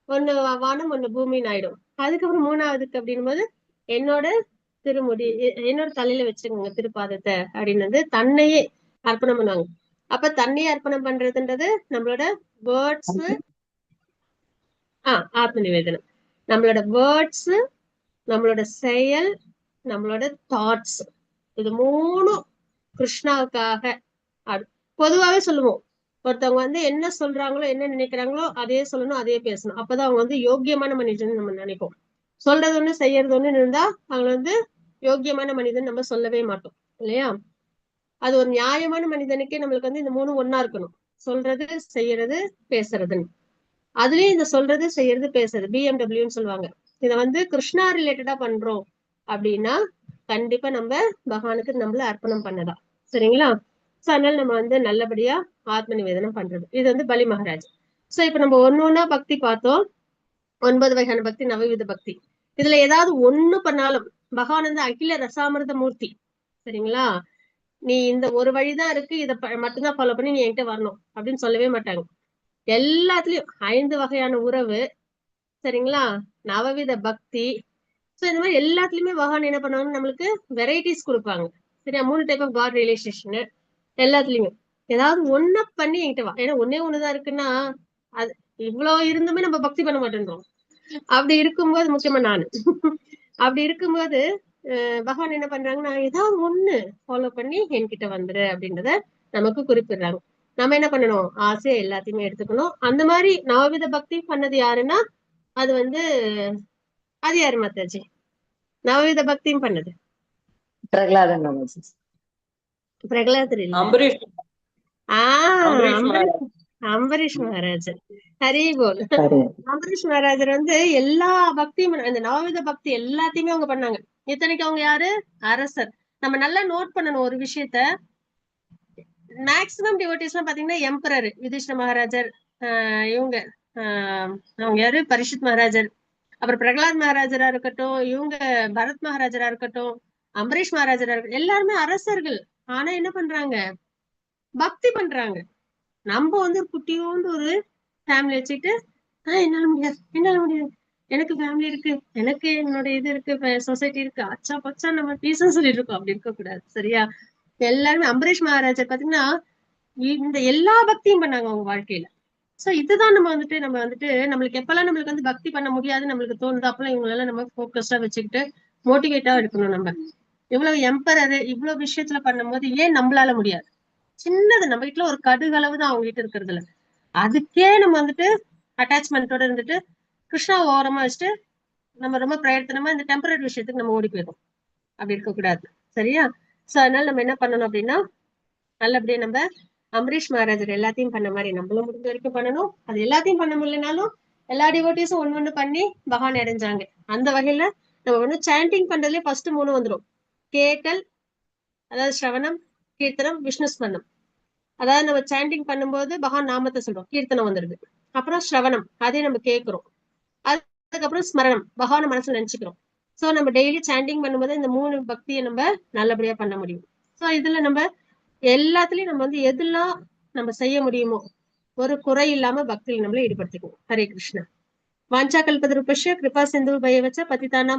ஒண்ணு வானம் ஒண்ணு பூமின்னு ஆயிடும். அதுக்கப்புறம் மூணாவதுக்கு அப்படின்னும் போது என்னோட திருமுடி என்னோட தலையில வச்சுக்கோங்க திருப்பாதத்தை அப்படின்னு வந்து தன்னையே அர்ப்பணம் பண்ணுவாங்க. அப்ப தன்னையே அர்ப்பணம் பண்றதுன்றது நம்மளோட வேர்ட்ஸ், ஆத்ம நிவேதனம். நம்மளோட வேர்ட்ஸ், நம்மளோட செயல், நம்மளோட தாட்ஸ், இது மூணும் கிருஷ்ணாவுக்காக. பொதுவாவே சொல்லுவோம், ஒருத்தவங்க வந்து என்ன சொல்றாங்களோ என்ன நினைக்கிறாங்களோ அதே சொல்லணும், அதே பேசணும். அப்பதான் அவங்க வந்து யோக்கியமான மனிதன் நம்ம நினைப்போம். சொல்றது ஒண்ணு செய்யறது ஒண்ணு இருந்தா அவங்க வந்து யோக்கியமான மனிதன் நம்ம சொல்லவே மாட்டோம் இல்லையா? அது ஒரு நியாயமான மனிதனுக்கே நம்மளுக்கு வந்து இந்த மூணு ஒன்னா இருக்கணும். சொல்றது, செய்யறது, பேசுறதுன்னு. அதுலயும் இந்த சொல்றது, செய்யறது, பேசுறது BMW சொல்லுவாங்க. இத வந்து கிருஷ்ணா ரிலேட்டடா பண்றோம் அப்படின்னா கண்டிப்பா நம்ம பகவானுக்கு நம்மள அர்ப்பணம் பண்ணலாம். சரிங்களா? சோ அதனால நம்ம வந்து நல்லபடியா ஆத்ம நிவேதனம் பண்றது. இது வந்து பலி மகாராஜ். சோ இப்ப நம்ம ஒன்னொன்னா பக்தி பார்த்தோம். 9 வகையான பக்தி, நவவித பக்தி. இதுல ஏதாவது ஒண்ணு பண்ணாலும் பகவான் வந்து அகில ரசாமிர்த மூர்த்தி. சரிங்களா? நீ இந்த ஒரு வழிதான் இருக்கு, இதை மட்டும்தான் ஃபாலோ பண்ணி நீ என்கிட்ட வரணும் அப்படின்னு சொல்லவே மாட்டாங்க. எல்லாத்துலயும் 5 வகையான உறவு, சரிங்களா? நவவித பக்தி. சோ இந்த மாதிரி எல்லாத்துலயுமே பகவான் என்ன பண்ணுவாங்க, நம்மளுக்கு வெரைட்டிஸ் கொடுப்பாங்க. சரியா? 3 டைப் ஆஃப் காட் ரியலைசேஷன். எல்லாத்துலயுமே ஏதாவது ஒண்ணு பண்ணி என்கிட்ட வா. ஏன்னா ஒன்னே ஒண்ணுதான் இருக்குன்னா அது இவ்வளவு இருந்துமே நம்ம பக்தி பண்ண மாட்டேன்றோம். அப்படி இருக்கும்போது முக்கியமா நானு அப்படி இருக்கும்போது பகவான் என்ன பண்றாங்கன்னா ஏதாவது ஒண்ணு ஃபாலோ பண்ணி என்கிட்ட வந்துரு அப்படின்றத நமக்கு குறிப்பிடுறாங்க. நம்ம என்ன பண்ணணும், ஆசையா எல்லாத்தையுமே எடுத்துக்கணும். அந்த மாதிரி நவவித பக்தி பண்ணது யாருன்னா அது வந்து அது யாரு மாதாஜி? நவவித பக்தியும் பண்ணது பிரகலாதன். பிரகலாதர் இல்ல, அம்பரீஷ் அம்பரீஷ் மகாராஜர். ஹரி போல். அம்பரீஷ் மகாராஜர் வந்து எல்லா பக்தியும், இந்த நவவித பக்தி எல்லாத்தையுமே அவங்க பண்ணாங்க. இத்தனைக்கு அவங்க யாரு? அரசர். நம்ம நல்லா நோட் பண்ணணும் ஒரு விஷயத்த. மேக்சிமம் டிவோட்டிஸ் எல்லாம் பாத்தீங்கன்னா எம்பரர் யுதிஷ்ட மகாராஜர், இவங்க அவங்க யாரு, பரிஷித் மகாராஜர், அப்புறம் பிரகலாத் மகாராஜரா இருக்கட்டும், இவங்க பரத் மகாராஜரா இருக்கட்டும், அம்பரீஷ் மகாராஜரா இருக்கட்டும், எல்லாருமே அரசர்கள். ஆனா என்ன பண்றாங்க, பக்தி பண்றாங்க. நம்ம வந்து குட்டியோண்டு ஒரு ஃபேமிலி வச்சுட்டு என்னால முடியாது, எனக்கு ஃபேமிலி இருக்கு, எனக்கு என்னோட இது இருக்கு, சொசைட்டி இருக்கு, அச்சா பச்சா நம்ம பீசா சொல்லிட்டு இருக்கோம். அப்படி இருக்க கூடாது. சரியா? எல்லாருமே அம்பரீஷ் மகாராஜர் பாத்தீங்கன்னா இந்த எல்லா பக்தியும் பண்ணாங்க அவங்க வாழ்க்கையில. சோ இதுதான் நம்ம வந்துட்டு நம்மளுக்கு எப்பெல்லாம் நம்மளுக்கு வந்து பக்தி பண்ண முடியாது நம்மளுக்கு தோணுது, அப்பெல்லாம் இவங்களெல்லாம் நம்ம போக்கஸ்டா வச்சுக்கிட்டு மோட்டிவேட்டா இருக்கணும். நம்ம இவ்வளவு எம்பரர் இவ்வளவு விஷயத்துல பண்ணும் போது ஏன் நம்மளால முடியாது? சின்னது, நம்ம வீட்டுல ஒரு கடுகளவு தான் அவங்க வீட்டு இருக்கிறதுல, அதுக்கே நம்ம வந்துட்டு அட்டாச்மெண்டோட இருந்துட்டு கிருஷ்ணாவை ஓரமா வச்சுட்டு நம்ம ரொம்ப பிரயத்தனமா இந்த டெம்பரரி விஷயத்துக்கு நம்ம ஓடி போயிடும். அப்படி இருக்க கூடாது. சரியா? சோ அதனால நம்ம என்ன பண்ணணும் அப்படின்னா நல்லபடியா நம்ம அம்பரீஷ் மகாராஜர் எல்லாத்தையும் பண்ண மாதிரி நம்மளும் முடிஞ்ச வரைக்கும் பண்ணணும். அது எல்லாத்தையும் பண்ண முடியலனாலும் எல்லா டிவோட்டிஸும் ஒண்ணு பண்ணி பகவான் அடைஞ்சாங்க. அந்த வகையில நம்ம வந்து சாண்டிங் பண்றதுலயே ஃபர்ஸ்ட் 3 வந்துடும். கேட்டல், அதாவது ஸ்ரவணம், கீர்த்தனம், விஷ்ணு ஸ்மரணம். அதாவது நம்ம சாண்டிங் பண்ணும்போது பகவான் நாமத்தை சொல்றோம், கீர்த்தனம் வந்துடுது. அப்புறம் ஸ்ரவணம், அதே நம்ம கேட்கிறோம். அதுக்கப்புறம் ஸ்மரணம், பகவான மனசுல நினைச்சுக்கிறோம். சோ நம்ம டெய்லி சாண்டிங் பண்ணும்போது இந்த 3 பக்தியை நம்ம நல்லபடியா பண்ண முடியும். சோ இதுல நம்ம எல்லாத்துலயும் நம்ம வந்து எதெல்லாம் நம்ம செய்ய முடியுமோ ஒரு குறை இல்லாம பக்தியில் நம்மள ஈடுபடுத்திக்குவோம். ஹரே கிருஷ்ணா. வாஞ்சா கல்பத்ருபஷ்ய கிருபா சிந்து பயவச்ச பதிதானாம்